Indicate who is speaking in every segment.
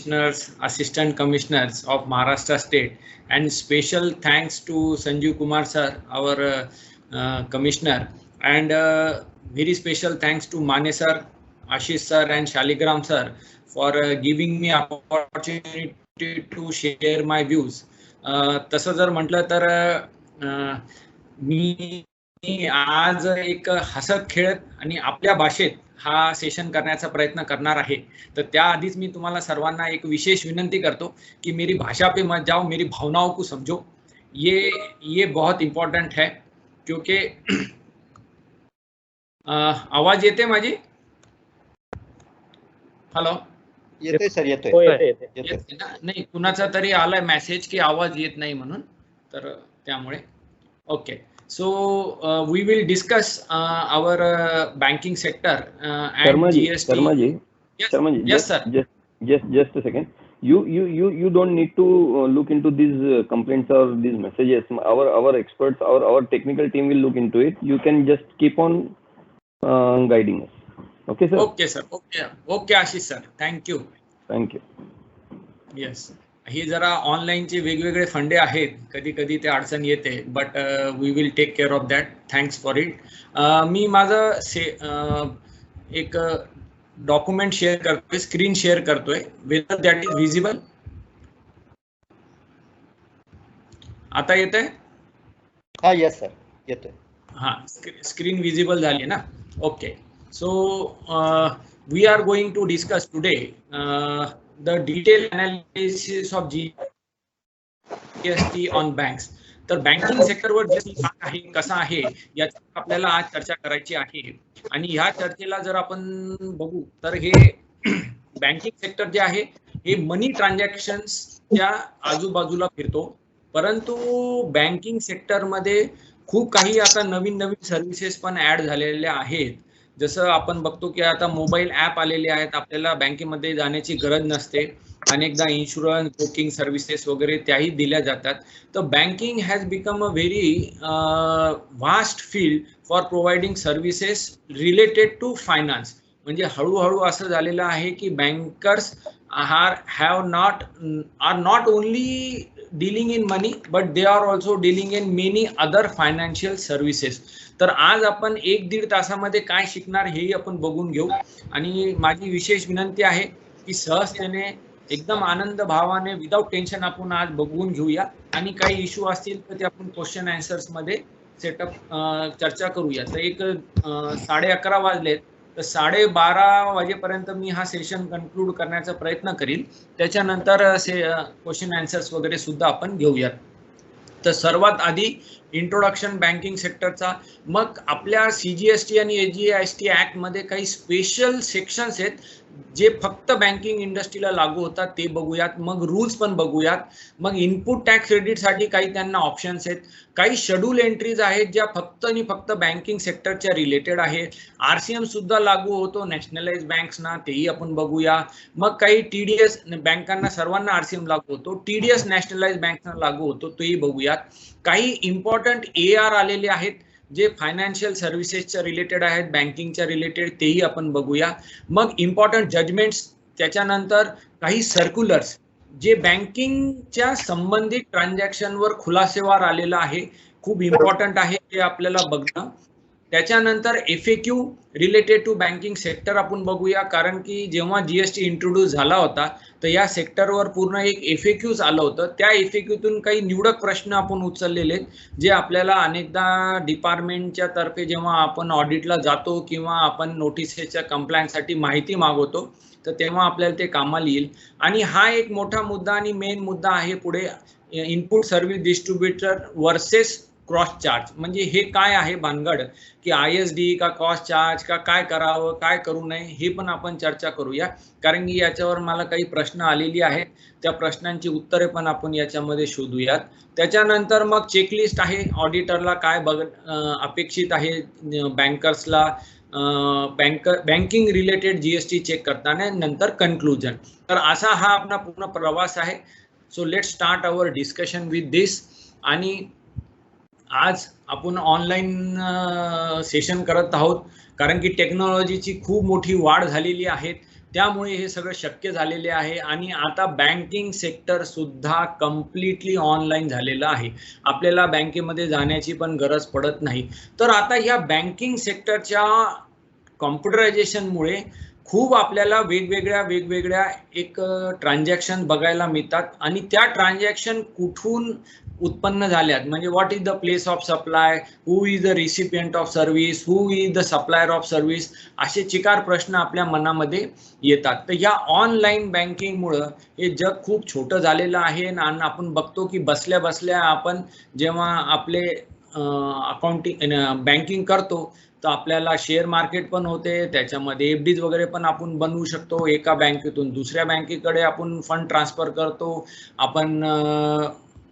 Speaker 1: commissioners, assistant commissioners of Maharashtra state, and special thanks to Sanjeev Kumar sir, our commissioner, and very special thanks to Mane sir, Ashish sir and Shaligram sir for giving me opportunity to share my views. तसं जर म्हटलं तर मी आज एक हसत खेळत आणि आपल्या भाषेत हा सेशन करण्याचा प्रयत्न करणार आहे. तर त्याआधीच मी तुम्हाला सर्वांना एक विशेष विनंती करतो कि मेरी भाषा पे मत जाओ, मेरी भावनाओं को समझो. ये बहुत इम्पॉर्टंट है क्योंकि आवाज येते माझी? हॅलो,
Speaker 2: येते सर, येते
Speaker 1: नाही, कुणाचा तरी आलाय मेसेज की आवाज येत नाही म्हणून, तर त्यामुळे okay. So we will discuss our banking sector and GST.
Speaker 3: Sharmaji,
Speaker 1: yes sir.
Speaker 3: Just a second. You don't need to look into these complaints or these messages. Our experts, our technical team will look into it. You can just keep on guiding us. Okay sir.
Speaker 1: Okay sir. Okay Ashish sir. Thank you. Yes. हे जरा ऑनलाईनचे वेगवेगळे फंडे आहेत, कधी कधी ते अडचण येते, but we will take care of that. Thanks for it. मी माझं एक डॉक्युमेंट शेअर करतोय, स्क्रीन शेअर करतोय. Whether that is visible? आता येतंय?
Speaker 2: हा, यस सर, येतोय.
Speaker 1: हा, स्क्रीन विजिबल झाली ना? Okay. So we are going to discuss today the detailed analysis of GST on banks. तर बँकिंग सेक्टरवर GST काय आहे, कसा आहे, याची आपल्याला आज चर्चा करायची आहे. आणि ह्या चर्चेला जर आपण बघू तर हे बँकिंग सेक्टर जे आहे हे मनी ट्रान्झॅक्शन्सच्या आजूबाजूला फिरतो, परंतु बँकिंग सेक्टरमध्ये खूप काही आता नवीन सर्व्हिसेस पण ऍड झालेल्या आहेत. जसं आपण बघतो की आता मोबाईल ॲप आलेले आहेत, आपल्याला बँकेमध्ये जाण्याची गरज नसते. अनेकदा इन्शुरन्स, बुकिंग सर्व्हिसेस वगैरे त्याही दिल्या जातात. तर banking has become a very vast field for providing services related to finance. म्हणजे हळूहळू असं झालेलं आहे की bankers are not only dealing in money but they are also dealing in many other financial services. तर आज आपण 1-1.5 तासामध्ये काय शिकणार हे आपण बघून घेऊ. आणि माझी विशेष विनंती आहे की सहजतेने एकदम आनंद भावाने विदाउट टेन्शन आपण आज बघून घेऊया. आणि काही इश्यू असतील तर ते आपण क्वेश्चन आन्सर्स मध्ये सेटअप चर्चा करूया. तर एक 11:30 वाजलेत, तर 12:30 वाजेपर्यंत मी हा सेशन कन्क्लूड करण्याचा प्रयत्न करीन. त्याच्यानंतर क्वेश्चन आन्सर्स वगैरे सुद्धा आपण घेऊयात. तर सर्वात आधी इंट्रोडक्शन बँकिंग सेक्टरचा, मग आपल्या CGST आणि SGST ऍक्ट मध्ये काही स्पेशल सेक्शन्स आहेत जे फक्त बँकिंग इंडस्ट्रीला लागू होतात ते बघूयात. मग रूल्स पण बघूयात. मग इनपुट टॅक्स क्रेडिटसाठी काही त्यांना ऑप्शन्स आहेत. काही शेड्यूल एंट्रीज आहेत ज्या फक्त आणि फक्त बँकिंग सेक्टरच्या रिलेटेड आहेत. RCM सुद्धा लागू होतो नॅशनलाइज बँक्सना, तेही आपण बघूया. मग काही TDS बँकांना सर्वांना RCM लागू होतो, TDS नॅशनलाइज बँक्सना लागू होतो, तेही बघूयात. काही इम्पॉर्टंट AR आलेले आहेत जे फायनान्शियल सर्व्हिसेसच्या रिलेटेड आहेत, बँकिंगच्या रिलेटेड, तेही आपण बघूया. मग इम्पॉर्टंट जजमेंट्स, त्याच्यानंतर काही सर्क्युलर्स जे बँकिंगच्या संबंधित ट्रान्झॅक्शनवर खुलासेवार आलेलं आहे, खूप इम्पॉर्टंट आहे ते आपल्याला बघणं. त्याच्यानंतर FAQ related to banking sector आपण बघूया, कारण की जेव्हा GST इंट्रोड्यूस झाला होता तर या सेक्टरवर पूर्ण एक FAQs आलं होतं. त्या FAQतून काही निवडक प्रश्न आपण उचललेले जे आपल्याला अनेकदा डिपार्टमेंटच्या तर्फे जेव्हा आपण ऑडिटला जातो किंवा आपण नोटिसेसच्या कंप्लायन्ससाठी माहिती मागवतो तर तेव्हा आपल्याला ते कामाला येईल. आणि हा एक मोठा मुद्दा आणि मेन मुद्दा आहे पुढे, input service distributor versus cross charge. म्हणजे हे काय आहे भानगड, की ISD का क्रॉस चार्ज का काय करावं काय करू नये हे पण आपण चर्चा करूया, कारण की याच्यावर मला काही प्रश्न आलेली आहेत. त्या प्रश्नांची उत्तरे पण आपण याच्यामध्ये शोधूयात. त्याच्यानंतर मग चेकलिस्ट आहे, ऑडिटरला काय अपेक्षित आहे बँकर्सला बँकिंग रिलेटेड GST चेक करताना, नंतर कन्क्लुजन. तर असा हा आपला पूर्ण प्रवास आहे. So let's start our discussion with this. आणि आज आपण ऑनलाईन सेशन करत आहोत कारण की टेक्नॉलॉजीची खूप मोठी वाढ झालेली आहे. त्यामुळे हे सगळं शक्य झालेले आहे आणि आता बँकिंग सेक्टर सुद्धा कम्प्लिटली ऑनलाईन झालेलं आहे. आपल्याला बँकेमध्ये जाण्याची पण गरज पडत नाही. तर आता ह्या बँकिंग सेक्टरच्या कॉम्प्युटरायझेशनमुळे खूप आपल्याला वेगवेगळ्या एक ट्रान्झॅक्शन बघायला मिळतात आणि त्या ट्रान्झॅक्शन कुठून उत्पन्न झाल्यात, म्हणजे what is the place of supply, who is the recipient of service, who is the supplier of service, असे चिकार प्रश्न आपल्या मनामध्ये येतात. तर या ऑनलाईन बँकिंगमुळं हे जग खूप छोटं झालेलं आहे आणि आपण बघतो की बसल्या बसल्या आपण जेव्हा आपले अकाउंटिंग बँकिंग करतो तर आपल्याला शेअर मार्केट पण होते, त्याच्यामध्ये एफडीज वगैरे पण आपण बनवू शकतो, एका बँकेतून दुसऱ्या बँकेकडे आपण फंड ट्रान्सफर करतो, आपण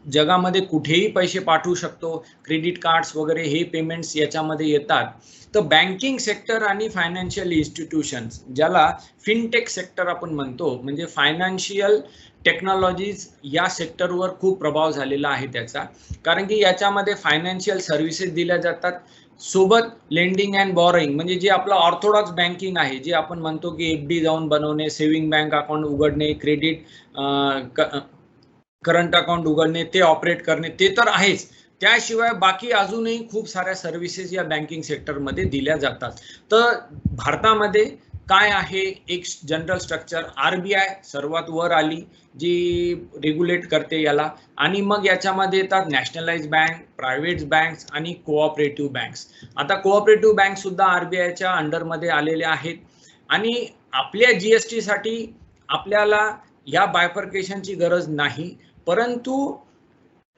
Speaker 1: जगामध्ये कुठेही पैसे पाठवू शकतो, क्रेडिट कार्ड्स वगैरे हे पेमेंट्स याच्यामध्ये येतात. तर बँकिंग सेक्टर आणि फायनान्शियल इन्स्टिट्यूशन्स, ज्याला फिनटेक सेक्टर आपण म्हणतो, म्हणजे फायनान्शियल टेक्नॉलॉजीज या सेक्टरवर खूप प्रभाव झालेला आहे त्याचा. कारण की याच्यामध्ये फायनान्शियल सर्व्हिसेस दिल्या जातात, सोबत लेंडिंग अँड बॉरोइंग, म्हणजे जे आपलं ऑर्थोडॉक्स बँकिंग आहे, जे आपण म्हणतो की एफडी जाऊन बनवणे, सेव्हिंग बँक अकाउंट उघडणे, क्रेडिट करंट अकाउंट उघडणे, ते ऑपरेट करणे, ते तर आहेच. त्याशिवाय बाकी अजूनही खूप साऱ्या सर्व्हिसेस या बँकिंग सेक्टरमध्ये दिल्या जातात. तर भारतामध्ये काय आहे, एक जनरल स्ट्रक्चर, आरबीआय सर्वात वर आली जी रेग्युलेट करते याला, आणि मग याच्यामध्ये येतात नॅशनलाइज बँक, प्रायव्हेट बँक्स आणि कोऑपरेटिव्ह बँक्स. आता कोऑपरेटिव्ह बँक सुद्धा आरबीआयच्या अंडरमध्ये आलेल्या आहेत. आणि आपल्या जीएसटी साठी आपल्याला या बायफर्केशनची गरज नाही, परंतु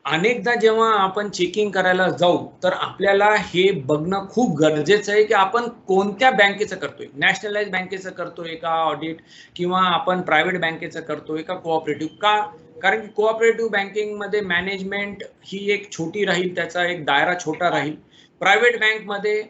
Speaker 1: अनेकदा जेव्हा आपण चेकिंग करायला जाऊ तर आपल्याला हे बघणं खूप गरजेचं आहे की आपण कोणत्या बँकेचं करतोय, नॅशनलाइज बँकेचं करतोय का ऑडिट, किंवा आपण प्रायव्हेट बँकेचं करतोय का कोऑपरेटिव्ह का. कारण की कोऑपरेटिव्ह बँकिंग मध्ये मॅनेजमेंट ही एक छोटी राहील, त्याचा एक दायरा छोटा राहील. प्रायव्हेट बँकमध्ये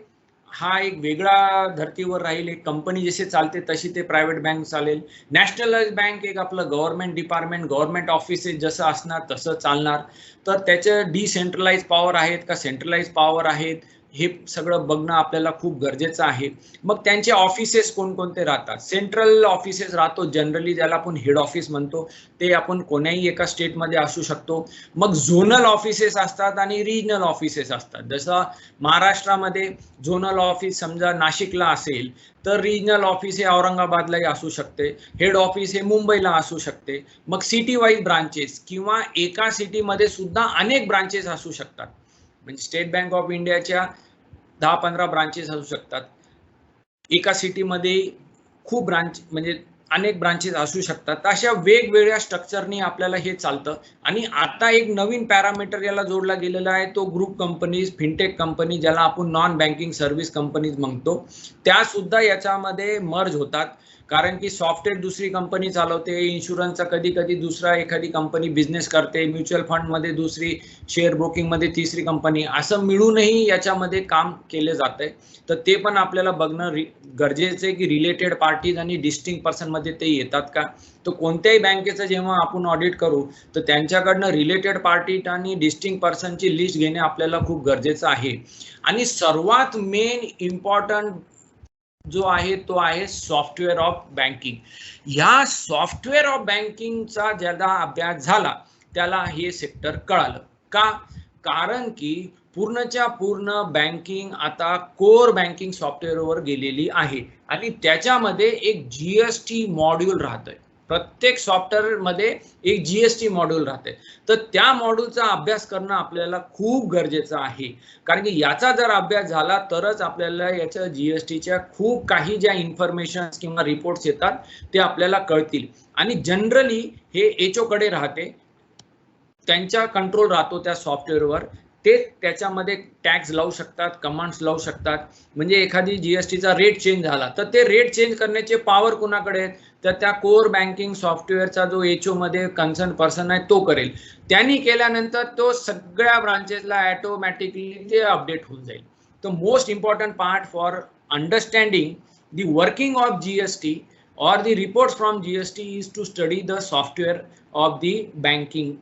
Speaker 1: हा एक वेगळा धर्तीवर राहील, एक कंपनी जसे चालते तशी ते प्रायव्हेट बँक चालेल. नॅशनलाइज बँक एक आपलं गव्हर्नमेंट डिपार्टमेंट, गव्हर्नमेंट ऑफिसेस जसं असणार तसं चालणार. तर त्याचे डिसेंट्रलाइज पॉवर आहेत का सेंट्रलाइज पॉवर आहेत, हे सगळं बघणं आपल्याला खूप गरजेचं आहे. मग त्यांचे ऑफिसेस कोणकोणते राहतात. सेंट्रल ऑफिसेस राहतो जनरली, ज्याला आपण हेड ऑफिस म्हणतो, ते आपण कोण्याही एका स्टेटमध्ये असू शकतो. मग झोनल ऑफिसेस असतात आणि रिजनल ऑफिसेस असतात. जसं महाराष्ट्रामध्ये झोनल ऑफिस समजा नाशिकला असेल तर रिजनल ऑफिस हे औरंगाबादलाही असू शकते, हेड ऑफिस हे मुंबईला असू शकते. मग सिटी वाईज ब्रांचेस किंवा एका सिटीमध्ये सुद्धा अनेक ब्रांचेस असू शकतात. म्हणजे स्टेट बँक ऑफ इंडियाच्या 10-15 ब्रांचेस असू शकतात. एका सिटीमध्ये खूप ब्रांच म्हणजे अनेक ब्रांचेस असू शकतात. अशा वेगवेगळ्या स्ट्रक्चरनी आपल्याला हे चालतं. आणि आता एक नवीन पॅरामीटर याला जोडला गेलेला आहे, तो ग्रुप कंपनीज, फिनटेक कंपनी, ज्याला आपण नॉन बँकिंग सर्व्हिस कंपनीज म्हणतो, त्या सुद्धा याच्यामध्ये मर्ज होतात. कारण की सॉफ्टवेअर दुसरी कंपनी चालवते, इन्शुरन्सचा कधी कधी दुसरा एखादी कंपनी बिझनेस करते, म्युच्युअल फंड मध्ये दुसरी, शेअर ब्रोकिंग मध्ये तिसरी कंपनी, असं मिळूनही याच्यामध्ये काम केले जाते. तर ते पण आपल्याला बघणं गरजेचं आहे की रिलेटेड पार्टीज आणि डिस्टिंक्ट पर्सन मध्ये ते येतात का. तर कोणत्याही बँकेचं जेव्हा आपण ऑडिट करू तर त्यांच्याकडनं रिलेटेड पार्टी आणि डिस्टिंक्ट पर्सनची लिस्ट घेणे आपल्याला खूप गरजेचं आहे. आणि सर्वात मेन इम्पॉर्टंट जो आहे तो आहे सॉफ्टवेअर ऑफ बँकिंग. ह्या सॉफ्टवेअर ऑफ बँकिंगचा ज्याला अभ्यास झाला त्याला हे सेक्टर कळालं का. कारण की पूर्णच्या पूर्ण बँकिंग आता कोर बँकिंग सॉफ्टवेअरवर गेलेली आहे आणि त्याच्यामध्ये एक जीएसटी मॉड्यूल राहतंय. प्रत्येक सॉफ्टवेअर मध्ये एक जीएसटी मॉड्यूल राहते. तर त्या मॉड्यूलचा अभ्यास करणं आपल्याला खूप गरजेचं आहे. कारण की याचा जर अभ्यास झाला तरच आपल्याला याच्या जीएसटीच्या खूप काही ज्या इन्फॉर्मेशन किंवा रिपोर्ट्स येतात ते आपल्याला कळतील. आणि जनरली हे एचओ कडे राहते, त्यांचा कंट्रोल राहतो त्या सॉफ्टवेअरवर. ते त्याच्यामध्ये टॅक्स लावू शकतात, कमांड्स लावू शकतात. म्हणजे एखादी जीएसटीचा रेट चेंज झाला तर ते रेट चेंज करण्याचे पॉवर कुणाकडे आहेत, तर त्या कोर बँकिंग सॉफ्टवेअरचा जो एचओ मध्ये कन्सर्न पर्सन आहे तो करेल. त्यांनी केल्यानंतर तो सगळ्या ब्रांचेसला ऑटोमॅटिकली ते अपडेट होऊन जाईल. तर most important part for understanding the working of GST or the reports from GST is to study the software of the banking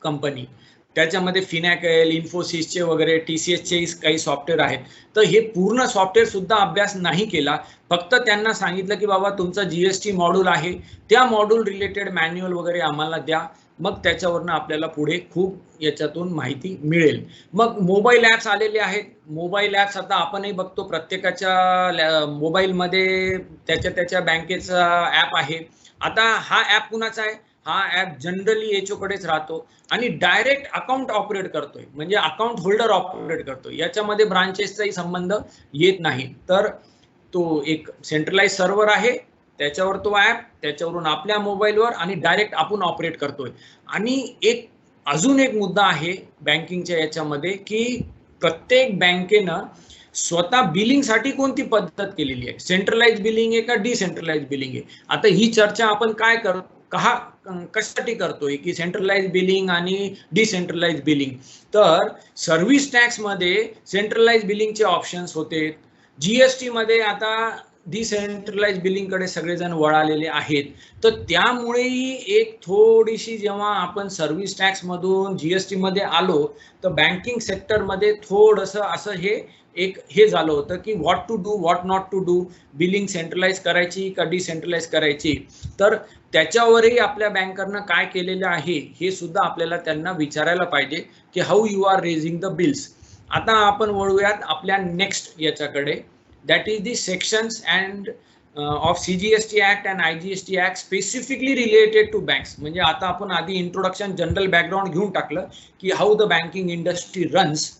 Speaker 1: company. त्याच्यामध्ये फिनॅकेल, इन्फोसिसचे वगैरे TCSचे काही सॉफ्टवेअर आहेत. तर हे पूर्ण सॉफ्टवेअर सुद्धा अभ्यास नाही केला, फक्त त्यांना सांगितलं की बाबा तुमचा GST मॉड्यूल आहे, त्या मॉड्यूल रिलेटेड मॅन्युअल वगैरे आम्हाला द्या, मग त्याच्यावरनं आपल्याला पुढे खूप याच्यातून माहिती मिळेल. मग मोबाईल ॲप्स आलेले आहेत. मोबाईल ॲप्स आता आपणही बघतो प्रत्येकाच्या मोबाईलमध्ये त्याच्या बँकेचा ॲप आहे. आता हा ॲप कुणाचा आहे? हा ॲप जनरली HO कडेच राहतो आणि डायरेक्ट अकाउंट ऑपरेट करतोय, म्हणजे अकाउंट होल्डर ऑपरेट करतोय. याच्यामध्ये ब्रांचेसचाही संबंध येत नाही. तर तो एक सेंट्रलाइज सर्व्हर आहे, त्याच्यावर तो ॲप, त्याच्यावरून आपल्या मोबाईलवर आणि डायरेक्ट आपण ऑपरेट करतोय. आणि अजून एक मुद्दा आहे बँकिंगच्या याच्यामध्ये की प्रत्येक बँकेनं स्वतः बिलिंगसाठी कोणती पद्धत केलेली आहे, सेंट्रलाइज बिलिंग आहे का डिसेंट्रलाइज बिलिंग आहे. आता ही चर्चा आपण काय कशासाठी करतोय की सेंट्रलाइज बिलिंग आणि डिसेंट्रलाइज बिलिंग. तर सर्व्हिस टॅक्स मध्ये सेंट्रलाइज बिलिंगचे ऑप्शन्स होते, GST मध्ये आता डिसेंट्रलाइज बिलिंग कडे सगळेजण वळालेले आहेत. तर त्यामुळेही एक थोडीशी जेव्हा आपण सर्व्हिस टॅक्स मधून GST मध्ये आलो तर बँकिंग सेक्टर मध्ये थोडंसं असं हे झालं होतं की what to do, what not to do, billing centralize करायची का डिसेंट्रलाइज करायची. तर त्याच्यावरही आपल्या बँकरनं काय केलेलं आहे हे सुद्धा आपल्याला त्यांना विचारायला पाहिजे की how you are raising the bills. आता आपण वळूयात आपल्या नेक्स्ट याच्याकडे, that is the sections and of CGST act and IGST act specifically related to banks. म्हणजे आता आपण आधी इंट्रोडक्शन जनरल बॅकग्राऊंड घेऊन टाकलं की how the banking industry runs.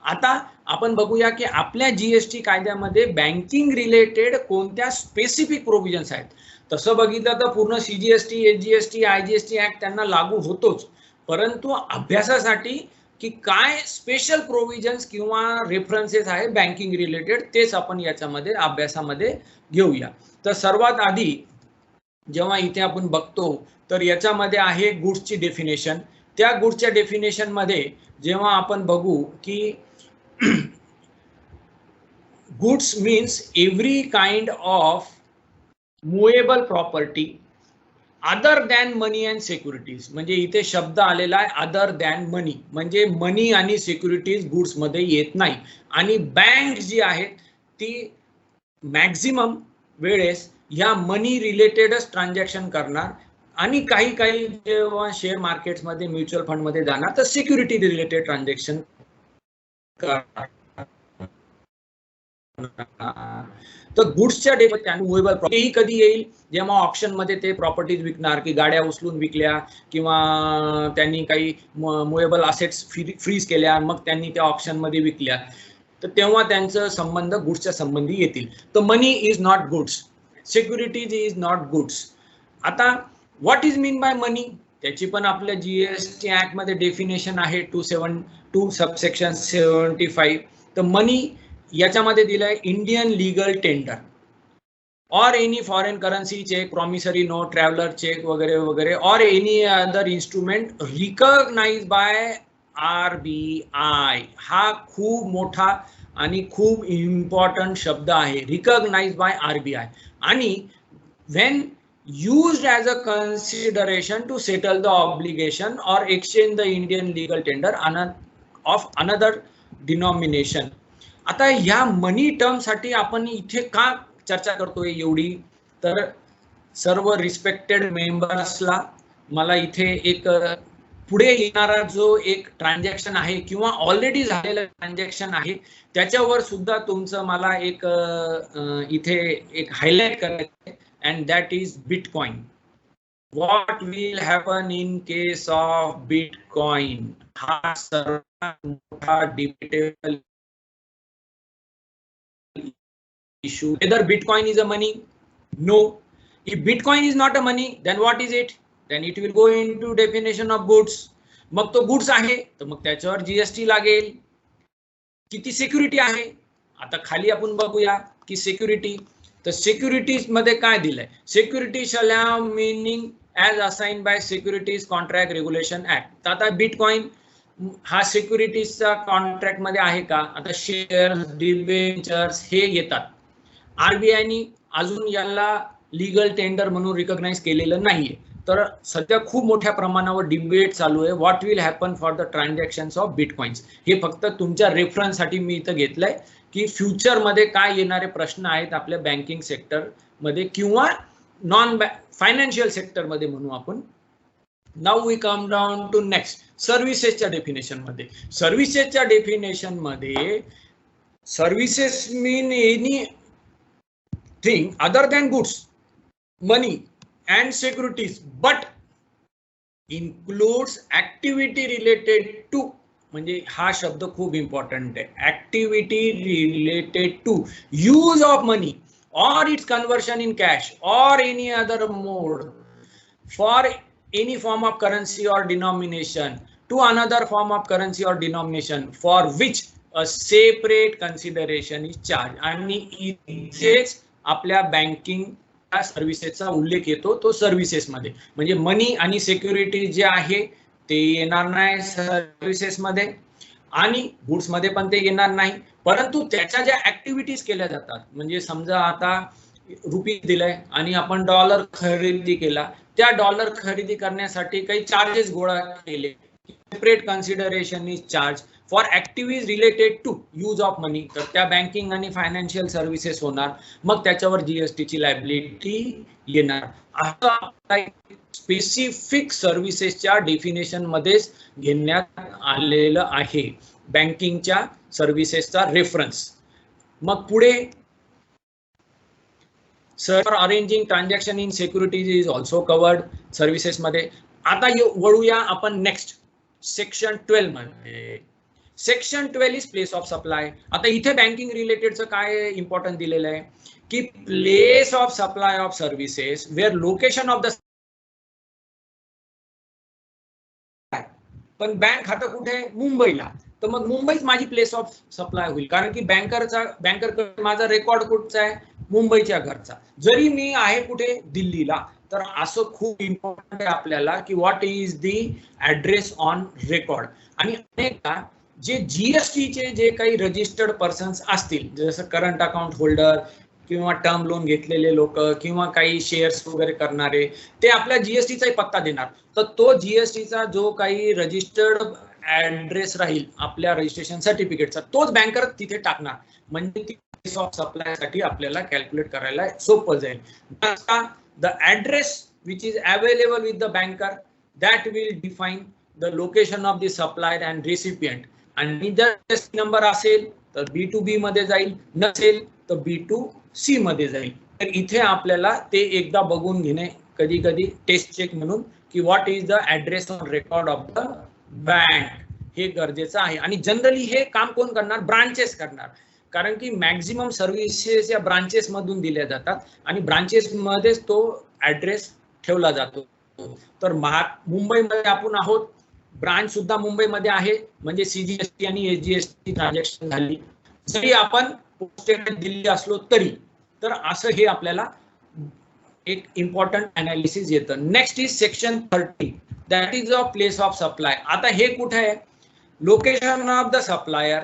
Speaker 1: आता आपण बघूया की आपल्या GST कायद्यामध्ये बँकिंग रिलेटेड कोणत्या स्पेसिफिक प्रोव्हिजन्स आहेत. तसं बघितलं तर पूर्ण CGST, SGST, IGST ॲक्ट त्यांना लागू होतोच, परंतु अभ्यासासाठी की काय स्पेशल प्रोव्हिजन्स किंवा रेफरन्सेस आहे बँकिंग रिलेटेड तेच आपण याच्यामध्ये अभ्यासामध्ये घेऊया. तर सर्वात आधी जेव्हा इथे आपण बघतो तर याच्यामध्ये आहे गुड्सची डेफिनेशन. त्या गुड्सच्या डेफिनेशन मध्ये जेव्हा आपण बघू की goods means every kind of movable property other than money and securities. म्हणजे इथे शब्द आलेला आहे अदर दॅन मनी, म्हणजे मनी आणि सिक्युरिटीज गुड्स मध्ये येत नाही. आणि बँक जी आहे ती मॅक्झिमम वेळेस ह्या मनी रिलेटेडच ट्रान्झॅक्शन करणार आणि काही जेव्हा शेअर मार्केट्समध्ये म्युच्युअल फंडमध्ये जाणार तर सिक्युरिटी रिलेटेड ट्रान्झॅक्शन करणार. तर गुड्सच्या डेफिनेशन मूवेबल प्रॉपर्टी कधी येईल, जेव्हा ऑप्शन मध्ये ते प्रॉपर्टीज विकणार की गाड्या उचलून विकल्या किंवा त्यांनी काही मूवेबल असेट्स फ्रीज केल्या मग त्यांनी त्या ऑप्शन मध्ये विकल्या, तर तेव्हा त्यांचं संबंध गुड्सच्या संबंधी येतील. तर money is not goods, securities is not goods. आता what is mean by money, त्याची पण आपल्या GST ॲक्ट मध्ये डेफिनेशन आहे 272 सबसेक्शन 75. तर मनी याच्यामध्ये दिलंय Indian legal tender or any foreign currency cheque, promissory note, traveller cheque वगैरे वगैरे, or any other instrument recognised by RBI. हा खूप मोठा आणि खूप इम्पॉर्टंट शब्द आहे, रिकॉग्नाइज्ड बाय RBI. आणि when used as a consideration to settle the obligation or exchange the Indian legal tender of another denomination. आता ह्या मनी टर्म साठी आपण इथे का चर्चा करतोय एवढी, तर सर्व रिस्पेक्टेड मेंबर्सला मला इथे एक पुढे येणारा जो एक ट्रान्झॅक्शन आहे किंवा ऑलरेडी झालेलं ट्रान्झॅक्शन आहे त्याच्यावर सुद्धा तुमचं मला एक इथे एक हायलाइट करायचं आहे, and that is Bitcoin. What will happen in case of Bitcoin? हा सर्वात मोठा debatable issue. Whether Bitcoin is a money? No. If Bitcoin is not a money, then what is it? Then it will go into definition of goods. मग तो goods आहे तर मग त्याच्यावर GST लागेल. किती सिक्युरिटी आहे, आता खाली आपण बघूया की सिक्युरिटी. तर सिक्युरिटीज मध्ये काय दिलंय, security shall have meaning as assigned by securities contract regulation act. तर आता बिटकॉइन हा सिक्युरिटीजचा कॉन्ट्रॅक्ट मध्ये आहे का. आता शेअर्स, डिबेंचर्स हे येतात. RBI नी अजून याला लीगल टेंडर म्हणून रिकॉग्नाइज केलेलं नाहीये, तर सध्या खूप मोठ्या प्रमाणावर डिबेट चालू आहे, what will happen for the transactions of bitcoins. हे फक्त तुमच्या रेफरन्ससाठी मी इथं घेतलंय की फ्युचरमध्ये काय येणारे प्रश्न आहेत आपल्या बँकिंग सेक्टरमध्ये किंवा नॉन फायनान्शियल सेक्टरमध्ये म्हणू आपण. Now we come down to next सर्व्हिसेसच्या डेफिनेशन मध्ये. सर्व्हिसेसच्या डेफिनेशन मध्ये services mean any thing other than goods, money and securities but includes activity related to, म्हणजे हा शब्द खूप इम्पॉर्टंट आहे, activity related to use of money or its conversion in cash or any other mode for any form of currency or denomination to another form of currency or denomination for which a separate consideration is charged. आणि इथेच आपल्या banking सर्व्हिसेसचा उल्लेख येतो तो services मध्ये. म्हणजे मनी आणि security जे आहे ते येणार नाही सर्व्हिसेस मध्ये आणि गुड्स मध्ये पण ते येणार नाही, परंतु त्याच्या ज्या ऍक्टिव्हिटीज केल्या जातात, म्हणजे समजा आता रुपी दिलाय आणि आपण डॉलर खरेदी केला, त्या डॉलर खरेदी करण्यासाठी काही चार्जेस गोळा केले, separate consideration is charge for activities related to use of money, तर त्या बँकिंग आणि फायनान्शियल सर्व्हिसेस होणार. मग त्याच्यावर जीएसटीची लायबिलिटी येणार. आता स्पेसिफिक सर्व्हिसेसच्या डेफिनेशन मध्येच घेण्यात आलेलं आहे बँकिंगच्या सर्व्हिसेसचा रेफरन्स. मग पुढे sir arranging transaction in securities is also covered services मध्ये. आता वळूया आपण नेक्स्ट सेक्शन 12 मध्ये. Section 12 is place of supply. आता इथे बँकिंग रिलेटेडचं काय इम्पॉर्टंट दिलेलं आहे की place of supply of services where location of the, पण बँक खातं कुठे, मुंबईला, तर मग मुंबईच माझी प्लेस ऑफ सप्लाय होईल, कारण की बँकर माझा रेकॉर्ड कुठचा आहे, मुंबईच्या घरचा, जरी मी आहे कुठे, दिल्लीला. तर असं खूप इम्पॉर्टंट आहे आपल्याला की what is the address on record. आणि अनेकदा जे जीएसटीचे जे काही रजिस्टर्ड पर्सन्स असतील, जसं करंट अकाउंट होल्डर किंवा टर्म लोन घेतलेले लोक किंवा काही शेअर्स वगैरे करणारे, ते आपल्या जीएसटीचाही पत्ता देणार. तर तो जीएसटीचा जो काही रजिस्टर्ड ऍड्रेस राहील आपल्या रजिस्ट्रेशन सर्टिफिकेटचा, तोच बँकर तिथे टाकणार. म्हणजे ती प्लेस ऑफ सप्लाय साठी आपल्याला कॅल्क्युलेट करायला सोपं जाईल. The address which is available with the banker that will define the location of the supplier and recipient. आणि जर नंबर असेल तर B2B मध्ये जाईल, नसेल तर B2C मध्ये जाईल. तर इथे आपल्याला ते एकदा बघून घेणे, कधी कधी टेस्ट चेक म्हणून, की what is the address on record of the bank, हे गरजेचं आहे. आणि जनरली हे काम कोण करणार, ब्रांचेस करणार, कारण की मॅक्झिमम सर्व्हिसेस या ब्रांचेस मधून दिल्या जातात आणि ब्रांचेस मध्येच तो ऍड्रेस ठेवला जातो. तर मुंबईमध्ये आपण आहोत, ब्रांच सुद्धा मुंबईमध्ये आहे, म्हणजे CGST आणि SGST ट्रान्झॅक्शन झाली. जरी आपण पोस्टेड दिल्ली असलो तरी. तर असं हे आपल्याला एक इम्पॉर्टंट अनालिसिस येतं. Next is section 30, that is of place of supply. आता हे कुठे आहे, location of the supplier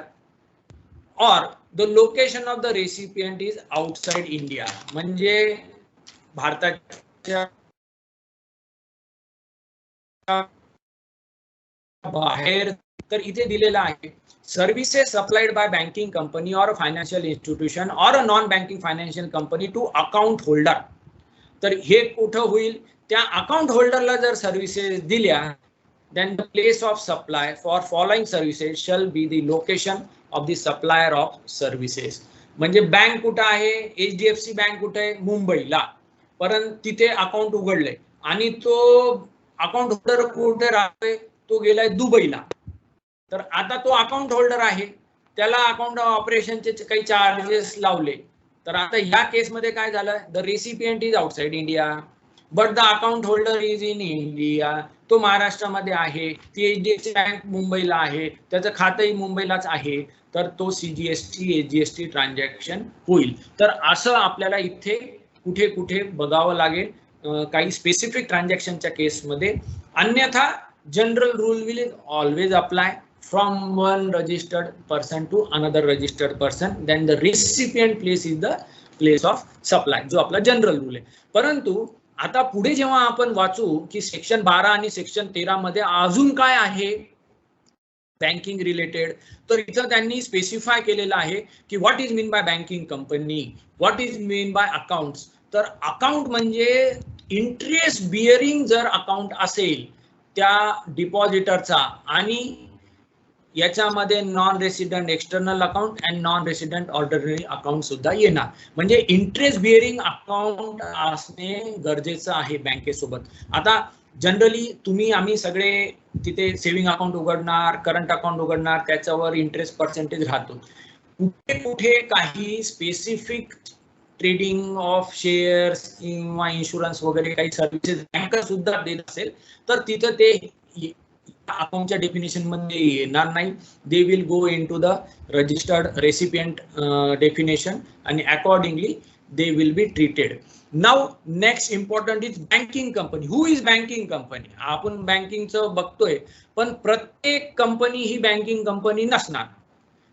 Speaker 1: or the location of the recipient is outside India. म्हणजे भारताच्या बाहेर. तर इथे दिलेलं आहे services supplied by banking company or financial institution or a non banking financial company to account holder. तर हे कुठं होईल, त्या अकाउंट होल्डरला जर सर्व्हिसेस दिल्या, then the place of supply for following services shall be the location of the supplier of services. म्हणजे bank कुठं आहे, HDFC बँक कुठे आहे, मुंबईला, परंतु तिथे अकाउंट उघडले आणि तो अकाउंट होल्डर कुठे राहतोय, तो गेलाय दुबईला. तर आता तो अकाउंट होल्डर आहे, त्याला अकाउंट ऑपरेशनचे काही चार्जेस लावले. तर आता ह्या केसमध्ये काय झालं, the recipient is outside India but the account holder is in India. तो महाराष्ट्रामध्ये आहे, ती HDFC बँक मुंबईला आहे, त्याचं खातंही मुंबईलाच आहे, तर तो CGST SGST ट्रान्झॅक्शन होईल. तर असं आपल्याला इथे कुठे कुठे बघावं लागेल काही स्पेसिफिक ट्रान्झॅक्शनच्या केसमध्ये. अन्यथा general rule will always apply from one registered person to another registered person, then the recipient place is the place of supply, जो आपला जनरल रूल आहे. परंतु आता पुढे जेव्हा आपण वाचू की सेक्शन 12 आणि सेक्शन 13 मध्ये अजून काय आहे बँकिंग रिलेटेड, तर इथं त्यांनी स्पेसिफाय केलेलं आहे की what is mean bye banking company, what is mean bye accounts. तर अकाउंट म्हणजे इंटरेस्ट बिअरिंग जर अकाउंट असेल त्या डिपॉझिटरचा, आणि याच्यामध्ये non resident external account and non resident ordinary account सुद्धा येणार. म्हणजे इंटरेस्ट बिअरिंग अकाउंट असणे गरजेचं आहे बँकेसोबत. आता जनरली तुम्ही आम्ही सगळे तिथे सेव्हिंग अकाउंट उघडणार, करंट अकाउंट उघडणार, त्याच्यावर इंटरेस्ट पर्सेंटेज राहतो. कुठे कुठे काही स्पेसिफिक ट्रेडिंग ऑफ शेअर्स किंवा इन्शुरन्स वगैरे काही सर्व्हिसेस बँक सुद्धा देत असेल तर तिथं ते अकाउंटच्या डेफिनेशन मध्ये येणार नाही. They will go into the registered recipient definition आणि accordingly they will be treated. Now next important is banking company. Who is banking company? आपण बँकिंगचं बघतोय पण प्रत्येक कंपनी ही बँकिंग कंपनी नसणार.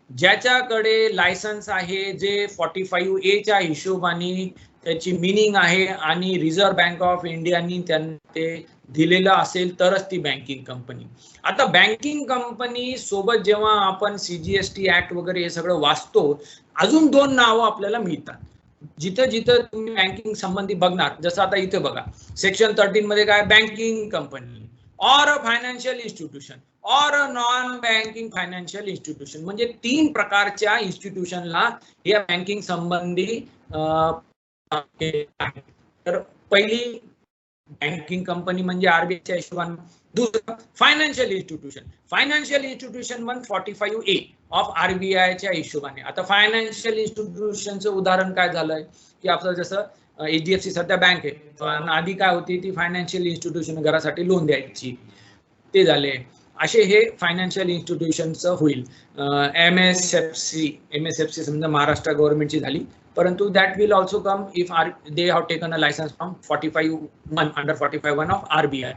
Speaker 1: ज्याच्याकडे लायसन्स आहे जे 45A च्या हिशोबाने त्याची मिनिंग आहे आणि रिझर्व्ह बँक ऑफ इंडियानी त्यांना ते दिलेलं असेल तरच ती बँकिंग कंपनी. आता बँकिंग कंपनी सोबत जेव्हा आपण CGST ऍक्ट वगैरे हे सगळं वाचतो, अजून 2 नावं आपल्याला मिळतात जिथं जिथं तुम्ही बँकिंग संबंधी बघणार. जसं आता इथे बघा सेक्शन 13 मध्ये काय, बँकिंग कंपनी और अ financial institution or a non banking financial institution, म्हणजे 3 प्रकारच्या इन्स्टिट्यूशनला या बँकिंग संबंधी. तर पहिली बँकिंग कंपनी म्हणजे आरबीआयच्या हिशोबाने. दुसरं फायनान्शियल इन्स्टिट्यूशन. फायनान्शियल इन्स्टिट्यूशन पण 45A ऑफ आरबीआयच्या हिशोबाने. आता फायनान्शियल इन्स्टिट्यूशनचं उदाहरण काय झालंय की आपलं जसं HDFC सध्या बँक आहे, पण आधी काय होती ती फायनान्शियल इन्स्टिट्यूशन घरासाठी लोन द्यायची, ते झाले. असे हे फायनान्शियल इन्स्टिट्यूशनचं होईल. MSFC समजा महाराष्ट्र गव्हर्नमेंटची झाली, परंतु that will also come if they have taken a licence from 45(1) under 45(1) of RBI.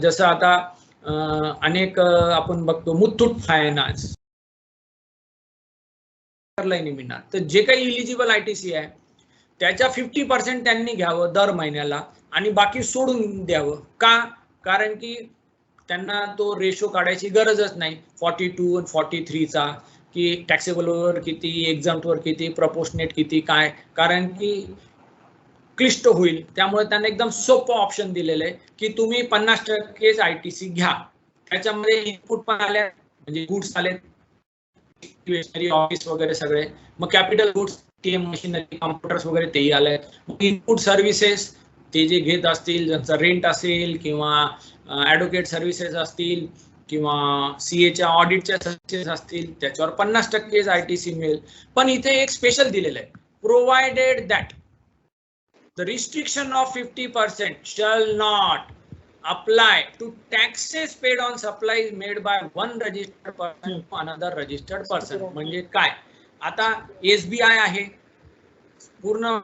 Speaker 1: जसं आता अनेक आपण बघतो मुथूट फायनान्स मिळणार. तर जे काही इलिजिबल ITC आहे त्याच्या 50% त्यांनी घ्यावं दर महिन्याला आणि बाकी सोडून द्यावं. का? कारण की त्यांना तो रेशो काढायची गरजच नाही 42 आणि 43चा, की टॅक्सेबलवर किती, एक्झाम्प्टवर किती, प्रपोर्शनेट किती, काय, कारण की क्लिष्ट होईल. त्यामुळे त्यांना एकदम सोपं ऑप्शन दिलेलं आहे की तुम्ही 50% ITC घ्या. त्याच्यामध्ये इनपुट पण आले, म्हणजे गुड्स आले, ऑफिस वगैरे सगळे, मग capital goods, TM machinery, computers वगैरे तेही आले. मग इनपुट सर्व्हिसेस ते जे घेत असतील, ज्यांचा रेंट असेल किंवा ॲडव्होकेट सर्व्हिसेस असतील किंवा CAच्या ऑडिटच्या सर्व्हिसेस असतील, त्याच्यावर 50% ITC मिळेल. पण इथे एक स्पेशल दिलेलं आहे, provided that the restriction of 50% shall not apply to taxes paid on supplies made by one registered person to another registered person. म्हणजे काय, आता SBI आहे, पूर्ण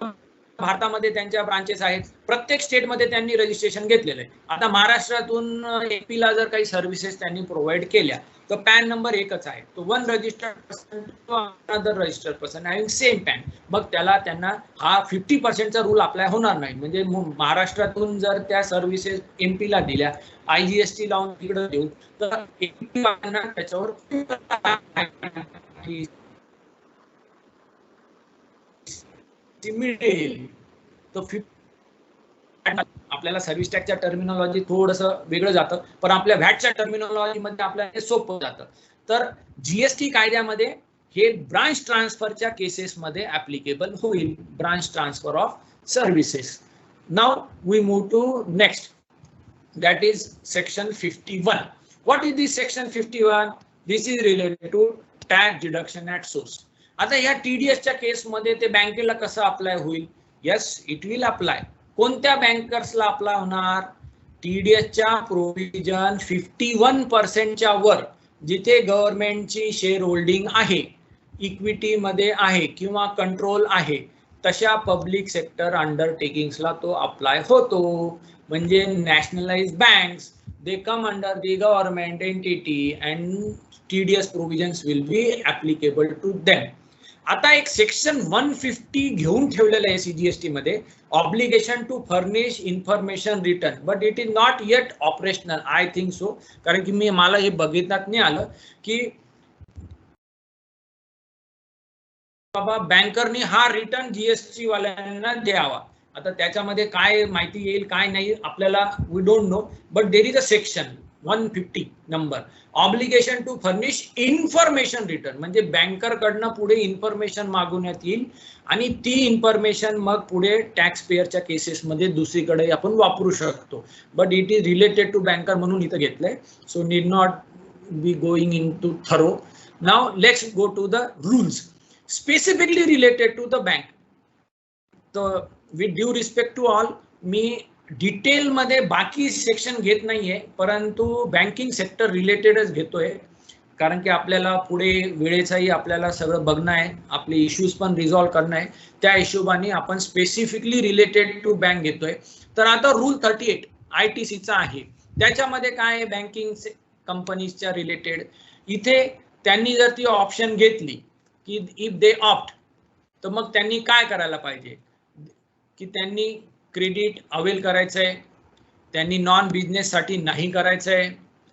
Speaker 1: भारतामध्ये त्यांच्या ब्रांचेस आहेत, प्रत्येक स्टेटमध्ये त्यांनी रजिस्ट्रेशन घेतलेलं आहे. आता महाराष्ट्रातून AP ला जर काही सर्व्हिसेस त्यांनी प्रोव्हाइड केल्या तर पॅन नंबर एकच आहे, तो one registered person to another registered person having same PAN. मग त्यांना हा 50%चा रूल अप्लाय होणार नाही. म्हणजे महाराष्ट्रातून जर त्या सर्व्हिसेस MP ला दिल्या, IGST लावून तिकडे देऊ, तर MP वाल्यांना त्याच्यावर मिळेल. तर आपल्याला सर्व्हिस टॅक्सच्या टर्मिनॉलॉजी थोडंसं वेगळं जातं, पण आपल्या व्हॅटच्या टर्मिनॉलॉजी मध्ये आपल्याला हे सोपं जातं. तर GST कायद्यामध्ये हे ब्रांच ट्रान्सफरच्या केसेसमध्ये ऍप्लिकेबल होईल, branch transfer of services. Now we move to next, that is section 51. What is this section 51? This is related to tax deduction at source. आता या TDSच्या केसमध्ये ते बँकेला कसं अप्लाय होईल? Yes, it will apply. कोणत्या बँकर्सला अप्लाय होणार? TDSच्या प्रोव्हिजन 51%च्या वर जिथे गव्हर्नमेंटची शेअर होल्डिंग आहे, इक्विटी मध्ये आहे किंवा कंट्रोल आहे, तशा पब्लिक सेक्टर अंडरटेकिंग्सला तो अप्लाय होतो. म्हणजे nationalised banks, they come under the government entity and TDS provisions will be applicable to them. आता एक सेक्शन 150 घेऊन ठेवलेलं आहे CGST मध्ये, obligation to furnish information return, but it is not yet operational. I think so, कारण की मला हे बघितण्यात नाही आलं की बाबा बँकरनी हा रिटर्न GST वाल्यांना द्यावा. आता त्याच्यामध्ये काय माहिती येईल काय नाही आपल्याला we don't know, but there is a section 150 number, obligation to furnish information return, म्हणजे बँकर कडनं पुढे इन्फॉर्मेशन मागवण्यात येईल आणि ती इन्फॉर्मेशन मग पुढे टॅक्स पेयरच्या केसेसमध्ये दुसरीकडे आपण वापरू शकतो. But it is related to banker म्हणून इथं घेतलंय. So need not be going in to thorough. Now let's go to the rules specifically related to the bank. So with due respect to all, me detail मध्ये बाकी section घेत नाहीये, परंतु banking sector रिलेटेडच घेतोय, कारण की आपल्याला पुढे वेळेचाही आपल्याला सगळं बघणं आहे, आपले इश्यूज पण रिझॉल्व्ह करणं आहे. त्या हिशोबाने आपण स्पेसिफिकली रिलेटेड टू बँक घेतोय. तर आता रूल 38 ITCचा आहे, त्याच्यामध्ये काय आहे बँकिंग कंपनीजच्या रिलेटेड. इथे त्यांनी जर ती ऑप्शन घेतली की इफ दे ऑप्ट, तर मग त्यांनी काय करायला पाहिजे की त्यांनी क्रेडिट अवेल करायचंय, त्यांनी नॉन बिझनेस साठी नाही करायचंय,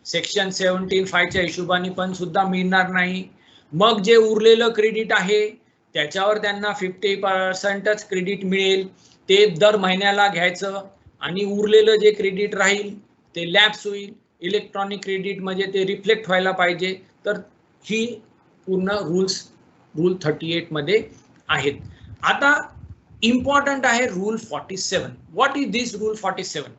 Speaker 1: सेक्शन 75च्या हिशोबाने पण सुद्धा मिळणार नाही. मग जे उरलेलं क्रेडिट आहे त्याच्यावर त्यांना 50%च क्रेडिट मिळेल, ते दर महिन्याला घ्यायचं आणि उरलेलं जे क्रेडिट राहील ते लॅप्स होईल. इलेक्ट्रॉनिक क्रेडिट म्हणजे ते रिफ्लेक्ट व्हायला पाहिजे. तर ही पूर्ण रूल 38 मध्ये आहेत. आता इम्पॉर्टंट आहे rule 47. What is this rule 47?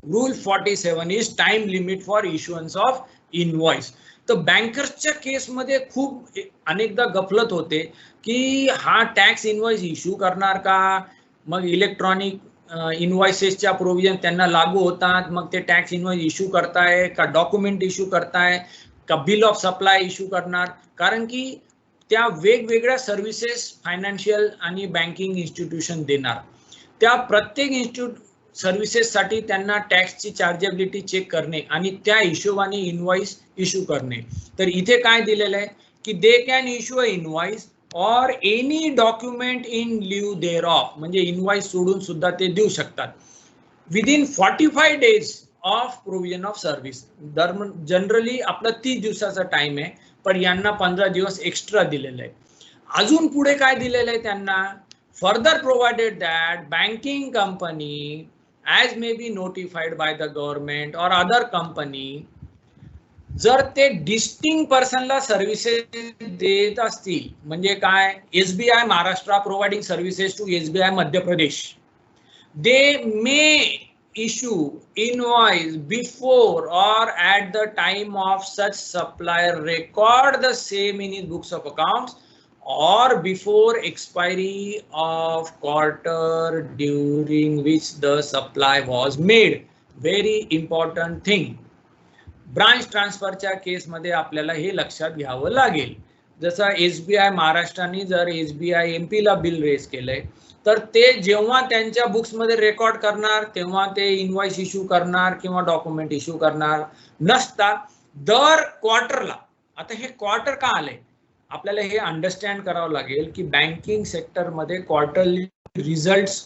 Speaker 1: Rule 47 is time limit for issuance of invoice. तर बँकर्सच्या केसमध्ये खूप अनेकदा गफलत होते की हा टॅक्स इनवॉइस इश्यू करणार का, मग इलेक्ट्रॉनिक इनवॉइसेसच्या प्रोव्हिजन त्यांना लागू होतात, मग ते टॅक्स इनवॉइस इश्यू करताय का डॉक्युमेंट इश्यू करताय का बिल ऑफ सप्लाय इश्यू करणार, कारण की त्या वेगवेगळ्या सर्व्हिसेस फायनान्शियल आणि बँकिंग इन्स्टिट्यूशन देणार. त्या प्रत्येक सर्व्हिसेससाठी त्यांना टॅक्सची चार्जेबिलिटी चेक करणे आणि त्या हिशोबाने इनवॉइस इश्यू करणे. तर इथे काय दिलेलं आहे की they can issue a invoice or any document in lieu thereof, म्हणजे इनवॉइस सोडून सुद्धा ते देऊ शकतात within 45 days of provision of service. Generally आपला 30 दिवसाचा टाइम आहे, पण यांना 15 दिवस एक्स्ट्रा दिलेलं आहे. अजून पुढे काय दिलेलं आहे त्यांना, further provided that banking company as may be notified by the government or other company, जर ते डिस्टिंक्ट पर्सनला सर्व्हिसेस देत असतील, म्हणजे काय, SBI Maharashtra providing services to SBI Madhya Pradesh, they may issue invoice before or at the time of such supplier record the same in his books of accounts or before expiry of quarter during which the supply was made. Very important thing. Branch ट्रान्सफरच्या केसमध्ये आपल्याला हे लक्षात घ्यावं लागेल. जसं SBI महाराष्ट्राने जर SBI MP ला बिल रेज केलंय, तर ते जेव्हा त्यांच्या बुक्स मध्ये रेकॉर्ड करणार तेव्हा ते इनवॉइस इश्यू करणार किंवा डॉक्युमेंट इश्यू करणार नसता दर क्वार्टरला. आता हे क्वार्टर का आलंय आपल्याला हे अंडरस्टँड करावं लागेल की बँकिंग सेक्टरमध्ये क्वार्टरली रिझल्ट्स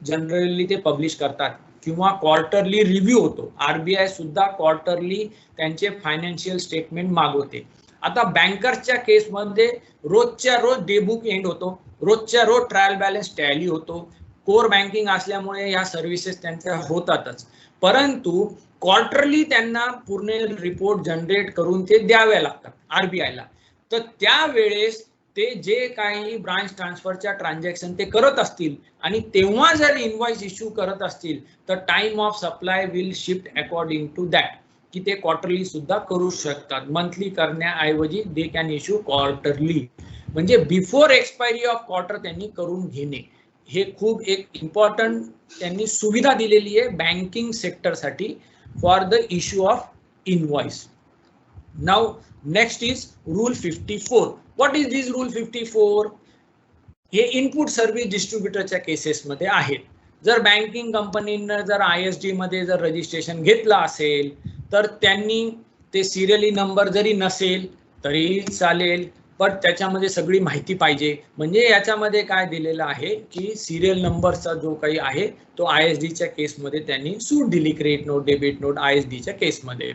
Speaker 1: जनरली ते पब्लिश करतात किंवा क्वार्टरली रिव्ह्यू होतो. RBI सुद्धा क्वार्टरली त्यांचे फायनान्शियल स्टेटमेंट मागवते. आता बँकर्सच्या केसमध्ये रोजच्या रोज डेबुक एंड होतो, रोजच्या रोज ट्रायल बॅलन्स टॅली होतो. कोर बँकिंग असल्यामुळे या सर्व्हिसेस त्यांच्या होतातच, परंतु क्वार्टरली त्यांना पूर्ण रिपोर्ट जनरेट करून ते द्यावे लागतात RBIला. तर त्यावेळेस ते जे काही ब्रांच ट्रान्सफरच्या ट्रान्झॅक्शन ते करत असतील आणि तेव्हा जर इनवॉइस इश्यू करत असतील तर time of supply will shift according to that, की ते क्वार्टरली सुद्धा करू शकतात. मंथली करण्याऐवजी दे कॅन इश्यू क्वार्टरली, म्हणजे बिफोर एक्सपायरी ऑफ क्वार्टर त्यांनी करून घेणे. हे खूप एक इम्पॉर्टंट त्यांनी सुविधा दिलेली आहे बँकिंग सेक्टरसाठी for the issue of invoice. Now next is rule 54. What is this rule 54? हे इनपुट सर्व्हिस डिस्ट्रीब्युटरच्या केसेसमध्ये आहेत. जर बँकिंग कंपनीनं जर ISD मध्ये जर रजिस्ट्रेशन घेतलं असेल तर त्यांनी ते सिरियली नंबर जरी नसेल तरी चालेल, पण त्याच्यामध्ये सगळी माहिती पाहिजे. म्हणजे याच्यामध्ये काय दिलेलं आहे की सिरियल नंबरचा जो काही आहे तो ISDच्या केसमध्ये त्यांनी सूट दिली, क्रेडिट नोट, डेबिट नोट ISDच्या केसमध्ये.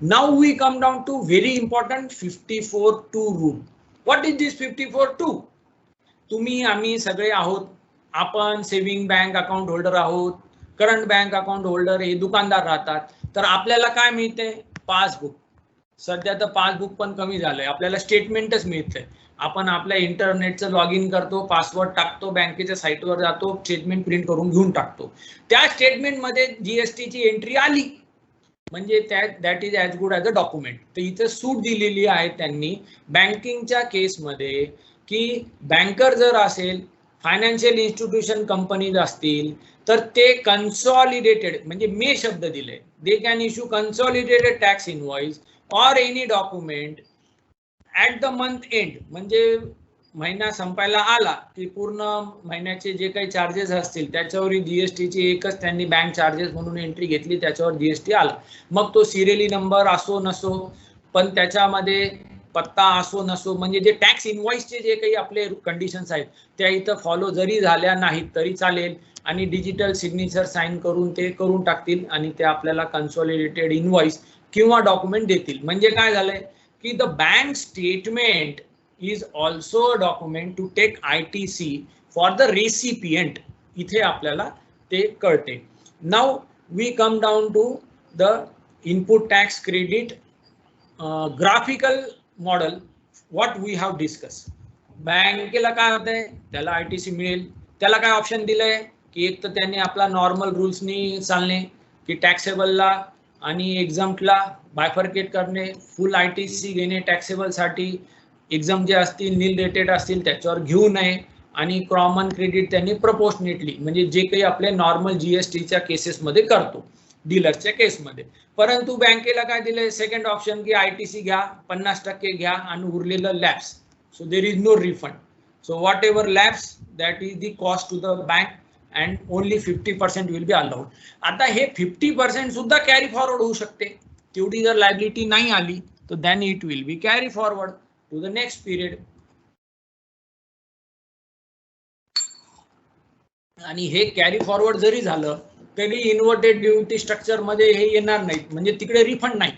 Speaker 1: Now we come down to very important 54(2) rule. What is this 54(2)? तुम्ही आम्ही सगळे आहोत, आपण सेव्हिंग बँक अकाउंट होल्डर आहोत, करंट बँक अकाउंट होल्डर हे दुकानदार राहतात. तर आपल्याला काय मिळते? पासबुक. सध्या तर पासबुक पण कमी झालंय, आपल्याला स्टेटमेंटच मिळतंय. आपण आपल्या इंटरनेटचं लॉग इन करतो, पासवर्ड टाकतो, बँकेच्या साईटवर जातो, स्टेटमेंट प्रिंट करून घेऊन टाकतो. त्या स्टेटमेंटमध्ये जीएसटीची एंट्री आली म्हणजे that is as good as a document. तर इथे सूट दिलेली आहे त्यांनी बँकिंगच्या केसमध्ये की बँकर जर असेल, फायनान्शियल इन्स्टिट्यूशन कंपनीज असतील तर ते कन्सॉलिडेटेड म्हणजे मे शब्द दिले, they can issue consolidated tax invoice or any document at the month end. म्हणजे महिना संपायला आला की पूर्ण महिन्याचे जे काही चार्जेस असतील त्याच्यावर जीएसटीची एकच त्यांनी बँक चार्जेस म्हणून एंट्री घेतली, त्याच्यावर जीएसटी आला. मग तो सिरियली नंबर असो नसो, पण त्याच्यामध्ये पत्ता असो नसो, म्हणजे जे टॅक्स इनवॉइसचे जे काही आपले कंडिशन्स आहेत त्या इथं फॉलो जरी झाल्या नाहीत तरी चालेल, आणि डिजिटल सिग्नेचर साइन करून ते करून टाकतील आणि ते आपल्याला कन्सॉलिडेटेड इनवॉइस किंवा डॉक्युमेंट देतील. म्हणजे काय झालंय की the bank statement is also a document to take ITC for the recipient. इथे आपल्याला ते कळते. Now we come down to the input tax credit graphical model what we have discussed. बँकेला काय होतंय, त्याला ITC मिळेल. त्याला काय ऑप्शन दिलंय की एक तर त्यांनी आपला नॉर्मल रूल्सनी चालणे की टॅक्सेबलला आणि एक्झम्प्टला बायफर्केट करणे, फुल ITC घेणे टॅक्सेबल साठी, एक्झाम जे असतील नील रेटेड असतील त्याच्यावर घेऊ नये, आणि कॉमन क्रेडिट त्यांनी प्रपोर्शनेटली म्हणजे जे काही आपले नॉर्मल जीएसटीच्या केसेसमध्ये करतो डीलरच्या केसमध्ये. परंतु बँकेला काय दिलंय सेकंड ऑप्शन की ITC घ्या, 50% घ्या आणि उरलेलं lapse. So there is no refund. So whatever lapse that is the cost to the bank and only 50% will be allowed. आता हे 50% सुद्धा कॅरी फॉरवर्ड होऊ शकते. तेवढी जर लायबिलिटी नाही आली तर then it will be carry forward to the next period. आणि हे कॅरी फॉरवर्ड जरी झालं तरी इन्व्हर्टेड ड्युटी स्ट्रक्चर मध्ये हे येणार नाही, म्हणजे तिकडे रिफंड नाही.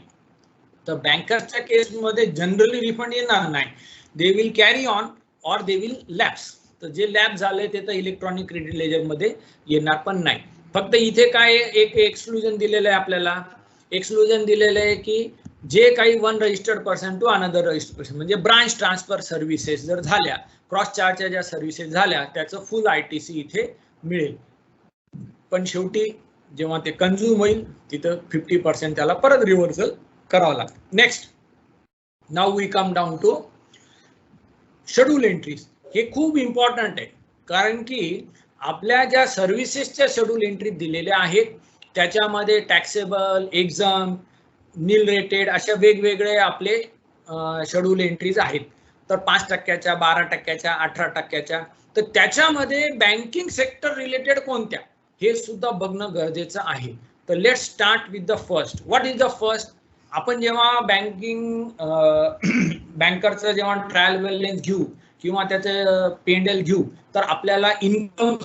Speaker 1: तर बँकर्सच्या केसमध्ये जनरली रिफंड येणार नाही. They will carry on or they will lapse. तर जे लॅप्स झाले ते तर इलेक्ट्रॉनिक क्रेडिट लेजर मध्ये येणार पण नाही. फक्त इथे काय एक एक्सक्लुजन दिलेलं आहे आपल्याला. एक्सक्लुजन दिलेलं आहे की जे काही one registered person to another registered person म्हणजे ब्रांच ट्रान्सफर सर्व्हिसेस जर झाल्या, क्रॉस चार्जच्या ज्या सर्व्हिसेस झाल्या त्याचं फुल ITC इथे मिळेल. पण शेवटी जेव्हा ते कन्झ्युम होईल तिथं 50% त्याला परत रिव्हर्सल करावं लागतं. Next, now we come down to schedule entries. हे खूप इम्पॉर्टंट आहे कारण की आपल्या ज्या सर्व्हिसेसच्या शेड्यूल एंट्री दिलेल्या आहेत त्याच्यामध्ये टॅक्सेबल, एक्झाम, नील रेटेड अशा वेगवेगळे आपले शेड्यूल एंट्रीज आहेत. तर 5%, 12%, 18%. तर त्याच्यामध्ये बँकिंग सेक्टर रिलेटेड कोणत्या हे सुद्धा बघणं गरजेचं आहे. तर let's start with the first. What is the first? आपण जेव्हा बँकरचं जेव्हा ट्रायल बॅलन्स घेऊ किंवा त्याचं पेंडल घेऊ तर आपल्याला इन्कम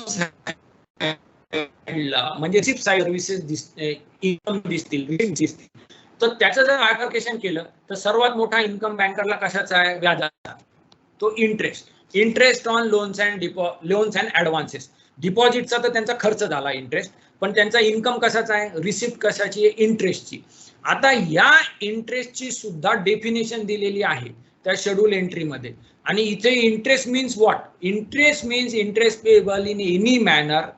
Speaker 1: म्हणजे रिसिप्ट सर्व्हिसेस दिसते, इन्कम दिसतील, रिसिप्ट दिसतील. तर त्याचं जर बायफर्केशन केलं तर सर्वात मोठा इन्कम बँकरला कशाचा आहे? व्याजाचा. तो interest on loans and advances. डिपॉझिटचा तर त्यांचा खर्च झाला इंटरेस्ट, पण त्यांचा इन्कम कशाचा आहे? रिसिप्ट कशाची आहे? इंटरेस्टची. आता या इंटरेस्टची सुद्धा डेफिनेशन दिलेली आहे त्या शेड्यूल एंट्रीमध्ये. आणि इथे interest means what? Interest means interest payable in any manner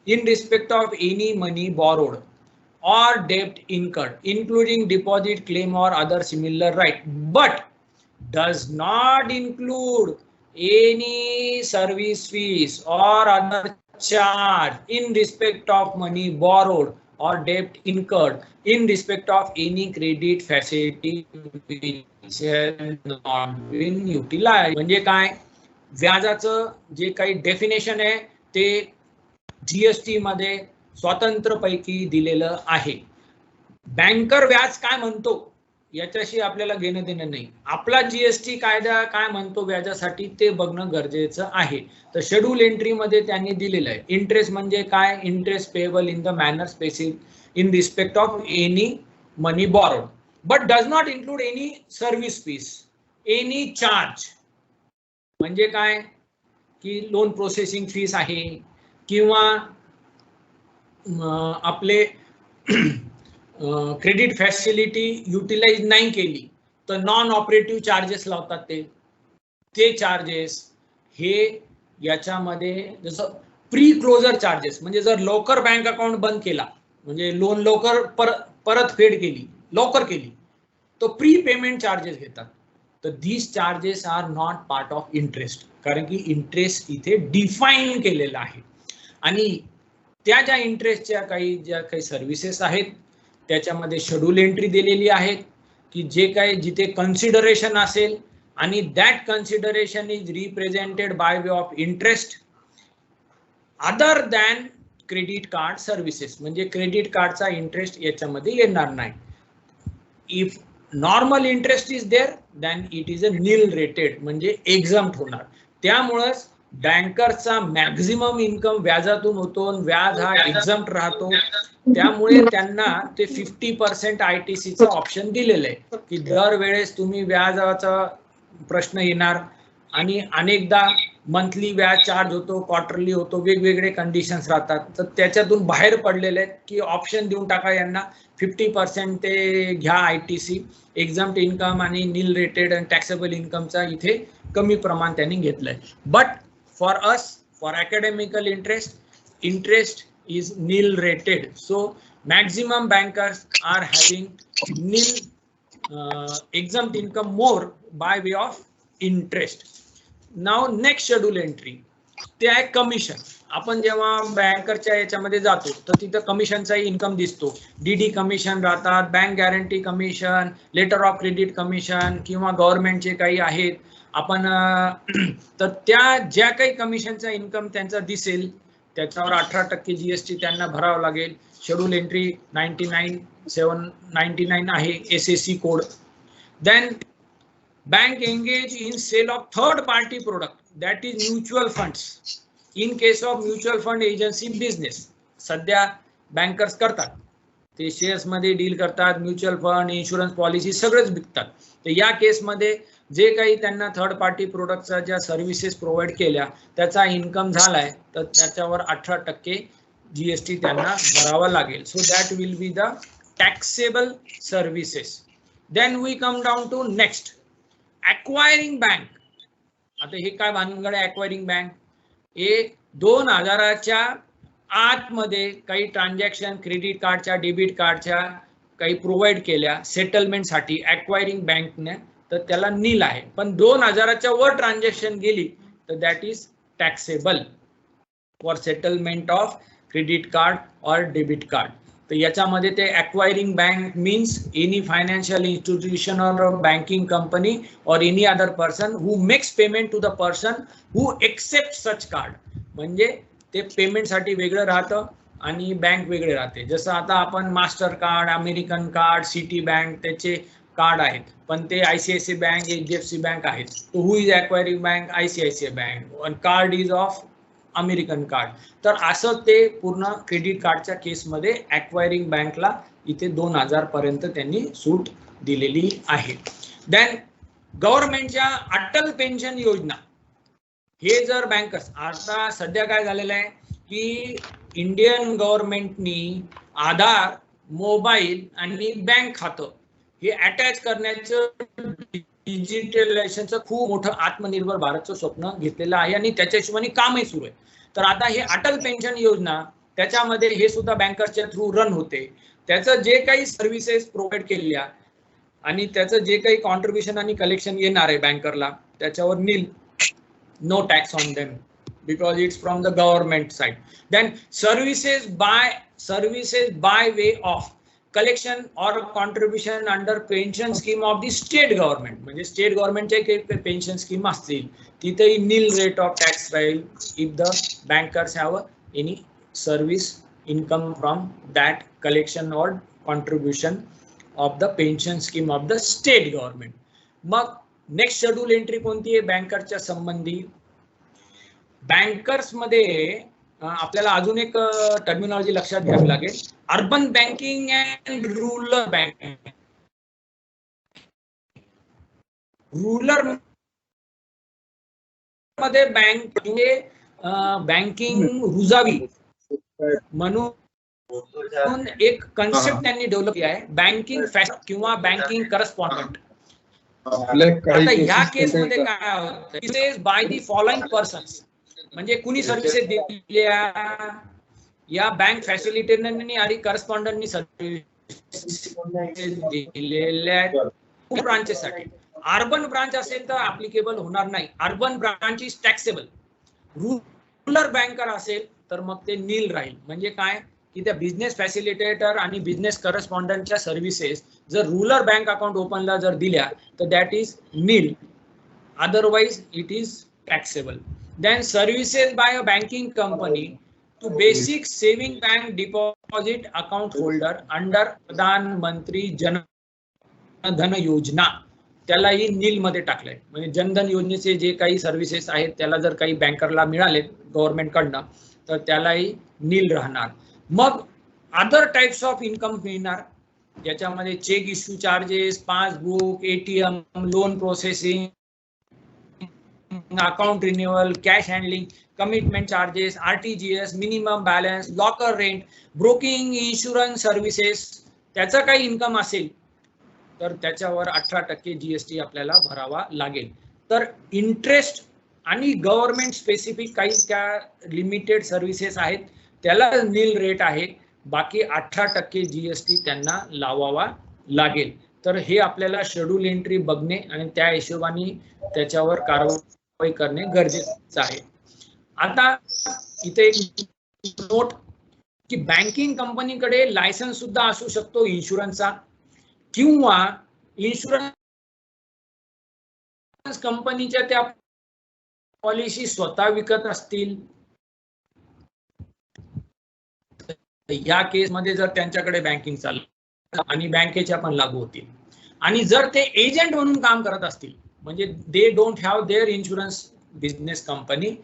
Speaker 1: in respect of any money borrowed or debt incurred, including deposit, claim or other similar right, but does not include any service fees or other charge in respect of money borrowed or debt incurred in respect of any credit facility which has not been utilized. म्हणजे काय? व्याजाचं जे काही definition आहे ते GST मध्ये स्वतंत्रपैकी दिलेलं आहे. Banker व्याज काय म्हणतो याच्याशी आपल्याला घेणं देणं नाही. आपला जीएसटी कायदा काय म्हणतो व्याजासाठी ते बघणं गरजेचं आहे. तर शेड्यूल एंट्री मध्ये त्यांनी दिलेलं आहे इंटरेस्ट म्हणजे काय, interest payable in the manner specific in respect of any money borrowed but does not include any service fees any charge. म्हणजे काय की लोन प्रोसेसिंग फीस आहे किंवा आपले क्रेडिट फॅसिलिटी युटिलाइज नाही केली तर नॉन ऑपरेटिव्ह चार्जेस लावतात ते चार्जेस हे याच्यामध्ये जसं प्री क्लोजर चार्जेस म्हणजे जर लवकर बँक अकाउंट बंद केला म्हणजे लोन लवकर परतफेड केली लवकर केली तो प्री पेमेंट चार्जेस घेतात. तर these charges are not part of interest कारण की इंटरेस्ट इथे डिफाईन केलेला आहे. आणि त्या ज्या इंटरेस्टच्या ज्या काही सर्व्हिसेस आहेत त्याच्यामध्ये शेड्यूल एंट्री दिलेली आहे की जे काही जिथे कन्सिडरेशन असेल आणि that consideration is represented by way of interest other than credit card services म्हणजे क्रेडिट कार्डचा इंटरेस्ट याच्यामध्ये येणार नाही. If normal interest is there then it is a nil rated म्हणजे एक्झम्प्ट होणार. त्यामुळेच बँकर्सचा मॅक्झिमम इन्कम व्याजातून होतो व्याज हा एक्झम्प्ट राहतो. त्यामुळे त्यांना ते 50% ITCचं ऑप्शन दिलेलं आहे की दरवेळेस तुम्ही व्याजाचा प्रश्न येणार आणि अनेकदा मंथली व्याज चार्ज होतो क्वार्टरली होतो वेगवेगळे कंडिशन्स राहतात. तर त्याच्यातून बाहेर पडलेले आहेत की ऑप्शन देऊन टाका यांना 50% ते घ्या ITC एक्झम्प्ट इन्कम आणि नील रेटेड आणि टॅक्सेबल इन्कमचा इथे कमी प्रमाण त्यांनी घेतलंय. But for us for academical interest is nil rated, so maximum bankers are having nil exempt income more by way of interest. Now next schedule entry ते आहे commission. आपण जेव्हा बँकरच्या याच्यामध्ये जातो तर तिथं कमिशनचाही इन्कम दिसतो. DD कमिशन राहतात, bank guarantee commission, letter of credit commission किंवा गव्हर्नमेंटचे काही आहेत आपण तर त्या ज्या काही कमिशनचा इन्कम त्यांचा दिसेल त्याच्यावर 18% GST त्यांना भरावं लागेल. शेड्यूल एंट्री 99 आहे SAC code. Then bank engage in sale of third party product that is mutual funds in case of mutual fund agency business. सध्या बँकर्स करतात ते शेअर्स मध्ये डील करतात म्युच्युअल फंड इन्शुरन्स पॉलिसी सगळंच विकतात. तर या केसमध्ये जे काही त्यांना थर्ड पार्टी प्रोडक्टच्या ज्या सर्व्हिसेस प्रोव्हाइड केल्या त्याचा इन्कम झालाय तर त्याच्यावर 18% GST त्यांना भरावा लागेल. So that will be the taxable services. Then we come down to next acquiring bank. आता हे काय भानगड आहे ॲक्वायरिंग बँक. हे 2000च्या आतमध्ये काही ट्रान्झॅक्शन क्रेडिट कार्डच्या डेबिट कार्डच्या काही प्रोव्हाइड केल्या सेटलमेंटसाठी ॲक्वायरिंग बँकने तर त्याला नील आहे. पण 2000च्या वर ट्रान्झॅक्शन गेली तर that is taxable for settlement of credit card or debit card. तर याच्यामध्ये ते acquiring bank means any financial institution or banking company or any other person who makes payment to the person who accept such card. म्हणजे ते पेमेंटसाठी वेगळं राहतं आणि bank वेगळे राहते. जसं आता आपण master card American card city bank त्याचे कार्ड आहेत पण ते ICICI बँक HDFC बँक आहेत. तो हु इज ॲक्वायरिंग बँक ICICI बँक आणि card is of American card. तर असं ते पूर्ण क्रेडिट कार्डच्या केसमध्ये ॲक्वायरिंग बँकला इथे 2000 पर्यंत त्यांनी सूट दिलेली आहे. देन गव्हर्नमेंटच्या अटल पेन्शन योजना हे जर बँकर्स आता सध्या काय झालेलं आहे की इंडियन गव्हर्नमेंटनी आधार मोबाईल आणि बँक खातं हे अटॅच करण्याचं डिजिटलायझेशनचं खूप मोठं आत्मनिर्भर भारतचं स्वप्न घेतलेलं आहे आणि त्याच्या हिशोबाने कामही सुरू आहे. तर आता हे अटल पेन्शन योजना त्याच्यामध्ये हे सुद्धा बँकर्सच्या थ्रू रन होते. त्याचं जे काही सर्व्हिसेस प्रोव्हाइड केलेल्या आणि त्याचं जे काही कॉन्ट्रीब्युशन आणि कलेक्शन येणार आहे बँकरला त्याच्यावर nil no tax on them because it's from the government side. Then services by way of collection or contribution under pension scheme of the state government. म्हणजे स्टेट गव्हर्नमेंटचे पेन्शन स्कीम असतील तिथेही nil rate of tax राहील if the bankers have any service income from that collection or contribution of the pension scheme of the state government. मग next schedule entry कोणती आहे बँकरच्या संबंधी? बँकर्स मध्ये आपल्याला अजून एक टर्मिनॉलॉजी लक्षात घ्यावी लागेल, urban banking and rural banking. Rural मध्ये बँक बँकिंग रुजावी म्हणून एक कन्सेप्ट त्यांनी डेव्हलप केला आहे, बँकिंग फॅसिलिटी किंवा बँकिंग करस्पॉन्डंट. आता ह्या केस मध्ये काय होतं, बाय दी फॉलोइंग पर्सन्स, म्हणजे कुणी सर्व्हिसेस दिल्या, या बँक फॅसिलिटेटरनी आणि करस्पॉन्डंटनी सर्व्हिसेस दिलेल्या ब्रांचेससाठी. अर्बन ब्रांच असेल तर ऍप्लिकेबल होणार नाही, urban branch is taxable. Rural banker असेल तर मग ते नील राहील. म्हणजे काय की त्या बिझनेस फॅसिलिटेटर आणि बिझनेस करस्पॉन्डंटच्या सर्व्हिसेस जर रुरल बँक अकाउंट ओपनला जर दिल्या तर that is nil, otherwise it is taxable. Then services by a banking company to basic saving bank deposit account holder under Pradhan Mantri Jan धन योजना, त्यालाही नील मध्ये टाकलंय. म्हणजे जनधन योजनेचे जे काही सर्व्हिसेस आहेत त्याला जर काही बँकरला मिळाले गव्हर्नमेंट कडनं तर त्यालाही नील राहणार. मग अदर टाइप्स ऑफ इन्कम मिळणार, ज्याच्यामध्ये cheque issue charges, passbook, ATM, loan processing, account renewal, cash handling, commitment charges, RTGS, minimum balance, locker rent, broking, insurance services, त्याचा काही इन्कम असेल तर त्याच्यावर 18% जीएसटी आपल्याला भरावा लागेल. तर इंटरेस्ट आणि गव्हर्नमेंट स्पेसिफिक काही त्या लिमिटेड सर्व्हिसेस आहेत त्याला नील रेट आहे, बाकी 18% जीएसटी त्यांना लावावा लागेल. तर हे आपल्याला शेड्यूल एंट्री बघणे आणि त्या हिशोबाने त्याच्यावर कारवाई करणे गरजेचं आहे. आता इथे एक नोट की बँकिंग कंपनीकडे लायसन्स सुद्धा असू शकतो इन्शुरन्सचा, किंवा इन्शुरन्स कंपनीच्या त्या पॉलिसी स्वतः विकत असतील. या केस मध्ये जर त्यांच्याकडे बँकिंग चालू आणि बँकेच्या पण लागू होतील, आणि जर ते एजंट म्हणून काम करत असतील, म्हणजे they don't have there insurance business company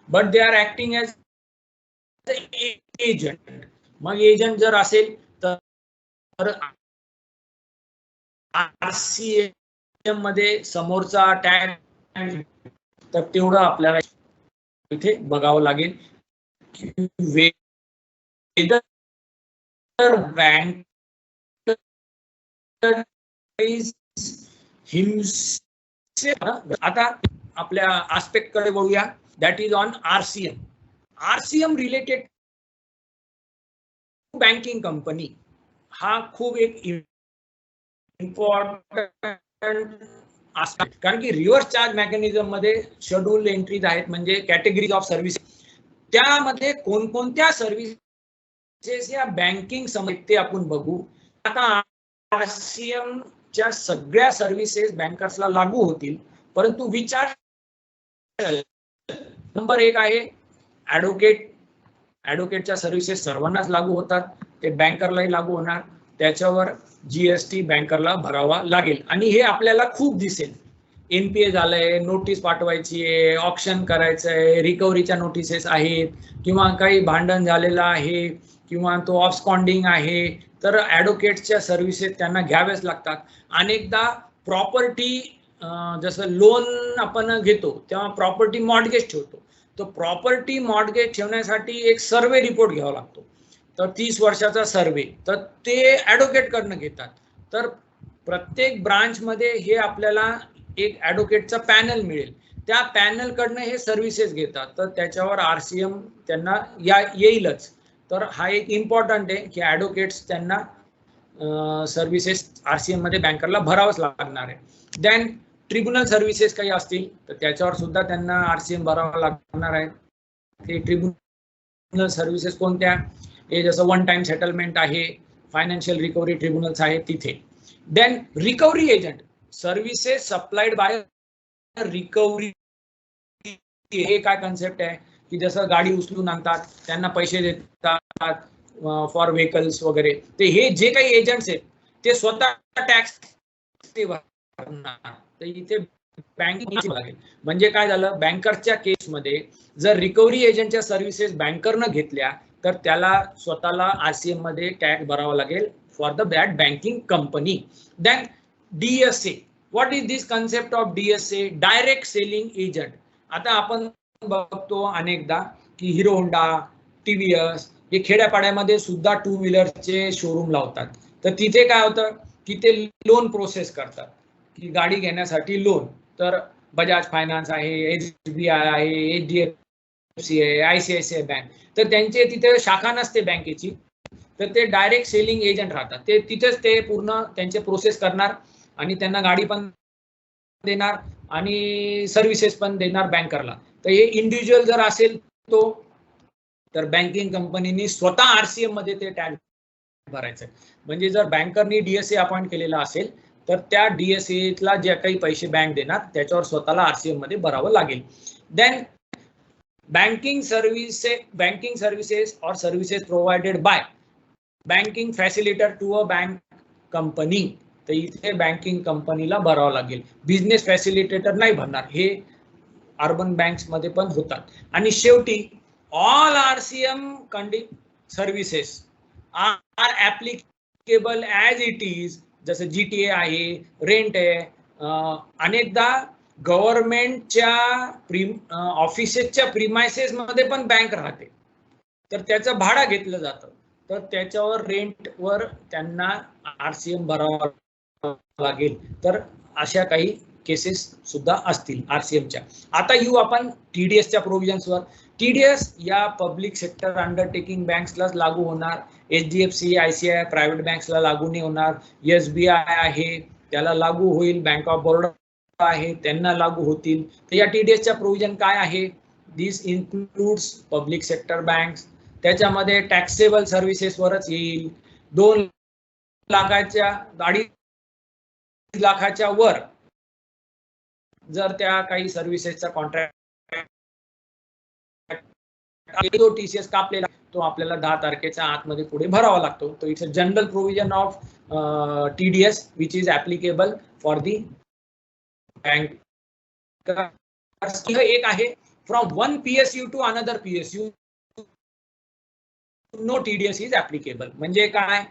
Speaker 1: but they are acting as agent. मग एजंट जर असेल तर आरसीएम मध्ये समोरचा टॅग तर तेवढं आपल्याला इथे बघावं लागेल. बँक आता आपल्या आस्पेक्ट कडे बघूया, that is on RCM. RCM related banking company हा खूप एक इम्पॉर्टंट आस्पेक्ट, कारण की रिव्हर्स चार्ज मेकॅनिझम मध्ये शेड्यूल एंट्रीज आहेत, म्हणजे कॅटेगरीज ऑफ सर्व्हिस, त्यामध्ये कोणकोणत्या सर्व्हिसेस या बँकिंग ते आपण बघू. आता आरसीएम च्या सगळ्या सर्व्हिसेस बँकर्सला लागू होतील, परंतु विचार नंबर 1 आहे ऍडव्होकेट. ऍडव्होकेटच्या सर्व्हिसेस सर्वांनाच लागू होतात, ते बँकरलाही लागू होणार, त्याच्यावर जीएसटी बँकरला भरावा लागेल. आणि हे आपल्याला खूप दिसेल, एनपीए झालंय, नोटीस पाठवायची आहे, ऑप्शन करायचं आहे, रिकव्हरीच्या नोटिसेस आहेत, किंवा काही भांडण झालेलं आहे, किंवा तो ऑब्स्कॉन्डिंग आहे, तर ऍडव्होकेटच्या सर्व्हिसेस त्यांना घ्याव्याच लागतात. अनेकदा प्रॉपर्टी जसं लोन आपण घेतो तेव्हा प्रॉपर्टी मॉर्टगेज ठेवतो, तो प्रॉपर्टी मॉर्टगेज ठेवण्यासाठी एक सर्वे रिपोर्ट घ्यावा लागतो, तर 30 वर्षाचा सर्वे, तर ते ऍडव्होकेट कडनं घेतात. तर प्रत्येक ब्रांच मध्ये हे आपल्याला एक ऍडव्होकेटचा पॅनल मिळेल, त्या पॅनल कडनं हे सर्व्हिसेस घेतात, तर त्याच्यावर आरसीएम त्यांना येईलच. तर हा एक इम्पॉर्टंट आहे की ऍडव्होकेट्स त्यांना सर्व्हिसेस आरसीएम मध्ये बँकरला भरावंच लागणार आहे. देन ट्रिब्युनल सर्व्हिसेस काही असतील तर त्याच्यावर सुद्धा त्यांना आरसीएम भरावा लागणार आहे. ते ट्रिब्युनल सर्व्हिसेस कोणत्या, हे जसं वन टाइम सेटलमेंट आहे, फायनान्शियल रिकव्हरी ट्रिब्युनल्स आहे तिथे. Then recovery agent, services supplied by recovery. हे काय कन्सेप्ट आहे की जसं गाडी उचलून आणतात त्यांना पैसे देतात फॉर व्हेकल्स वगैरे, ते हे जे काही एजंट्स आहेत ते स्वतः टॅक्स भरणार. तर इथे बँकिंग लागेल. म्हणजे काय झालं, बँकरच्या केसमध्ये जर रिकव्हरी एजंटच्या सर्व्हिसेस बँकरनं घेतल्या तर त्याला स्वतःला आरसीएम मध्ये टॅक्स भरावा लागेल for the that banking company. Then DSA. What is this concept of DSA? Direct selling agent. आता आपण बघतो अनेकदा की हिरो होंडा, TVS हे खेड्यापाड्यामध्ये सुद्धा टू व्हीलरचे शोरूम लावतात. तर तिथे काय होतं की ते लोन प्रोसेस करतात की गाडी घेण्यासाठी लोन. तर बजाज फायनान्स आहे, SBI आहे, HDFC आहे, ICICI बँक. तर त्यांचे तिथे शाखा नसते बँकेची, तर ते डायरेक्ट सेलिंग एजंट राहतात. ते तिथेच ते पूर्ण त्यांचे प्रोसेस करणार आणि त्यांना गाडी पण देणार आणि सर्व्हिसेस पण देणार बँकरला. तर हे इंडिव्हिज्युअल जर असेल तो तर बँकिंग कंपनीनी स्वतः आरसीएम मध्ये ते टॅक्स भरायचं. म्हणजे जर बँकरनी DSA अपॉइंट केलेला असेल तर त्या DSA ला जे काही पैसे बँक देणार त्याच्यावर स्वतःला आरसीएम मध्ये भरावं लागेल. Then banking services or services provided by banking facilitator to a bank company. तर इथे बँकिंग कंपनीला भरावं लागेल. बिझनेस फॅसिलिटेटर नाही भरणार. हे अर्बन बँक्स मध्ये पण होतात. आणि शेवटी all RCM services are applicable as it is. जसं GTA आहे, रेंट आहे. अनेकदा गव्हर्नमेंटच्या ऑफिसेसच्या प्रिमायसेस मध्ये पण बँक राहते, तर त्याचं भाडं घेतलं जातं. तर त्याच्यावर रेंटवर त्यांना आरसीएम भरावा लागेल. तर अशा काही केसेस सुद्धा असतील आरसीएमच्या. आता येऊ आपण TDSच्या प्रोव्हिजन्सवर. TDS या पब्लिक सेक्टर अंडरटेकिंग बँक्सलाच लागू होणार. HDFC, ICICI प्रायव्हेट बँक्सला लागू नाही होणार. SBI आहे त्याला लागू होईल. बँक ऑफ बरोडा आहे त्यांना लागू होतील. तर या TDSच्या प्रोव्हिजन काय आहे? दिस इन्क्लूड्स पब्लिक सेक्टर बँक्स. त्याच्यामध्ये टॅक्सेबल सर्व्हिसेसवरच येईल. 2 लाखाच्या 2.5 लाखाच्या वर जर त्या काही सर्व्हिसेसचा कॉन्ट्रॅक्ट जो TCS कापलेला तो आपल्याला 10 तारखेच्या आतमध्ये पुढे भरावा लागतो. तो it's a general provision of TDS which is applicable for the bank. एक आहे from one PSU to another PSU no TDS is applicable. म्हणजे काय?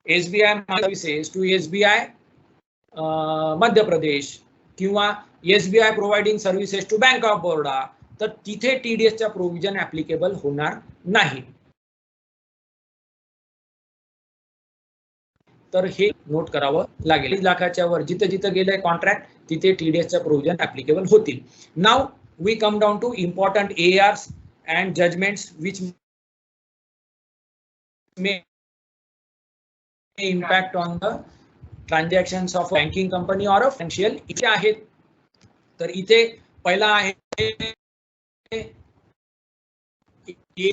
Speaker 1: SBI services to SBI Madhya Pradesh किंवा SBI providing services to bank of Baroda, तर तिथे TDSच्या provision applicable होणार नाही. तर हे नोट करावं लागेल. 1 लाखाच्या वर जिथे जिथे गेलंय कॉन्ट्रॅक्ट तिथे TDSच्या प्रोव्हिजन ऍप्लिकेबल होतील. Now we come down to important ARs and judgements which may impact on the transactions of a banking company or a financial. इथे आहेत. तर इथे पहिला आहे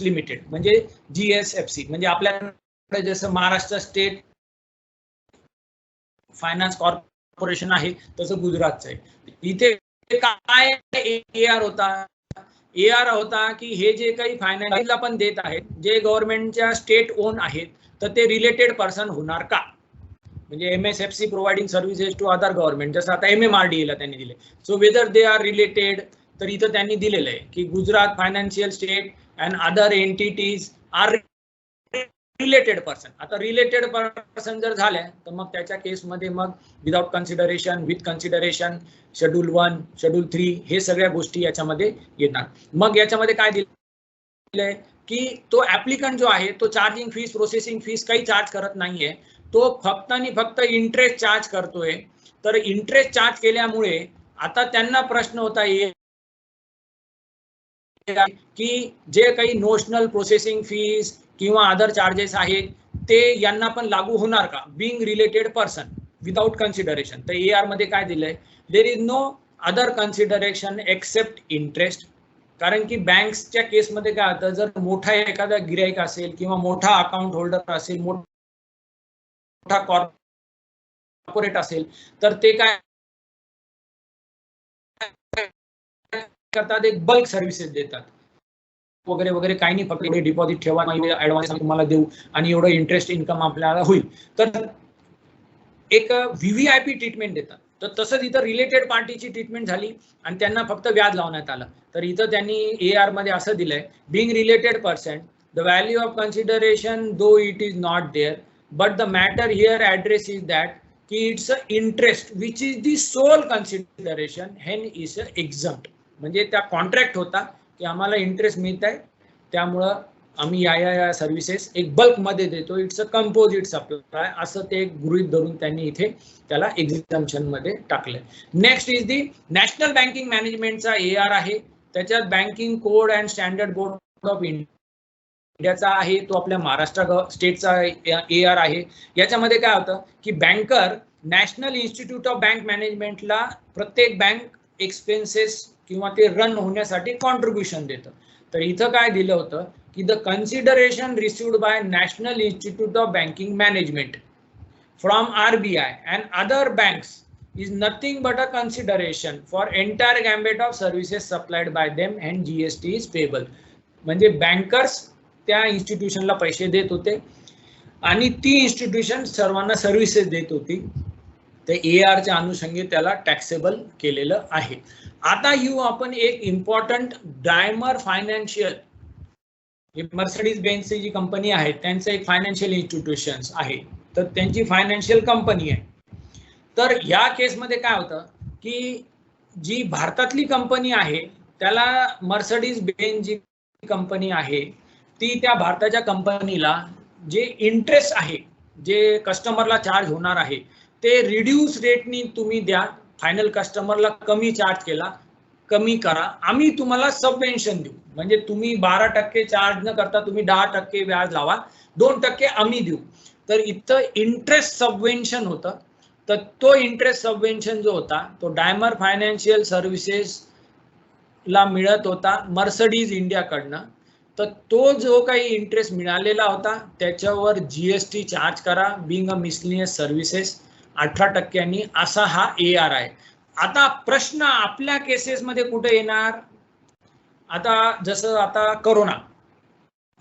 Speaker 1: लिमिटेड म्हणजे GSFC. म्हणजे आपल्याकडे जसं महाराष्ट्र स्टेट फायनान्स कॉर्पोरेशन आहे तसं गुजरातचं आहे. इथे काय AR होता? AR होता की हे जे काही फायनान्सला पण देत आहेत जे गव्हर्नमेंटच्या स्टेट ओन आहेत तर ते रिलेटेड पर्सन होणार का? म्हणजे MSFC providing services to other government, जसं आता MMRDA ला त्यांनी दिले. So whether they are related, तर इथं त्यांनी दिलेलं आहे की Gujarat financial state and other entities are related person. आता रिलेटेड पर्सन जर झाले तर मग त्याच्या केसमध्ये मग without consideration, with consideration, schedule 1, schedule 3 हे सगळ्या गोष्टी याच्यामध्ये येणार. मग याच्यामध्ये काय दिलंय की तो ऍप्लिकंट जो आहे तो चार्जिंग फीस, प्रोसेसिंग फीस काही चार्ज करत नाहीये. तो फक्त आणि फक्त इंटरेस्ट चार्ज करतोय. तर इंटरेस्ट चार्ज केल्यामुळे आता त्यांना प्रश्न होता येईल की जे काही नोशनल प्रोसेसिंग फीस किंवा अदर चार्जेस आहेत ते यांना पण लागू होणार का? Being related person without consideration. तर AR मध्ये काय दिलंय? There is no other consideration except interest. कारण की बँक्सच्या केसमध्ये काय होतं, जर मोठा एखादा गिराईक असेल किंवा मोठा अकाउंट होल्डर असेल, मोठा कॉर्पोरेट असेल तर ते काय करतात, एक बल्क सर्व्हिसेस देतात वगैरे वगैरे. काही नाही, फक्त एवढे डिपॉझिट ठेवा, ऍडव्हान्स तुम्हाला देऊ आणि एवढं इंटरेस्ट इन्कम आपल्याला होईल. तर एक व्हीव्हीआयपी ट्रीटमेंट देतात. तर तसंच इथं रिलेटेड पार्टीची ट्रीटमेंट झाली आणि त्यांना फक्त व्याज लावण्यात आलं. तर इथं त्यांनी AR मध्ये असं दिलंय, being related person the value of consideration though it is not there but the matter here address is that की it's a interest which is the sole consideration hence is a exempt. म्हणजे त्या contract होता की आम्हाला interest मिळत आहे, त्यामुळं आम्ही या सर्व्हिसेस एक बल्क मध्ये देतो, इट्स अ कंपोजिट सप्लाय असं ते गृहीत धरून त्यांनी इथे त्याला एक्झम्पशन मध्ये टाकलंय. Next is the national banking मॅनेजमेंटचा AR आहे. त्याच्यात banking code and standard board of इंडियाचा आहे, तो आपल्या महाराष्ट्र स्टेटचा AR आहे. याच्यामध्ये काय होतं की banker national institute of bank मॅनेजमेंटला प्रत्येक बँक एक्सपेन्सेस किंवा ते रन होण्यासाठी कॉन्ट्रीब्युशन देतं. तर इथं काय दिलं होतं की the consideration received by national institute of banking management from RBI and other banks is nothing but a consideration for entire gambit of services supplied by them and GST is payable. म्हणजे bankers त्या इन्स्टिट्यूशनला पैसे देत होते आणि ती institution सर्वांना services देत होती. ते AR च्या अनुषंगी त्याला टॅक्सेबल केलेलं आहे. आता येऊ आपण एक इम्पॉर्टंट डायमर फायनान्शियल, मर्सिडीज बेन्झची जी कंपनी आहे त्यांचं एक फायनान्शियल इन्स्टिट्यूशन आहे, तर त्यांची फायनान्शियल कंपनी आहे. तर या केसमध्ये काय होतं की जी भारतातली कंपनी आहे त्याला मर्सिडीज बेन्झ जी कंपनी आहे ती त्या भारताच्या कंपनीला जे इंटरेस्ट आहे, जे कस्टमरला चार्ज होणार आहे ते रिड्यूस रेटनी तुम्ही द्या, फायनल कस्टमरला कमी चार्ज केला, कमी करा, आम्ही तुम्हाला सबवेन्शन देऊ. म्हणजे तुम्ही 12% चार्ज न करता तुम्ही 10% व्याज लावा, 2% आम्ही देऊ. तर इथं इंटरेस्ट सबवेन्शन होतं. तर तो इंटरेस्ट सबवेन्शन जो होता तो डायमर फायनान्शियल सर्व्हिसेस ला मिळत होता मर्सिडीज इंडियाकडनं. तर तो जो काही इंटरेस्ट मिळालेला होता त्याच्यावर GST चार्ज करा, बिंग अ मिसलिनियस सर्व्हिसेस 18%, असा हा AR आहे. आता प्रश्न आपल्या केसेसमध्ये कुठे येणार, आता जसं आता कोरोना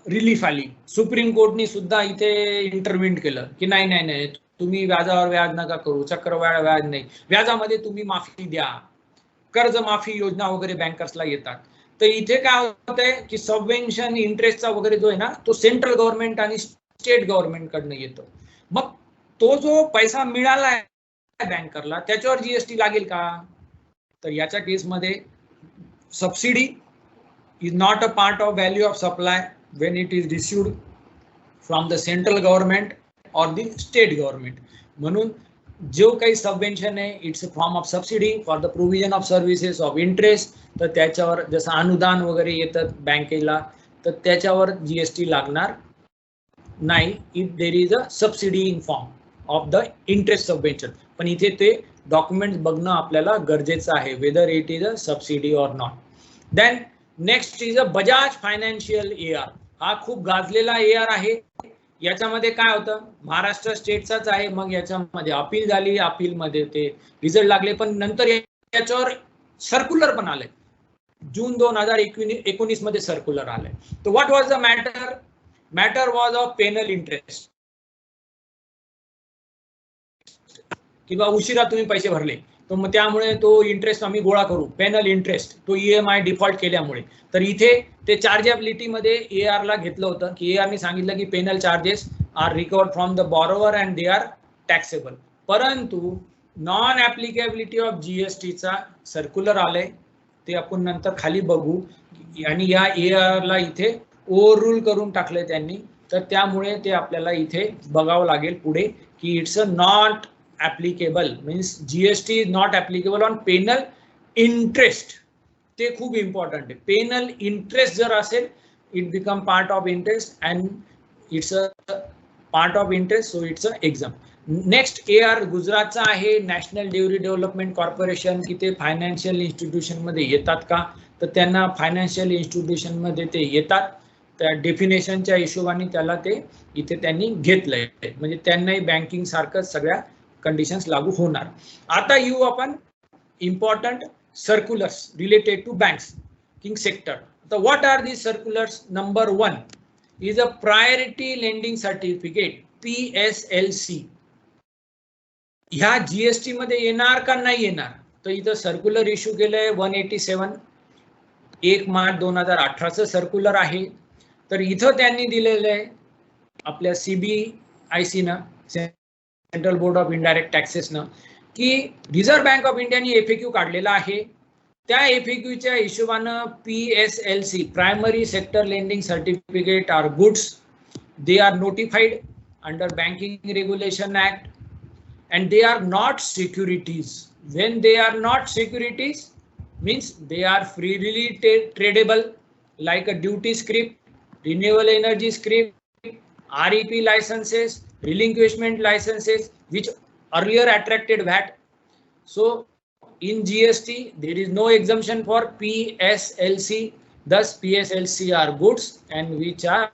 Speaker 1: रिलीफ आली, सुप्रीम कोर्टनी सुद्धा इथे इंटरव्हेंट केलं की नाही नाही नाही तुम्ही व्याजावर व्याज नका करू, चक्रवाढ व्याज नाही, व्याजामध्ये तुम्ही माफी द्या, कर्ज माफी योजना वगैरे बँकर्सला येतात. तर इथे काय होतंय की सबवेन्शन इंटरेस्टचा वगैरे जो आहे ना तो सेंट्रल गव्हर्नमेंट आणि स्टेट गव्हर्नमेंट कडनं येतो. मग तो जो पैसा मिळाला आहे बँकरला त्याच्यावर GST लागेल का? तर याच्या केसमध्ये subsidy is not a part of value of supply when it is received from the central government or the state government. म्हणून जो काही सबवेन्शन आहे it's a form of subsidy for the provision of services of interest. तर त्याच्यावर जसं अनुदान वगैरे येतात बँकेला तर त्याच्यावर GST लागणार नाही if there is a subsidy in form of the interest subvention. पण इथे ते डॉक्युमेंट्स बघणं आपल्याला गरजेचं आहे whether it is a subsidy or not. Then next is a Bajaj financial AR. हा खूप गाजलेला AR आहे. याच्यामध्ये काय होतं, महाराष्ट्र स्टेटचाच आहे, मग याच्यामध्ये अपील झाली, अपीलमध्ये ते रिझल्ट लागले, पण नंतर याच्यावर सर्क्युलर पण आले. जून 2019 मध्ये सर्क्युलर आले. तर what was the matter? Matter was of penal interest. किंवा उशिरा तुम्ही पैसे भरले तर मग त्यामुळे तो इंटरेस्ट आम्ही गोळा करू, पेनल इंटरेस्ट, तो EMI डिफॉल्ट केल्यामुळे. तर इथे ते चार्जेबिलिटी मध्ये AR ला घेतलं होतं की AR ने सांगितलं की penal charges are recovered from the borrower and they are taxable. परंतु नॉन ऍप्लिकेबिलिटी ऑफ GST चा सर्क्युलर आलंय, ते आपण नंतर खाली बघू. आणि या AR ला इथे ओव्हररूल करून टाकलंय त्यांनी. तर त्यामुळे ते आपल्याला इथे बघावं लागेल पुढे की it's a not applicable, means GST is not applicable on penal interest. ते खूप इम्पॉर्टंट आहे. पेनल इंटरेस्ट जर असेल it become part of interest and it's a part of interest, so it's a exam. Next AR गुजरातचा आहे, national dairy development corporation. की ते financial institution मध्ये येतात का? तर त्यांना फायनान्शियल इन्स्टिट्यूशन मध्ये ते येतात. त्या डेफिनेशनच्या हिशोबाने त्याला ते इथे त्यांनी घेतलंय, म्हणजे त्यांनाही बँकिंग सारखं सगळ्या कंडिशन्स लागू होणार. आता येऊ आपण important circulars related to banking sector. तर what are these circulars? Number 1 is a priority lending certificate, PSLC. ह्या जीएसटी मध्ये येणार का नाही येणार, तर इथं सर्क्युलर इश्यू केलंय 187 1 मार्च 2018चं सर्क्युलर आहे. तर इथं त्यांनी दिलेलं आहे आपल्या CBIC न, सेंट्रल बोर्ड ऑफ इनडायरेक्ट टॅक्सेसनं, की रिझर्व्ह बँक ऑफ इंडियाने FAQ काढलेला आहे. त्या FAQच्या हिशोबानं PSLC primary sector lending certificate are goods, they are notified under Banking Regulation Act and they are not securities. When they are not securities means they are freely tradable like a duty scrip, renewable energy scrip, REP licenses, relinquishment licenses which earlier attracted VAT. So in GST there is no exemption for PSLC. Thus PSLC are goods and which are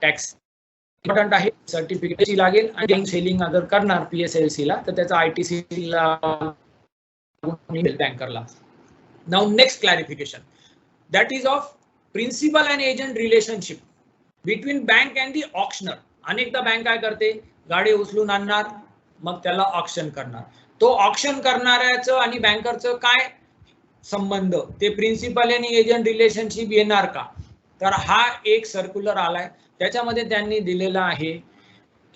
Speaker 1: tax important आहे. Certificate लागेल आणि selling अगर करणार PSLC ला तर त्याचा ITC ला बँकरला. Now next clarification that is of principal and agent relationship between bank and the auctioneer. अनेकदा बँक काय करते, गाडी उचलून आणणार मग त्याला ऑक्शन करणार. तो ऑक्शन करणाऱ्याचं आणि बँकरचं काय संबंध, ते प्रिन्सिपल आणि एजंट रिलेशनशिप येणार का, तर हा एक सर्क्युलर आलाय. त्याच्यामध्ये त्यांनी दिलेलं आहे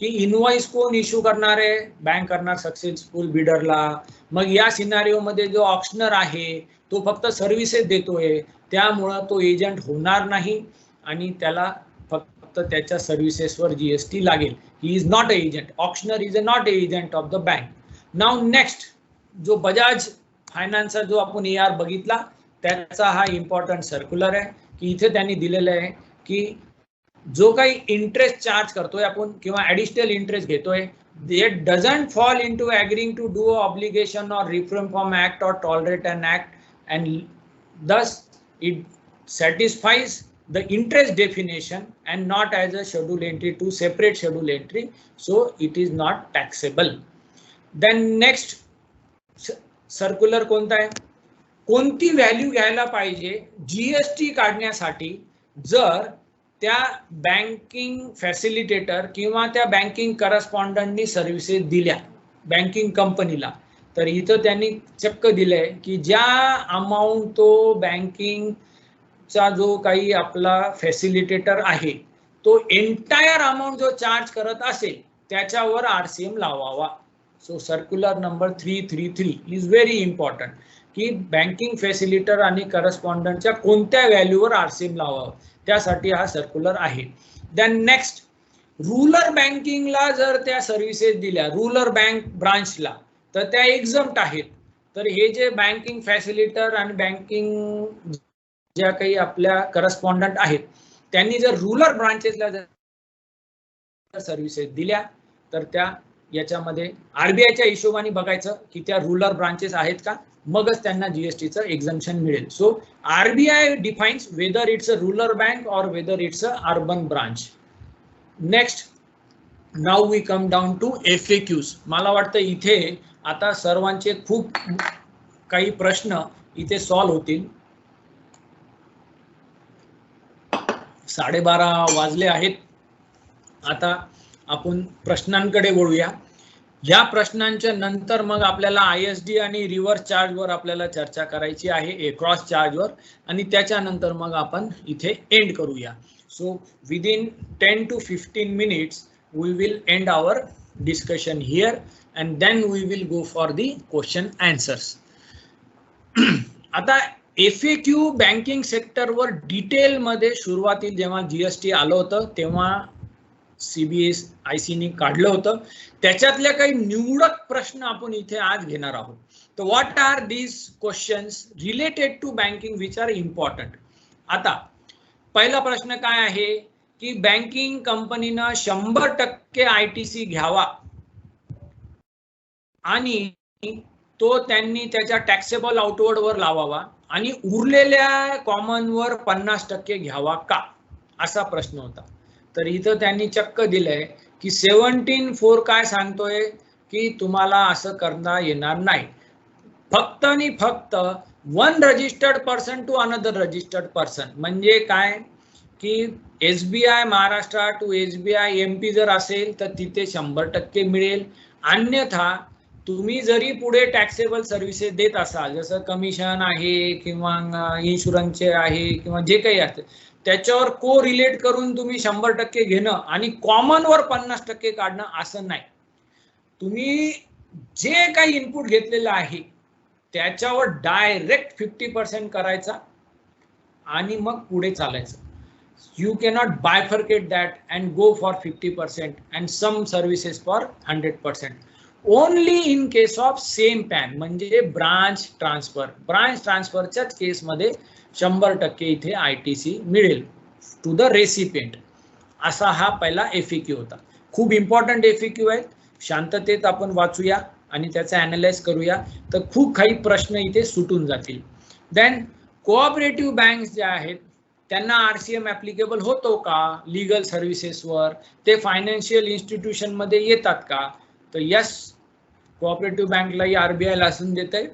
Speaker 1: की इनवॉइस कोण इश्यू करणार आहे, बँक करणार सक्सेसफुल बिडरला. मग या सिनारिओ मध्ये जो ऑक्शनर आहे तो फक्त सर्व्हिसेस देतोय, त्यामुळं तो एजंट होणार नाही आणि त्याला फक्त त्याच्या सर्व्हिसेसवर GST लागेल. He is not a agent. Auctioneer is a not a agent of the bank. Now next जो बजाज फायनान्सचा जो आपण AR बघितला त्याचा हा इम्पॉर्टंट सर्क्युलर आहे की इथे त्यांनी दिलेलं आहे की जो काही इंटरेस्ट चार्ज करतोय आपण किंवा ऍडिशनल इंटरेस्ट घेतोय, it doesn't fall into agreeing to do obligation or refrain from act or tolerate an act and thus it satisfies the interest definition and not as a schedule entry to separate schedule entry, so it is not taxable. Then next circular कोणता आहे, कोणती value घ्यायला पाहिजे GST काढण्यासाठी जर त्या banking facilitator किंवा त्या बँकिंग करस्पॉन्डंटनी सर्व्हिसेस दिल्या बँकिंग कंपनीला. तर इथं त्यांनी चक्क दिलंय की ज्या अमाऊंट तो बँकिंगचा जो काही आपला फॅसिलिटेटर आहे तो एंटायर अमाऊंट जो चार्ज करत असेल त्याच्यावर RCM लावावा. So circular number 333 is very important की बँकिंग फॅसिलिटेटर आणि करस्पॉन्डंटच्या कोणत्या व्हॅल्यूवर RCM लावावं, त्यासाठी हा सर्क्युलर आहे. देन नेक्स्ट रूरल बँकिंगला जर त्या सर्व्हिसेस दिल्या रूरल बँक ब्रांचला तर त्या एक्झम्प्ट आहेत. तर हे जे बँकिंग फॅसिलिटेटर आणि बँकिंग ज्या काही आपल्या करस्पॉन्डंट आहेत त्यांनी जर रूरल ब्रांचेसला जर सर्व्हिसेस दिल्या तर त्या याच्यामध्ये RBIच्या हिशोबाने बघायचं की त्या रूरल ब्रांचेस आहेत का, मगच त्यांना GSTचं एक्झम्पशन मिळेल. So RBI defines whether it's a rural bank or whether it's a urban branch. Next now we come down to FAQs. मला वाटतं इथे आता सर्वांचे खूप काही प्रश्न इथे सॉल्व होतील. 12:30 वाजले आहेत. आता आपण प्रश्नांकडे वळूया. या प्रश्नांच्या नंतर मग आपल्याला ISD आणि रिव्हर्स चार्जवर आपल्याला चर्चा करायची आहे, क्रॉस चार्जवर, आणि त्याच्यानंतर मग आपण इथे एंड करूया. So within 10 to 15 minutes we will end our discussion here and then we will go for the question answers. आता FAQ बँकिंग सेक्टरवर डिटेल मध्ये सुरुवातीला जेव्हा GST आलं होतं तेव्हा CBIC ने काढलं होतं. त्याच्यातल्या काही निवडक प्रश्न आपण इथे आज घेणार आहोत. तर what are these questions related to banking which are important. आता पहिला प्रश्न काय आहे की बँकिंग कंपनीनं 100% ITC घ्यावा आणि तो त्यांनी त्याच्या टॅक्सेबल आउटवर्ड वर लावावा आणि उरलेल्या कॉमन वर 50% घ्यावा का, असा प्रश्न होता. तर इथं त्यांनी चक्क दिलंय की 17(4) काय सांगतोय की तुम्हाला असं करता येणार नाही. फक्त आणि फक्त one registered person to another registered person. म्हणजे काय की SBI Maharashtra to SBI MP जर असेल तर तिथे 100% मिळेल. अन्यथा तुम्ही जरी पुढे टॅक्सेबल सर्व्हिसेस देत असाल, जसं कमिशन आहे किंवा इन्शुरन्सचे आहे किंवा जे काही असते, त्याच्यावर को रिलेट करून तुम्ही 100% घेणं आणि कॉमनवर 50% काढणं असं नाही. तुम्ही जे काही इनपुट घेतलेलं आहे त्याच्यावर डायरेक्ट 50% करायचा आणि मग पुढे चालायचं. You cannot bifurcate that and go for 50% and some services for 100%. Only in case of same PAN म्हणजे ब्रांच ट्रान्सफरच्याच केसमध्ये 100% इथे ITC मिळेल टू द रेसिपिएंट. असा हा पहिला FAQ होता. खूप इम्पॉर्टंट FAQ आहे, शांततेत आपण वाचूया आणि त्याचा अनालाइज करूया, तर खूप काही प्रश्न इथे सुटून जातील. देन कोऑपरेटिव्ह बँक्स ज्या आहेत त्यांना RCM ऍप्लिकेबल होतो का लीगल सर्व्हिसेसवर, ते फायनान्शियल इन्स्टिट्यूशन मध्ये येतात का? तर यस, कोऑपरेटिव्ह बँकलाही RBI लायसन्स देत आहे,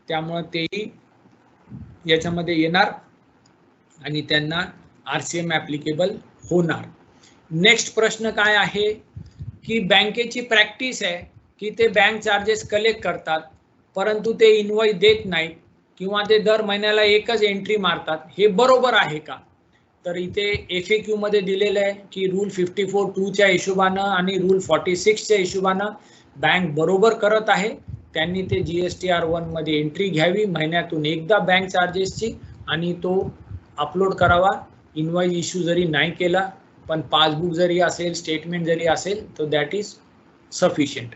Speaker 1: त्यामुळे तेही याच्यामध्ये येणार आणि त्यांना RCM ऍप्लिकेबल होणार. नेक्स्ट प्रश्न काय आहे की बँकेची प्रॅक्टिस आहे की ते बँक चार्जेस कलेक्ट करतात परंतु ते इनवॉइस देत नाहीत किंवा ते दर महिन्याला एकच एंट्री मारतात, हे बरोबर आहे का? तर इथे FAQ मध्ये दिलेलं आहे की रूल 54(2) हिशोबानं आणि रूल 46 हिशोबानं बँक बरोबर करत आहे. त्यांनी ते GSTR1 मध्ये एंट्री घ्यावी महिन्यातून एकदा बँक चार्जेसची आणि तो अपलोड करावा. इनवॉइस इश्यू जरी नाही केला पण पासबुक जरी असेल, स्टेटमेंट जरी असेल तर दॅट इज सफिशियंट.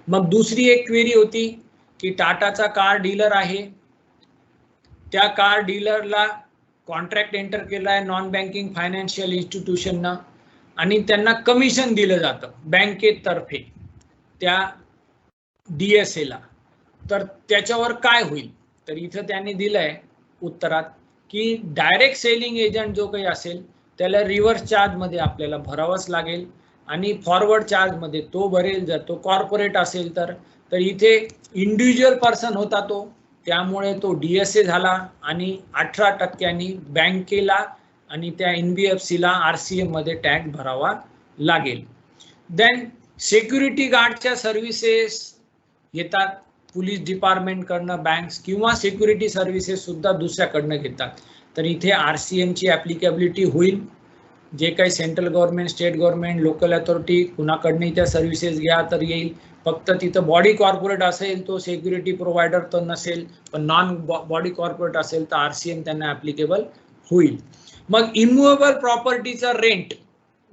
Speaker 1: मग दुसरी एक क्वेरी होती की टाटाचा कार डीलर आहे, त्या कार डीलरला कॉन्ट्रॅक्ट एंटर केला आहे नॉन बँकिंग फायनान्शियल इन्स्टिट्यूशननं आणि त्यांना कमिशन दिलं जातं बँकेतर्फे त्या DSA ला, तर त्याच्यावर काय होईल? तर इथं त्यांनी दिलंय उत्तरात की डायरेक्ट सेलिंग एजंट जो काही असेल त्याला रिव्हर्स चार्ज मध्ये आपल्याला भरावंच लागेल आणि फॉरवर्ड चार्ज मध्ये तो भरेल जर तो कॉर्पोरेट असेल तर इथे इंडिव्हिज्युअल पर्सन होता तो, त्यामुळे तो DSA झाला आणि 18% बँकेला आणि त्या NBFC ला RCM मध्ये टॅक्स भरावा लागेल. देन सिक्युरिटी गार्डच्या सर्व्हिसेस घेतात पोलीस डिपार्टमेंट कडनं बँक्स किंवा सिक्युरिटी सर्व्हिसेस सुद्धा दुसऱ्याकडनं घेतात, तर इथे RCM ची ऍप्लिकेबिलिटी होईल. जे काही central government, state government, local authority कुणाकडनंही त्या सर्व्हिसेस घ्या तर येईल. फक्त तिथं बॉडी कॉर्पोरेट असेल तो सिक्युरिटी प्रोव्हायडर तर नसेल, पण नॉन बॉडी कॉर्पोरेट असेल तर RCM त्यांना ऍप्लिकेबल होईल. मग इमूव्हेबल प्रॉपर्टीचा रेंट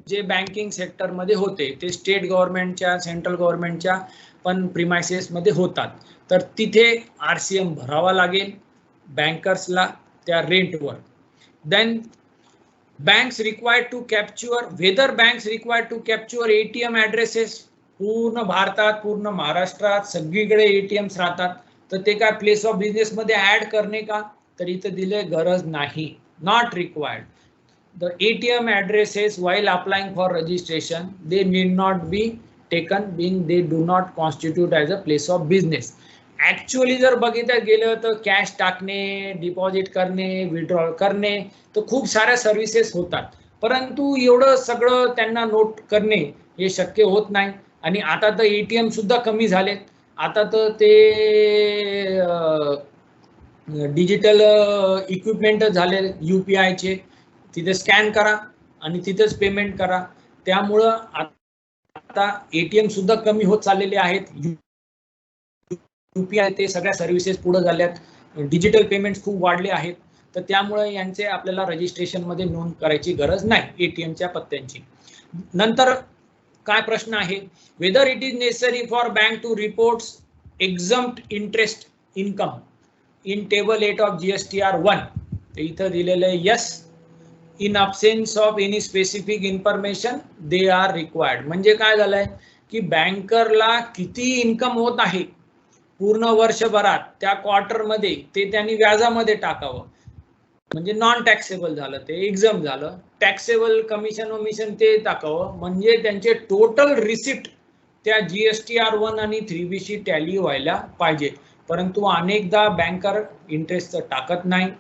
Speaker 1: जे बँकिंग सेक्टरमध्ये होते ते स्टेट गव्हर्नमेंटच्या, सेंट्रल गव्हर्नमेंटच्या पण प्रिमायसेस मध्ये होतात, तर तिथे RCM भरावा लागेल बँकर्सला त्या रेंटवर. Then banks required to capture, whether banks required to capture ATM addresses, पूर्ण भारतात, पूर्ण महाराष्ट्रात सगळीकडे ATMs राहतात, तर ते काय प्लेस ऑफ बिझनेस मध्ये ऍड करणे का? तर इथे दिले गरज नाही, not required. The ATM addresses while applying for registration they need not be taken being they do not constitute as a place of business. Actually जर बघितलं गेलं तर कॅश टाकणे, डिपॉझिट करणे, विड्रॉल करणे तर खूप साऱ्या सर्व्हिसेस होतात, परंतु एवढं सगळं त्यांना नोट करणे हे शक्य होत नाही. आणि आता तर ATM सुद्धा कमी झालेत, आता तर ते डिजिटल इक्विपमेंट झाले UPI चे, तिथे स्कॅन करा आणि तिथेच पेमेंट करा, त्यामुळं आता ATM सुद्धा कमी होत चाललेले आहेत. UPI ते सगळ्या सर्व्हिसेस पुढे झाल्यात, डिजिटल पेमेंट्स खूप वाढले आहेत, तर त्यामुळे यांचे आपल्याला रजिस्ट्रेशन मध्ये नोंद करायची गरज नाही ATMच्या पत्त्यांची. नंतर काय प्रश्न आहे, whether it is necessary for bank to report exempt interest income in table 8 of GSTR1. तर इथं दिलेलं आहे yes, in absence of any specific information they are required. म्हणजे काय झालंय की बँकरला किती इन्कम होत आहे पूर्ण वर्षभरात त्या क्वार्टरमध्ये ते त्यांनी व्याजामध्ये टाकावं, म्हणजे नॉन टॅक्सेबल झालं, ते एक्झम झालं. टॅक्सेबल कमिशन वमिशन ते टाकावं, म्हणजे त्यांचे टोटल रिसिप्ट त्या GSTR1 आणि 3B टॅली व्हायला पाहिजे. परंतु अनेकदा बँकर इंटरेस्ट टाकत नाही,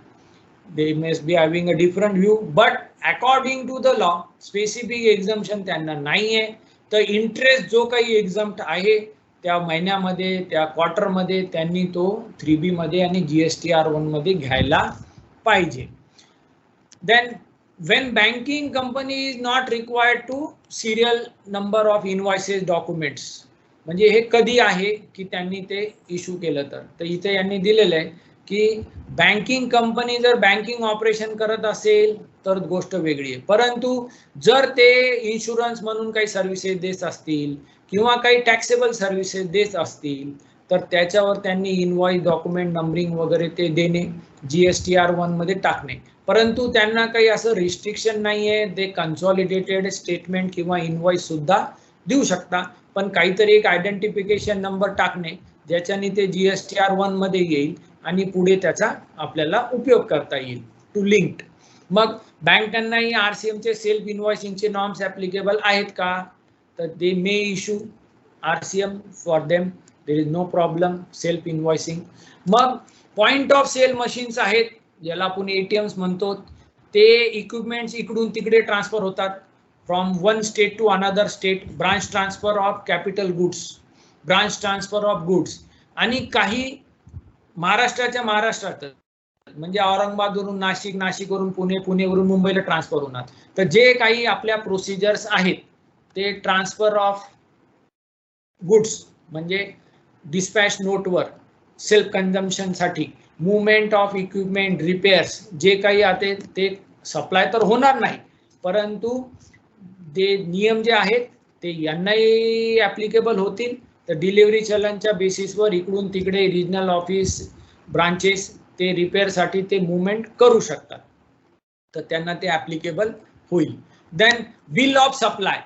Speaker 1: they must be having a different view, but according to the law specific exemption त्यांना नाहीये. तर इंटरेस्ट जो काही एक्झम्प्ट आहे त्या महिन्यामध्ये त्या क्वार्टर मध्ये त्यांनी तो 3B मध्ये आणि GSTR1 मध्ये घ्यायला पाहिजे. Then when banking company is not required to serial number of invoices documents, म्हणजे हे कधी आहे की त्यांनी ते इश्यू केलं तर इथे यांनी दिलेलं आहे की बँकिंग कंपनी जर बँकिंग ऑपरेशन करत असेल तर गोष्ट वेगळी आहे, परंतु जर ते इन्शुरन्स म्हणून काही सर्व्हिसेस देत असतील किंवा काही टॅक्सेबल सर्व्हिसेस देत असतील तर त्याच्यावर त्यांनी इनवॉइस डॉक्युमेंट नंबरिंग वगैरे ते देणे GSTR1 मध्ये टाकणे. परंतु त्यांना काही असं रिस्ट्रिक्शन नाहीये, ते कन्सॉलिडेटेड स्टेटमेंट किंवा इनवॉइस सुद्धा देऊ शकता, पण काहीतरी एक आयडेंटिफिकेशन नंबर टाकणे ज्याच्याने ते GSTR1 मध्ये येईल आणि पुढे त्याचा आपल्याला उपयोग करता येईल टू लिंक्ड. मग बँकांनाही RCM चे सेल्फ इन्व्हॉइसिंगचे नॉर्म्स ऍप्लिकेबल आहेत का, तर they may issue RCM for them, there is no problem self invoicing. मग पॉइंट ऑफ सेल मशीन्स आहेत ज्याला आपण ATMs म्हणतो, ते इक्विपमेंट्स इकडून तिकडे ट्रान्सफर होतात from one state to another state, branch transfer of capital goods, branch transfer of goods, आणि काही महाराष्ट्राच्या महाराष्ट्रात म्हणजे औरंगाबादवरून नाशिक, नाशिकवरून पुणे, पुणेवरून मुंबईला ट्रान्सफर होणार. तर जे काही आपल्या प्रोसिजर्स आहेत ते ट्रान्सफर ऑफ गुड्स म्हणजे डिस्पॅच नोटवर सेल्फ कन्झम्पशन साठी, मुवमेंट ऑफ इक्विपमेंट, रिपेअर्स जे काही आहे ते सप्लाय तर होणार नाही, परंतु ते नियम जे आहेत ते यांनाही ऍप्लिकेबल होतील. तर डिलिव्हरी चलनच्या बेसिसवर इकडून तिकडे रिजनल ऑफिस ब्रांचेस ते रिपेअर साठी ते मुवमेंट करू शकतात, तर त्यांना ते ऍप्लिकेबल होईल. देन बिल ऑफ सप्लाय,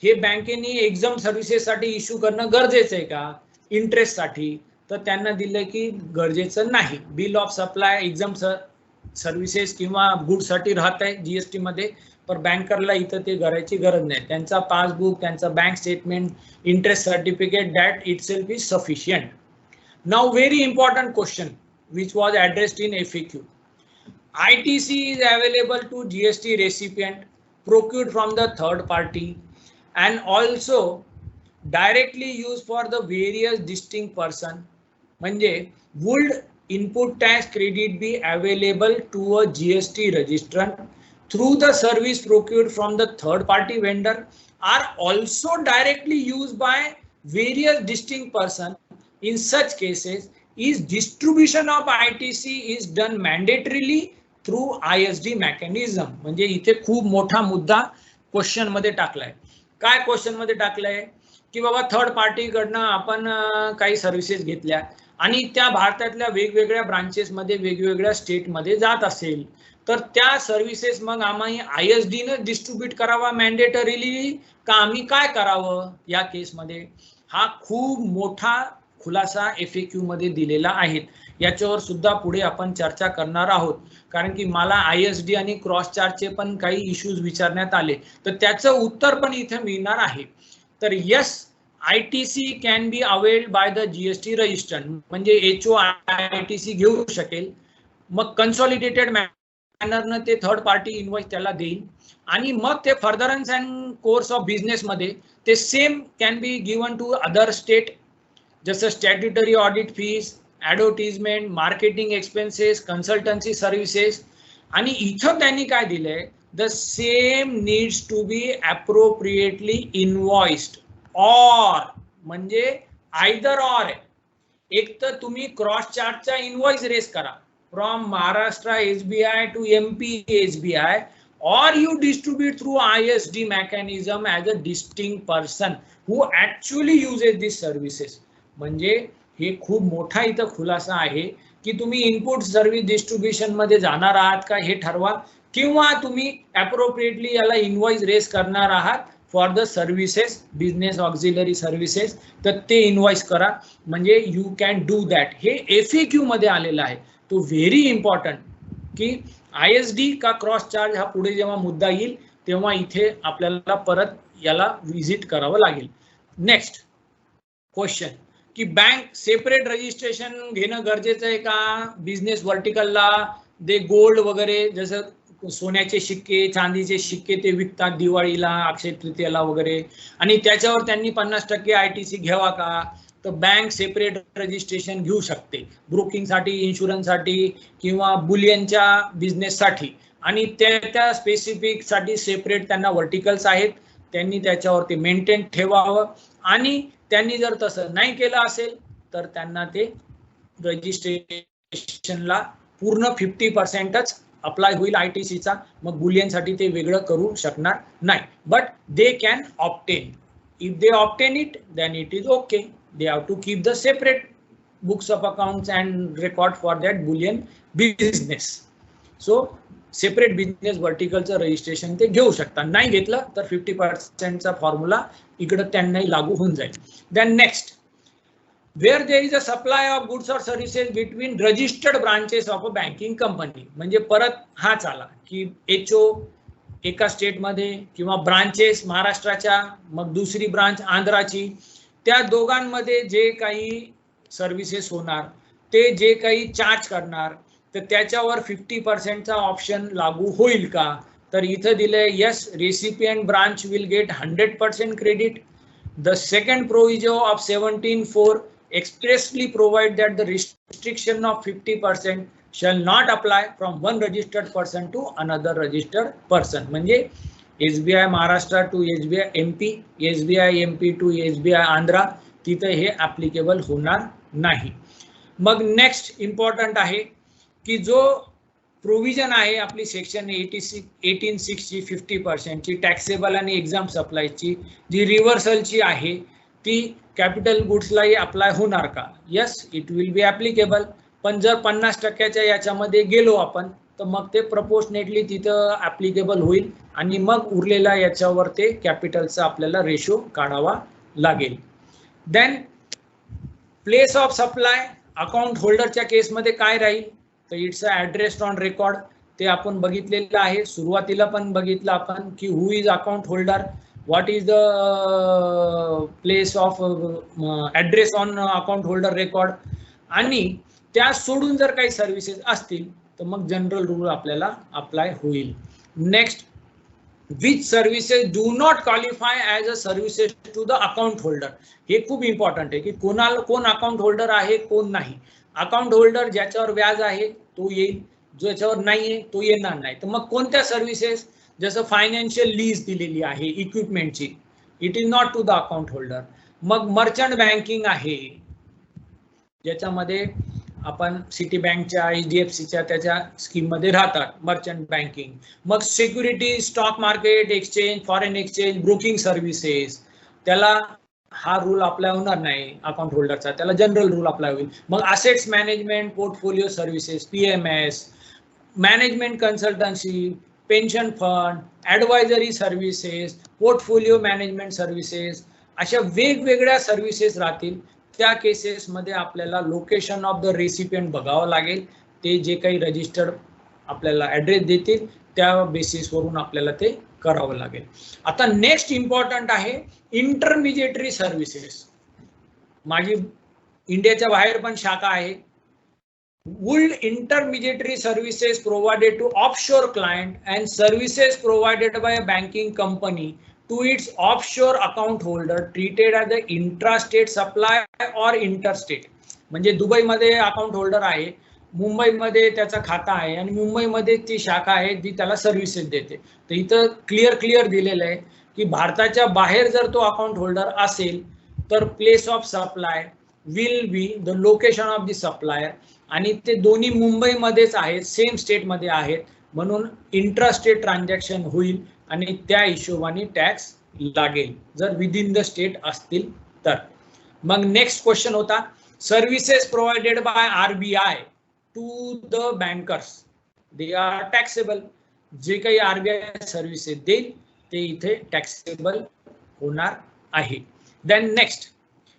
Speaker 1: हे बँकेने एक्झाम सर्व्हिसेस साठी इश्यू करणं गरजेचं आहे का इंटरेस्ट साठी, तर त्यांना दिलं की गरजेचं नाही. Bill of supply exam services किंवा गुड साठी राहत आहे GST मध्ये, पण बँकरला इथं ते करायची गरज नाही. त्यांचा पासबुक, त्यांचा bank statement, interest certificate, that itself is sufficient. Now very important question which was addressed in FAQ. ITC is available to GST recipient procured from the third party and also directly used for the various distinct person. म्हणजे would input tax credit be available to a GST registrant through the service procured from the third party vendor are also directly used by various distinct person. In such cases is distribution of ITC is done mandatorily through ISD mechanism. म्हणजे इथे खूप मोठा मुद्दा question मध्ये टाकलाय. काय question मध्ये टाकलाय की बाबा थर्ड पार्टी कडनं आपण काही सर्व्हिसेस घेतल्या आणि त्या भारतातल्या वेगवेगळ्या ब्रांचेस मध्ये वेगवेगळ्या स्टेट मध्ये जात असेल तर त्या सर्व्हिसेस मग आम्ही ISD ने डिस्ट्रीब्यूट करावा मॅन्डेटरीली का आम्ही काय करावं या केस मध्ये. हा खूप मोठा खुलासा FAQ मध्ये दिलेला आहे. याच्यावर सुद्धा पुढे आपण चर्चा करणार आहोत, कारण की मला ISD आणि क्रॉस चार्जचे पण काही इश्यूज विचारण्यात आले, तर त्याचं उत्तर पण इथे मिळणार आहे. तर yes, ITC can be availed by the GST रजिस्ट्रंट, म्हणजे HO ITC घेऊ शकेल. मग कन्सॉलिडेटेड मॅनरनं ते थर्ड पार्टी इनवॉइस त्याला देईल आणि मग ते furtherance and course of business मध्ये ते same can be given to other state, जसं statutory audit fees, advertisement, marketing expenses, consultancy services. आणि इथं त्यांनी काय दिलंय, the same needs to be appropriately invoiced or, म्हणजे आयदर ऑर आहे. एक तर तुम्ही क्रॉस चार्जचा इनवॉइस रेस करा from Maharashtra SBI to MP SBI, or you distribute through ISD mechanism as a distinct person who actually uses these services. म्हणजे हे खूप मोठा इथं खुलासा आहे की तुम्ही इनपुट सर्व्हिस डिस्ट्रीब्युशन मध्ये जाणार आहात का हे ठरवा, किंवा तुम्ही अप्रोप्रिएटली याला इनवॉइस रेस करणार आहात for the services, business auxiliary services, तर ते इनवॉइस करा. म्हणजे यू कॅन डू दॅट. हे FAQ मध्ये आलेला आहे. तो व्हेरी इम्पॉर्टंट की ISD का क्रॉस चार्ज हा पुढे जेव्हा मुद्दा येईल तेव्हा इथे आपल्याला परत याला व्हिजिट करावं लागेल. नेक्स्ट क्वेश्चन की बँक सेपरेट रजिस्ट्रेशन घेणं गरजेचं आहे का बिझनेस व्हर्टिकलला दे गोल्ड वगैरे, जसं सोन्याचे शिक्के, चांदीचे शिक्के ते विकतात दिवाळीला, अक्षय तृतीयाला वगैरे, आणि त्याच्यावर त्यांनी 50% ITC घ्यावा का? तर बँक सेपरेट रजिस्ट्रेशन घेऊ शकते ब्रोकिंगसाठी, इन्शुरन्ससाठी किंवा बुलियनच्या बिझनेससाठी, आणि त्या स्पेसिफिक साठी सेपरेट त्यांना व्हर्टिकल्स आहेत, त्यांनी त्याच्यावर ते मेंटेन ठेवावं. आणि त्यांनी जर तसं नाही केलं असेल तर त्यांना ते रजिस्ट्रेशनला पूर्ण 50%च अप्लाय होईल ITCचा, मग बुलियनसाठी ते वेगळं करू शकणार नाही. But they can obtain, if they obtain it then it is okay. They have to keep the separate books of accounts and record for that bullion business. So separate business व्हर्टिकलचं registration ते घेऊ शकतात. नाही घेतलं तर 50%चा formula इकडे त्यांनाही लागू होऊन जाईल. Then next, where there is a supply of goods or services between registered branches of a banking company. म्हणजे परत हाच आला की HO एका स्टेटमध्ये किंवा ब्रांचेस महाराष्ट्राच्या, मग दुसरी ब्रांच आंध्राची, त्या दोघांमध्ये जे काही सर्व्हिसेस होणार, ते जे काही चार्ज करणार, तर त्याच्यावर 50%चा ऑप्शन लागू होईल का? तर इथं दिलंय yes, recipient branch will get 100% credit. The second proviso of 17(4) expressly provide that the restriction of 50% shall not apply from one registered person to another registered person. म्हणजे SBI Maharashtra to SBI MP, SBI MP to SBI Andhra, तिथे हे applicable होणार नाही. मग next important आहे की जो provision आहे आपली सेक्शन 18(6) ची 50% ची टॅक्सेबल आणि एक्झाम सप्लायची जी रिव्हर्सलची आहे, ती कॅपिटल गुड्सलाही अप्लाय होणार का? Yes, it will B applicable. पण जर 50%च्या याच्यामध्ये गेलो आपण तर मग ते प्रपोर्शनेटली तिथं ऍप्लिकेबल होईल, आणि मग उरलेला याच्यावर ते कॅपिटलचा आपल्याला रेशो काढावा लागेल. Then place of supply account holder केसमध्ये काय राहील? तर it's a address on record. ते आपण बघितलेलं आहे, सुरुवातीला पण बघितलं आपण की who is account holder, what is the place of address on account holder record. आणि त्या सोडून जर काही सर्व्हिसेस असतील तर मग जनरल रूल आपल्याला अप्लाय होईल. Next, which services do not qualify as a services to the account holder. हे खूप इम्पॉर्टंट आहे की कोण अकाउंट होल्डर आहे, कोण नाही. अकाउंट होल्डर ज्याच्यावर व्याज आहे तो येईल, ज्याच्यावर नाहीये तो येणार नाही. तर मग कोणत्या सर्व्हिसेस, जसं फायनान्शियल लीज दिलेली आहे इक्विपमेंटची, it is not to the account holder. मग मर्चंट बँकिंग आहे, ज्याच्यामध्ये आपण सिटी बँकच्या, HDFCच्या त्याच्या स्कीम मध्ये राहतात मर्चंट बँकिंग. मग security, stock market, exchange, foreign exchange, broking services, त्याला हा रूल अप्लाय होणार नाही अकाउंट होल्डरचा, त्याला जनरल रूल अप्लाय होईल. मग assets management, portfolio services, PMS, management consultancy, pension fund, advisory services, portfolio management services, अशा वेगवेगळ्या सर्व्हिसेस राहतील. त्या केसेसमध्ये आपल्याला लोकेशन ऑफ द रेसिपियंट बघावं लागेल. ते जे काही रजिस्टर्ड आपल्याला ॲड्रेस देतील त्या बेसिसवरून आपल्याला ते करावं लागेल. आता नेक्स्ट इम्पॉर्टंट आहे इंटरमिजिएटरी सर्व्हिसेस. माझी इंडियाच्या बाहेर पण शाखा आहे. Would intermediary services provided to offshore client and services provided by a banking company to its offshore account holder treated as the intrastate supply or interstate. म्हणजे दुबईमध्ये अकाउंट होल्डर आहे, मुंबईमध्ये त्याचा खाता आहे आणि मुंबईमध्ये ती शाखा आहे जी त्याला सर्व्हिसेस देते. तर इथं क्लिअर दिलेलं आहे की भारताच्या बाहेर जर तो अकाउंट होल्डर असेल तर place of supply will be the location of the supplier, आणि ते दोन्ही मुंबईमध्येच आहेत, सेम स्टेटमध्ये आहेत, म्हणून इंट्रास्टेट ट्रान्झॅक्शन होईल आणि त्या हिशोबाने टॅक्स लागेल जर विदिन द स्टेट असतील तर. मग नेक्स्ट क्वेश्चन होता, services provided by RBI to the bankers, they are taxable. जे काही RBI सर्व्हिसेस देईल ते इथे टॅक्सेबल होणार आहे. देन नेक्स्ट,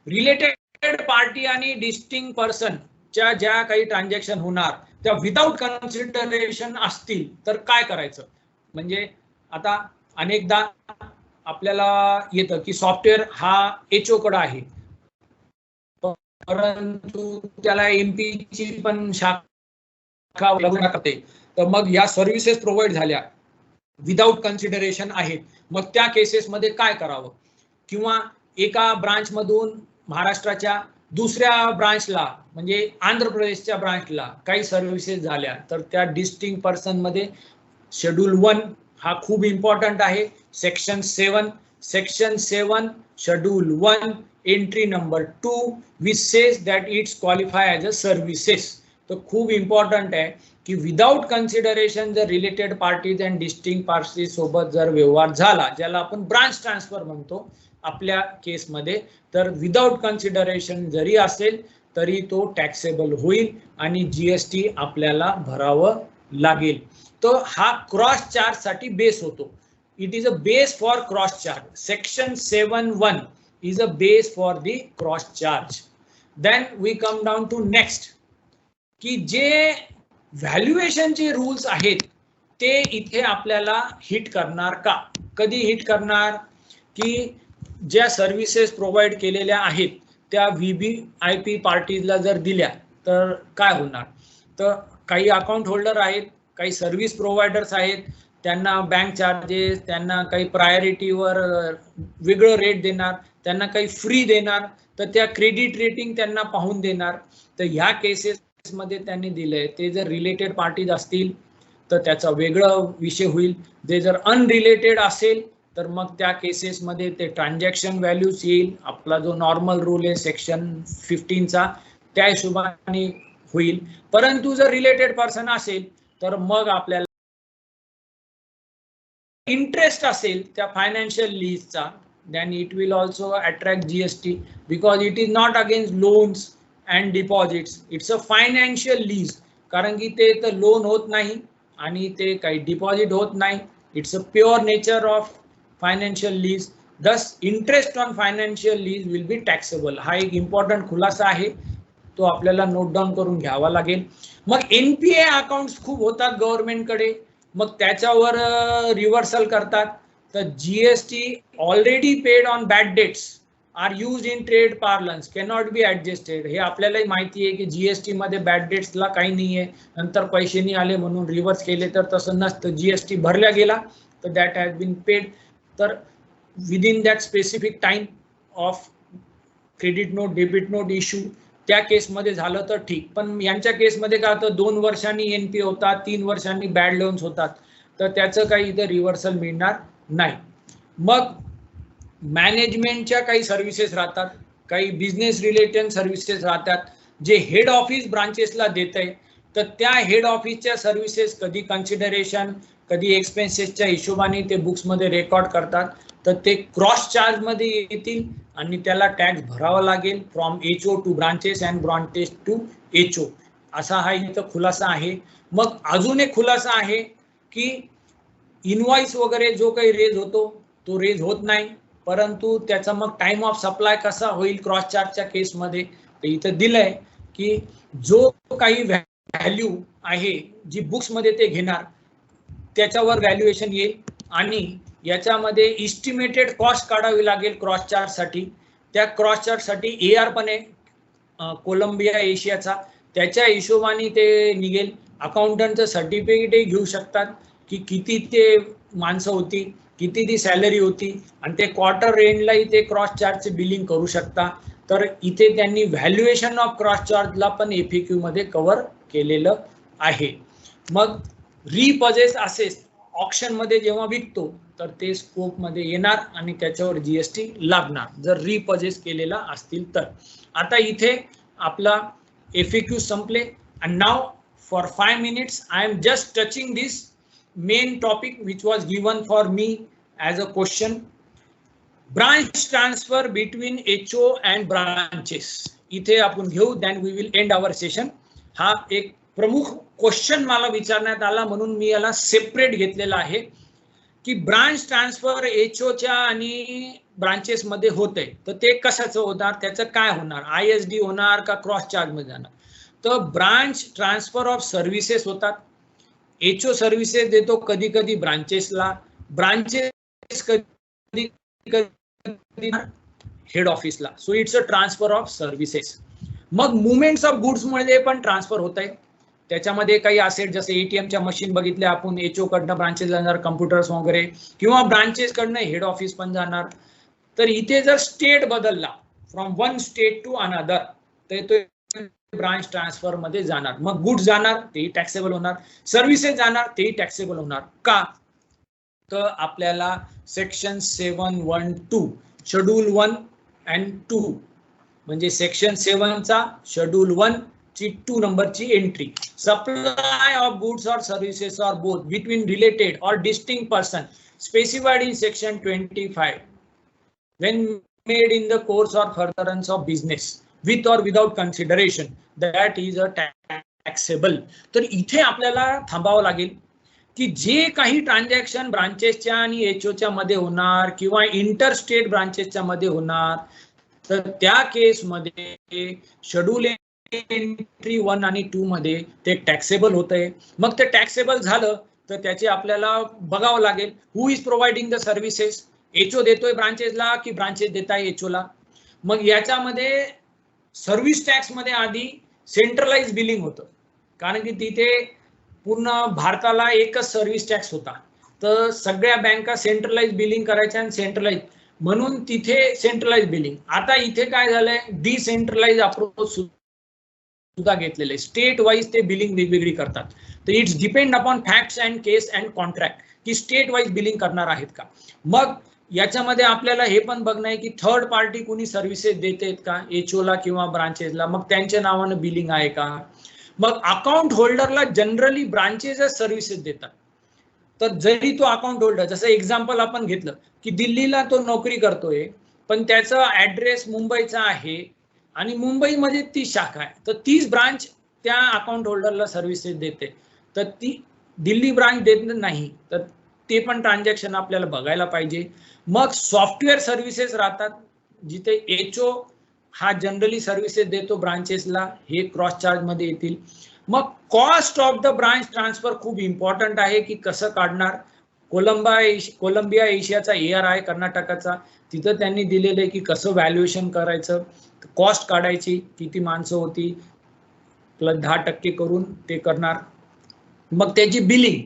Speaker 1: रिलेटेड पार्टी आणि डिस्टिंक्ट पर्सनच्या ज्या काही ट्रान्झॅक्शन होणार त्या विदाउट कन्सिडरेशन असतील तर काय करायचं? म्हणजे आता अनेकदा आपल्याला येतं की सॉफ्टवेअर हा HO कडे आहे, परंतु त्याला MP ची पण शाखा लागू करते, तर मग या सर्व्हिसेस प्रोव्हाइड झाल्या विदाउट कन्सिडरेशन आहेत, मग त्या केसेसमध्ये काय करावं? किंवा एका ब्रांच मधून महाराष्ट्राच्या दुसऱ्या ब्रांचला म्हणजे आंध्र प्रदेशच्या ब्रांचला काही सर्व्हिसेस झाल्या, तर त्या डिस्टिंक्ट पर्सन मध्ये शेड्यूल 1 हा खूप इम्पॉर्टंट आहे. Section 7 schedule 1 entry number 2 which says that it's qualify as a services. तर खूप इम्पॉर्टंट आहे की विदाउट कन्सिडरेशन जर related parties and distinct parties सोबत जर व्यवहार झाला, ज्याला आपण ब्रांच ट्रान्सफर म्हणतो आपल्या केसमध्ये, तर विदाउट कन्सिडरेशन जरी असेल तरी तो टॅक्सेबल होईल आणि जीएसटी आपल्याला भरावं लागेल. तर हा क्रॉस चार्ज साठी बेस होतो. It is a base for cross charge. Section 7(1) is a base for the cross charge. Then we come down to next की जे व्हॅल्युएशनचे रूल्स आहेत ते इथे आपल्याला हिट करणार का? कधी हिट करणार? की ज्या सर्व्हिसेस प्रोव्हाइड केलेल्या आहेत त्या VVIP पार्टीजला जर दिल्या तर काय होणार? तर काही अकाउंट होल्डर आहेत, काही सर्व्हिस प्रोव्हायडर्स आहेत, त्यांना बँक चार्जेस, त्यांना काही प्रायोरिटीवर वेगळं रेट देणार, त्यांना काही फ्री देणार, तर त्या क्रेडिट रेटिंग त्यांना पाहून देणार. तर ह्या केसेसमध्ये त्यांनी दिलंय ते जर रिलेटेड पार्टीज असतील तर त्याचा वेगळा विषय होईल. जे जर अनरिलेटेड असेल तर मग त्या केसेसमध्ये ते ट्रान्झॅक्शन व्हॅल्यूज येईल. आपला जो नॉर्मल रूल आहे सेक्शन 15चा त्या हिशोबाने होईल. परंतु जर रिलेटेड पर्सन असेल तर मग आपल्याला इंटरेस्ट असेल त्या financial लीजचा, then it will also attract GST because it is not against loans and deposits. It's a financial lease. कारण की ते तर लोन होत नाही आणि ते काही डिपॉझिट होत नाही. It's a pure nature of financial lease. Thus interest on financial lease will be taxable. हा एक इम्पॉर्टंट खुलासा आहे, तो आपल्याला नोट डाऊन करून घ्यावा लागेल. मग NPA अकाउंट्स खूप होतात गव्हर्नमेंटकडे, मग त्याच्यावर रिव्हर्सल करतात. तर GST already paid on bad debts are use in trade parlance cannot be adjusted. हे आपल्यालाही माहिती आहे की GST मध्ये बॅड डेट्सला काही नाही आहे, नंतर पैसे नाही आले म्हणून रिव्हर्स केले तर तसं नसतं. GST भरल्या गेला तर दॅट हॅज बीन पेड. तर within that specific time of credit note debit note issue त्या केसमध्ये झालं तर ठीक. पण यांच्या केसमध्ये काय होतं, 2 वर्षांनी NPA होतात, 3 वर्षांनी बॅड लोन्स होतात, तर त्याचं काही इथं रिव्हर्सल मिळणार नाही. मग मॅनेजमेंटच्या काही सर्व्हिसेस राहतात, काही बिझनेस रिलेटेड सर्व्हिसेस राहतात जे हेड ऑफिस ब्रांचेसला देत आहे. तर त्या हेड ऑफिसच्या सर्व्हिसेस कधी कन्सिडरेशन कधी एक्सपेन्सेसच्या हिशोबाने ते बुक्समध्ये रेकॉर्ड करतात, तर ते क्रॉस चार्ज मध्ये येतील आणि त्याला टॅक्स भरावा लागेल from HO to branches and branches to HO. असा हा इथं खुलासा आहे. मग अजून एक खुलासा आहे की इनवॉइस वगैरे जो काही रेज होतो तो रेज होत नाही, परंतु त्याचा मग टाइम ऑफ सप्लाय कसा होईल क्रॉस चार्जच्या केसमध्ये, तर इथं दिलंय की जो काही व्हॅल्यू आहे जी बुक्समध्ये ते घेणार त्याच्यावर व्हॅल्युएशन येईल आणि याच्यामध्ये इस्टिमेटेड कॉस्ट काढावी लागेल क्रॉस चार्ज साठी. त्या क्रॉस चार्ज साठी AR पण आहे कोलंबिया एशियाचा, त्याच्या हिशोबाने ते निघेल. अकाउंटंटचं सर्टिफिकेटही घेऊ शकतात की किती ते माणसं होती, किती ती सॅलरी होती आणि ते क्वार्टर एंडलाही ते क्रॉस चार्जचे बिलिंग करू शकता. तर इथे त्यांनी व्हॅल्युएशन ऑफ क्रॉस चार्जला पण FAQ मध्ये कव्हर केलेलं आहे. मग रिपर्चेस असेस ऑप्शन मध्ये जेव्हा विकतो तर ते स्कोप मध्ये येणार आणि त्याच्यावर GST लागणार जर रिपर्चेस केलेला असतील तर. आता इथे आपला FAQ संपले and now for 5 minutes I am just touching this main topic which was given for me as a question. Branch transfer between HO and branches. इथे आपण घेऊ, then we will end our session. हा एक प्रमुख question मला विचारण्यात आला म्हणून मी याला सेपरेट घेतलेला आहे की ब्रांच ट्रान्सफर HOच्या आणि ब्रांचेस मध्ये होते तर ते कशाचं होणार, त्याचं काय होणार, ISD होणार का क्रॉस चार्ज मध्ये जाणार. तर ब्रांच ट्रान्सफर ऑफ सर्व्हिसेस होतात. HO सर्व्हिसेस देतो कधी कधी ब्रांचेसला, ब्रांचेस कधी कधी हेड ऑफिसला. So it's a transfer of services. मग मुवमेंट्स ऑफ गुड्स मध्ये पण ट्रान्सफर होत आहे. त्याच्यामध्ये काही असेट जसे एटीएमच्या मशीन बघितले आपण, एचओ कडनं ब्रांचेस जाणार, कम्प्युटर्स वगैरे, किंवा ब्रांचेस कडनं हेड ऑफिस पण जाणार. तर इथे जर स्टेट बदलला from one state to another तर तो ब्रांच ट्रान्सफर मध्ये जाणार. मग गुड्स जाणार तेही टॅक्सेबल होणार, सर्व्हिसेस जाणार तेही टॅक्सेबल होणार. का तर आपल्याला सेक्शन 712 शेड्यूल 1 अँड 2 म्हणजे सेक्शन 7 चा शेड्यूल 1 ची 2 नंबरची entry, supply of goods or services or both between related or distinct person specified in section 25 when made in the course or furtherance of business with or without consideration that is a taxable. तर इथे आपल्याला थांबावं लागेल की जे काही transaction ब्रांचेसच्या आणि एचओच्या मध्ये होणार किंवा इंटरस्टेट ब्रांचेसच्या मध्ये होणार, तर त्या केसमध्ये शेड्यूल एंट्री 1 आणि 2 मध्ये ते टॅक्सेबल होतंय. मग ते टॅक्सेबल झालं तर त्याचे आपल्याला बघावं लागेल who is providing the services, HO देतोय ब्रांचेसला की ब्रांचेस देताय एचओला. मग याच्यामध्ये सर्व्हिस टॅक्स मध्ये आधी सेंट्रलाइज बिलिंग होतं, कारण की तिथे पूर्ण भारताला एकच सर्व्हिस टॅक्स होता, तर सगळ्या बँका सेंट्रलाइज बिलिंग करायच्या आणि सेंट्रलाइज म्हणून तिथे सेंट्रलाइज बिलिंग. आता इथे काय झालंय, डिसेंट्रलाइज अप्रोच सुद्धा घेतलेले, स्टेट वाईज ते बिलिंग वेगवेगळी करतात. तर it's depend upon facts and case and contract की स्टेट वाईज बिलिंग करणार आहेत का. मग याच्यामध्ये आपल्याला हे पण बघणं आहे की थर्ड पार्टी कोणी सर्व्हिसेस देतेत का एचओला किंवा ब्रांचेसला, मग त्यांच्या नावानं बिलिंग आहे का. मग अकाउंट होल्डरला जनरली ब्रांचेसच सर्व्हिसेस देतात. तर जरी तो अकाउंट होल्डर, जसं एक्झाम्पल आपण घेतलं की दिल्लीला तो नोकरी करतोय पण त्याचा ऍड्रेस मुंबईचा आहे आणि मुंबईमध्ये ती शाखा आहे, तर तीच ब्रांच त्या अकाउंट होल्डरला सर्व्हिसेस देते, तर ती दिल्ली ब्रांच देत नाही, तर ते पण ट्रान्झॅक्शन आपल्याला बघायला पाहिजे. मग सॉफ्टवेअर सर्व्हिसेस राहतात जिथे एचओ हा जनरली सर्व्हिसेस देतो ब्रांचेसला, हे क्रॉस चार्ज मध्ये येतील. मग cost of the branch transfer खूप इम्पॉर्टंट आहे की कसं काढणार. कोलंबिया एशियाचा एआर आहे कर्नाटकाचा, तिथं त्यांनी दिलेलं आहे की कसं व्हॅल्युएशन करायचं, कॉस्ट काढायची, किती माणसं होती प्लस 10% करून ते करणार. मग त्याची बिलिंग,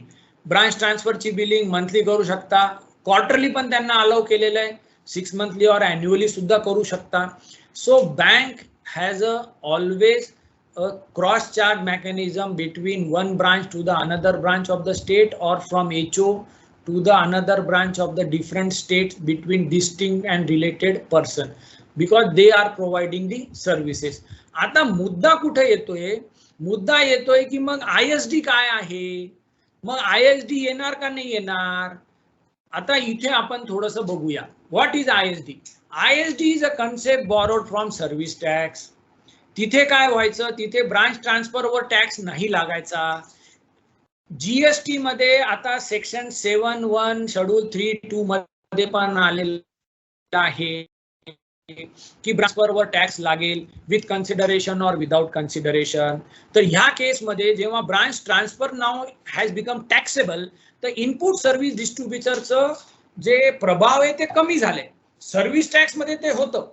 Speaker 1: ब्रांच ट्रान्सफरची बिलिंग मंथली करू शकता, क्वार्टरली पण त्यांना अलाउ केलेलं आहे, 6 मंथली और अॅन्युअली सुद्धा करू शकता. So bank has always a cross charge mechanism between one branch to the another branch of the state or from HO to the another branch of the different states between distinct and related person because they are providing the services. आता मुद्दा कुठे येतोय, मुद्दा येतोय की मग ISD काय आहे, मग ISD येणार का नाही येणार. आता इथे आपण थोडंसं बघूया what is ISD. ISD is a concept borrowed from service tax. तिथे काय व्हायचं, तिथे ब्रांच ट्रान्सफरवर टॅक्स नाही लागायचा. जीएसटी मध्ये आता सेक्शन 7(1) शेड्यूल 3(2) मध्ये पण आलेलं आहे की ट्रान्सफरवर टॅक्स लागेल विथ कन्सिडरेशन और विदाउट कन्सिडरेशन. तर ह्या केसमध्ये जेव्हा branch transfer now has become taxable, तर इनपुट सर्व्हिस डिस्ट्रीब्युटरचं जे प्रभाव आहे ते कमी झाले. सर्व्हिस टॅक्स मध्ये ते होतं,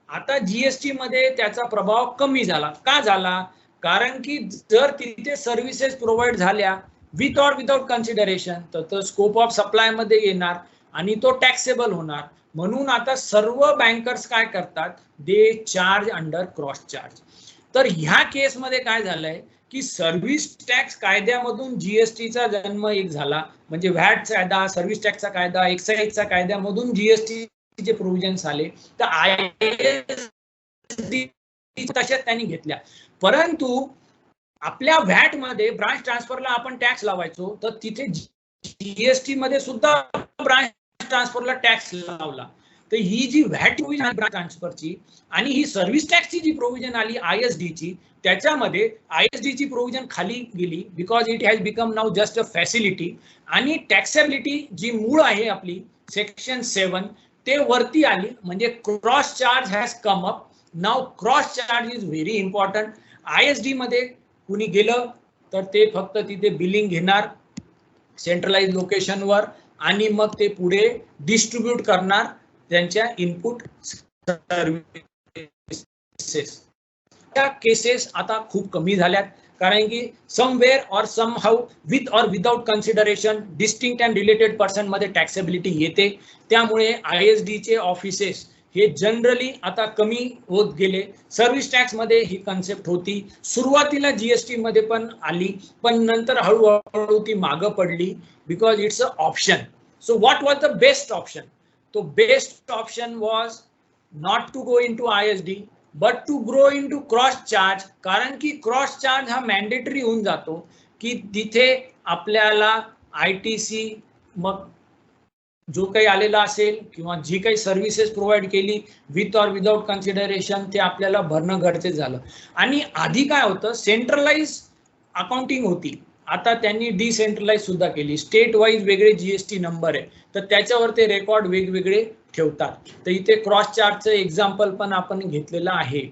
Speaker 1: आता जीएसटी मध्ये त्याचा प्रभाव कमी झाला. का झाला, कारण की जर तिथे सर्व्हिसेस प्रोव्हाइड झाल्या विथ और विदाउट कन्सिडरेशन तर तो स्कोप ऑफ सप्लाय मध्ये येणार आणि तो टॅक्सेबल होणार. म्हणून आता सर्व बँकर्स काय करतात, they charge under cross charge. तर ह्या केसमध्ये काय झालंय की सर्व्हिस टॅक्स कायद्यामधून जीएसटीचा जन्म एक झाला, म्हणजे व्हॅट कायदा, सर्व्हिस टॅक्सचा कायदा, एक्साइजचा कायद्यामधून जीएसटी जे प्रोव्हिजन्स आले तर ISD तशाच त्यांनी घेतल्या. परंतु आपल्या व्हॅट मध्ये ब्रांच ट्रान्सफरला आपण टॅक्स लावायचो, तर तिथे जीएसटी मध्ये सुद्धा ब्रांच ट्रान्सफरला टॅक्स लावला. तर ही जी व्हॅट प्रोव्हिजन ब्रांच ट्रान्सफरची आणि ही सर्व्हिस टॅक्सची जी प्रोव्हिजन आली ISDची, त्याच्यामध्ये ISDची प्रोव्हिजन खाली गेली because it has become now just a facility. आणि टॅक्सेबिलिटी जी मूळ आहे आपली सेक्शन 7 ते वरती आली, म्हणजे cross charge has come up. Now cross charge is very important. ISD मध्ये कुणी गेलं तर ते फक्त तिथे बिलिंग घेणार सेंट्रलाइज लोकेशनवर आणि मग ते पुढे डिस्ट्रीब्यूट करणार त्यांच्या इनपुट सर्व्हिसेस. त्या केसेस आता खूप कमी झाल्यात, कारण की समवेअर और somehow with or without consideration distinct and related person मध्ये टॅक्सेबिलिटी येते. त्यामुळे ISD चे ऑफिसेस हे जनरली आता कमी होत गेले. सर्व्हिस टॅक्स मध्ये ही कन्सेप्ट होती, सुरुवातीला GST मध्ये पण आली, पण नंतर हळूहळू ती मागं पडली because it's a option. So what was the best option? तो best option was not to go into ISD but to grow into cross charge. कारण की क्रॉस चार्ज हा मॅन्डेटरी होऊन जातो की तिथे आपल्याला ITC मग जो काही आलेला असेल किंवा जी काही सर्व्हिसेस प्रोव्हाइड केली विथ और विदाउट कन्सिडरेशन ते आपल्याला भरणं गरजेचं झालं. आणि आधी काय होतं, सेंट्रलाइज अकाउंटिंग होती, आता त्यांनी डिसेंट्रलाइज सुद्धा केली. स्टेट वाईज वेगळे GST नंबर आहे, तर त्याच्यावर ते रेकॉर्ड वेगवेगळे ठेवतात. तर इथे क्रॉस चार्जचं एक्झाम्पल पण आपण घेतलेलं आहे.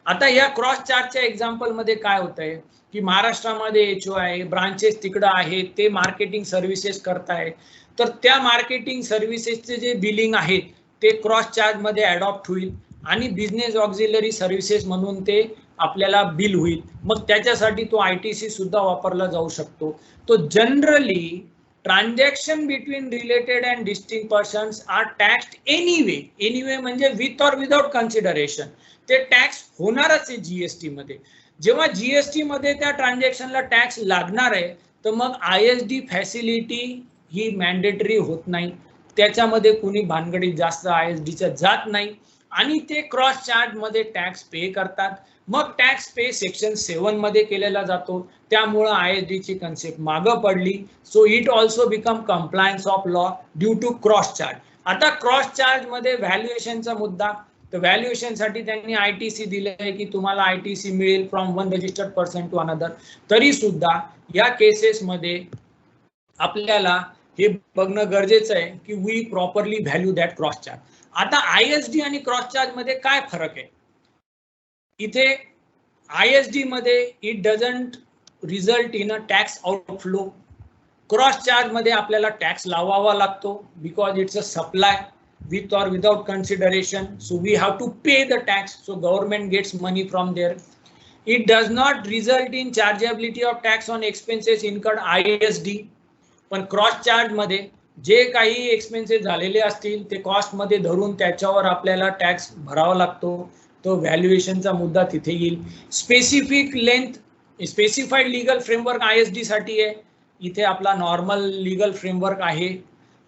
Speaker 1: आता या क्रॉस चार्जच्या एक्झाम्पल मध्ये काय होतंय की महाराष्ट्रामध्ये HO आहे, ब्रांचेस तिकडं आहेत, ते मार्केटिंग सर्व्हिसेस करतायत. तर त्या मार्केटिंग सर्व्हिसेसचे जे बिलिंग आहेत ते क्रॉस चार्ज मध्ये अडॉप्ट होईल आणि बिझनेस ऑक्झिलरी सर्व्हिसेस म्हणून ते आपल्याला बिल होईल. मग त्याच्यासाठी तो ITC सुद्धा वापरला जाऊ शकतो. तो generally transaction between related and distinct persons are taxed anyway म्हणजे विथ और विदाउट कन्सिडरेशन ते टॅक्स होणारच आहे GST मध्ये. जेव्हा GST मध्ये त्या ट्रान्झॅक्शनला टॅक्स लागणार आहे तर मग ISD फॅसिलिटी ही मॅन्डेटरी होत नाही, त्याच्यामध्ये कुणी भानगडीत जास्त ISDच्या जात नाही आणि ते क्रॉस चार्ज मध्ये टॅक्स पे करतात. मग टॅक्स पे सेक्शन 7 मध्ये केलेला जातो, त्यामुळे ISD ची कन्सेप्ट मागं पडली. So it also become compliance of law due to cross charge. आता क्रॉस चार्ज मध्ये व्हॅल्युएशनचा मुद्दा, तर व्हॅल्युएशन साठी त्यांनी ITC दिलंय की तुम्हाला ITC मिळेल from one registered person to another. तरी सुद्धा या केसेस मध्ये आपल्याला हे बघणं गरजेचं आहे की we properly value that cross charge. आता ISD आणि क्रॉस चार्ज मध्ये काय फरक आहे? इथे ISD मध्ये it doesn't result in a tax outflow. Cross charge मध्ये आपल्याला टॅक्स लावावा लागतो because it's a supply with or without consideration, so we have to pay the tax, so government gets money from there. It does not result in chargeability of tax on expenses incurred ISD. पण cross charge मध्ये जे काही expenses झालेले असतील ते cost मध्ये धरून त्याच्यावर आपल्याला टॅक्स भरावा लागतो. तो व्हॅल्युएशनचा मुद्दा तिथे येईल. Specific length specified legal framework ISD साठी आहे, इथे आपला नॉर्मल लीगल फ्रेमवर्क आहे.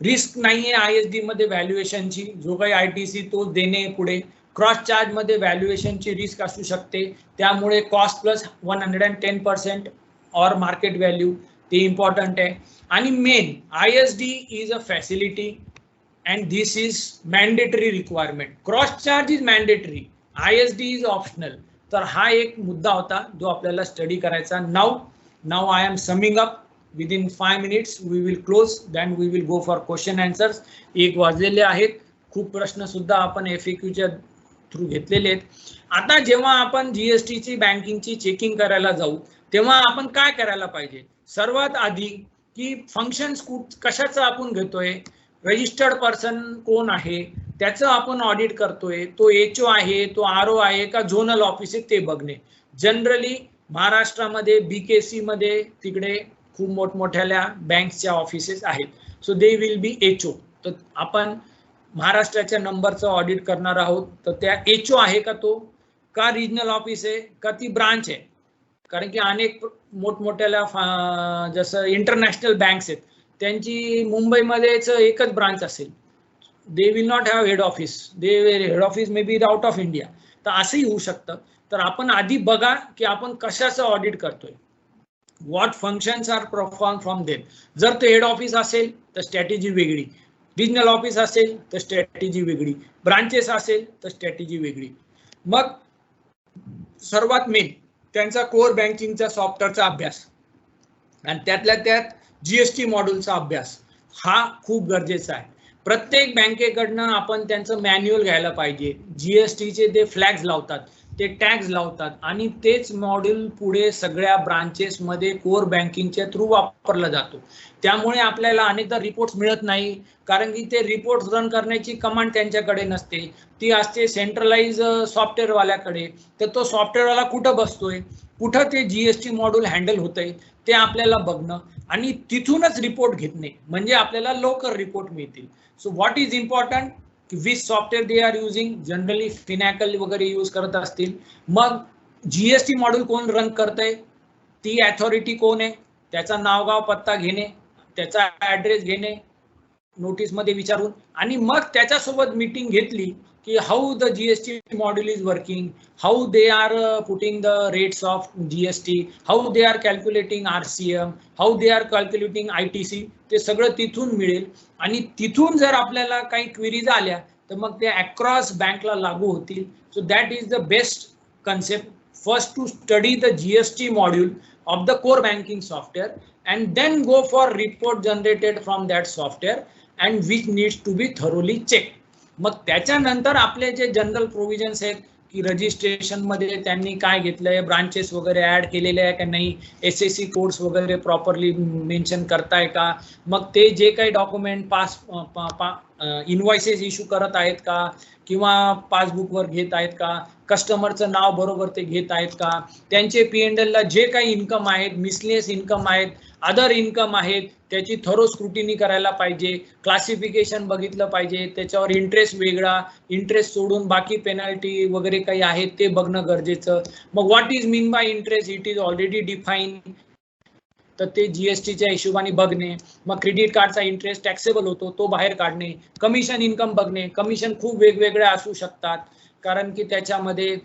Speaker 1: रिस्क नाहीये ISD मध्ये व्हॅल्युएशनची, जो काही ITC तो देणे पुढे. क्रॉस चार्ज मध्ये व्हॅल्युएशनची रिस्क असू शकते, त्यामुळे कॉस्ट प्लस 110% और मार्केट व्हॅल्यू ते इम्पॉर्टंट आहे. आणि main ISD is a facility and this is mandatory requirement. Cross charge is mandatory, ISD is optional. तर हा एक मुद्दा होता जो आपल्याला स्टडी करायचा. Now I am summing up. Within 5 minutes we will close, then we will go for question answers. 1 वाजलेले आहेत. खूप प्रश्न सुद्धा आपण FAQच्या थ्रू घेतलेले आहेत. आता जेव्हा आपण GST ची बँकिंगची चेकिंग करायला जाऊ तेव्हा आपण काय करायला पाहिजे? सर्वात आधी की फंक्शन्स कशाचं आपण घेतोय, रजिस्टर्ड पर्सन कोण आहे त्याचं आपण ऑडिट करतोय, तो HO आहे, तो RO आहे का झोनल ऑफिस आहे ते बघणे. जनरली महाराष्ट्रामध्ये BKC मध्ये तिकडे खूप मोठमोठ्या बँकच्या ऑफिसेस आहेत, so they will B HO. तर आपण महाराष्ट्राच्या नंबरचं ऑडिट करणार आहोत, तर त्या HO आहे का तो, का रिजनल ऑफिस आहे का ती ब्रांच आहे. कारण की अनेक मोठमोठ्या जसं इंटरनॅशनल बँक्स आहेत त्यांची मुंबईमध्येच एकच ब्रांच असेल, they will not have head office, head office may be out of India. तर असंही होऊ शकतं. तर आपण आधी बघा की आपण कशाचं ऑडिट करतोय, what functions are performed from them. जर ते हेड ऑफिस असेल तर स्ट्रॅटेजी वेगळी, रिजनल ऑफिस असेल तर स्ट्रॅटेजी वेगळी, ब्रांचेस असेल तर स्ट्रॅटेजी वेगळी. मग सर्वात मेन त्यांचा कोर बँकिंगचा सॉफ्टवेअरचा अभ्यास आणि त्यातल्या त्यात GST मॉड्यूलचा अभ्यास हा खूप गरजेचा आहे. प्रत्येक बँकेकडनं आपण त्यांचं मॅन्युअल घ्यायला पाहिजे. GSTचे ते फ्लॅग्स लावतात ते टॅग्स लावतात आणि तेच मॉड्यूल पुढे सगळ्या ब्रांचेस मध्ये कोर बँकिंगच्या थ्रू वापरला जातो. त्यामुळे आपल्याला अनेकदा रिपोर्ट्स मिळत नाही, कारण की ते रिपोर्ट्स रन करण्याची कमांड त्यांच्याकडे नसते, ती असते सेंट्रलाइज सॉफ्टवेअर वाल्याकडे. तर तो सॉफ्टवेअर वाला कुठं बसतोय, कुठं ते जीएसटी मॉड्यूल हँडल होतंय ते आपल्याला बघणं आणि तिथूनच रिपोर्ट घेतणे, म्हणजे आपल्याला लवकर रिपोर्ट मिळतील. So what is important, which software they are using, generally Finacle वगैरे यूज करत असतील, मग जीएसटी मॉड्यूल कोण रन करतंय, ती अथॉरिटी कोण आहे, त्याचा नावगाव पत्ता घेणे, त्याचा ऍड्रेस घेणे नोटीस मध्ये विचारून, आणि मग त्याच्यासोबत मीटिंग घेतली की how the GST module is working, how they are putting the rates of GST, how they are calculating RCM, how they are calculating ITC, ते सगळं तिथून मिळेल. आणि तिथून जर आपल्याला काही क्वेरीज आल्या तर मग ते अक्रॉस बँकला लागू होतील. So that is the best concept, first to study the GST module of the core banking software and then go for report generated from that software and which needs to be thoroughly checked. मग त्याच्यानंतर आपले जे general provisions आहेत की registration मध्ये त्यांनी काय घेतलंय, ब्रांचेस वगैरे ऍड केलेले आहे का नाही, एसएससी कोड्स वगैरे प्रॉपरली मेन्शन करताय का, मग ते जे काही डॉक्युमेंट इनवॉइसेस इश्यू करत आहेत का किंवा पासबुकवर घेत आहेत का, कस्टमरचं नाव बरोबर ते घेत आहेत का, त्यांचे P&L ला जे काही इन्कम आहेत, मिसलेनियस इन्कम आहेत, अदर इन्कम आहेत, त्याची थरो स्क्रुटिनी करायला पाहिजे, क्लासिफिकेशन बघितलं पाहिजे, त्याच्यावर इंटरेस्ट वेगळा, इंटरेस्ट सोडून बाकी पेनल्टी वगैरे काही आहेत ते बघणं गरजेचं. मग what is mean bye interest, it is already define, तर ते जीएसटीच्या हिशोबाने बघणे. मग क्रेडिट कार्डचा इंटरेस्ट टॅक्सेबल होतो तो बाहेर काढणे, कमिशन इन्कम बघणे, कमिशन खूप वेगवेगळे असू शकतात कारण की त्याच्यामध्ये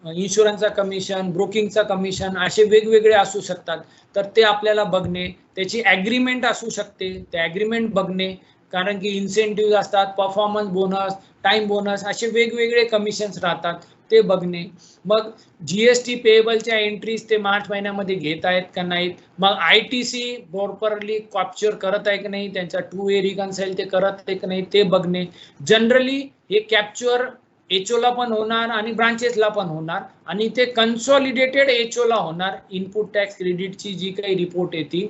Speaker 1: इन्शुरन्सचा कमिशन, ब्रोकिंगचा कमिशन असे वेगवेगळे असू शकतात, तर ते आपल्याला बघणे. त्याची ॲग्रीमेंट असू शकते, ते ॲग्रीमेंट बघणे, कारण की इन्सेंटिव्ह असतात, परफॉर्मन्स बोनस, टाइम बोनस असे वेगवेगळे कमिशन्स राहतात, ते बघणे. मग जीएसटी पेएबलच्या एंट्रीज ते मार्च महिन्यामध्ये घेत आहेत का नाहीत, मग आयटीसी प्रॉपरली कॅप्चर करत आहे की नाही, त्यांचा 2A रिकन्साइल ते करत आहे की नाही ते बघणे. जनरली हे कॅप्चर एचओला पण होणार आणि ब्रांचेसला पण होणार आणि ते कन्सॉलिडेटेड एचओला होणार, इनपुट टॅक्स क्रेडिटची जी काही रिपोर्ट येते.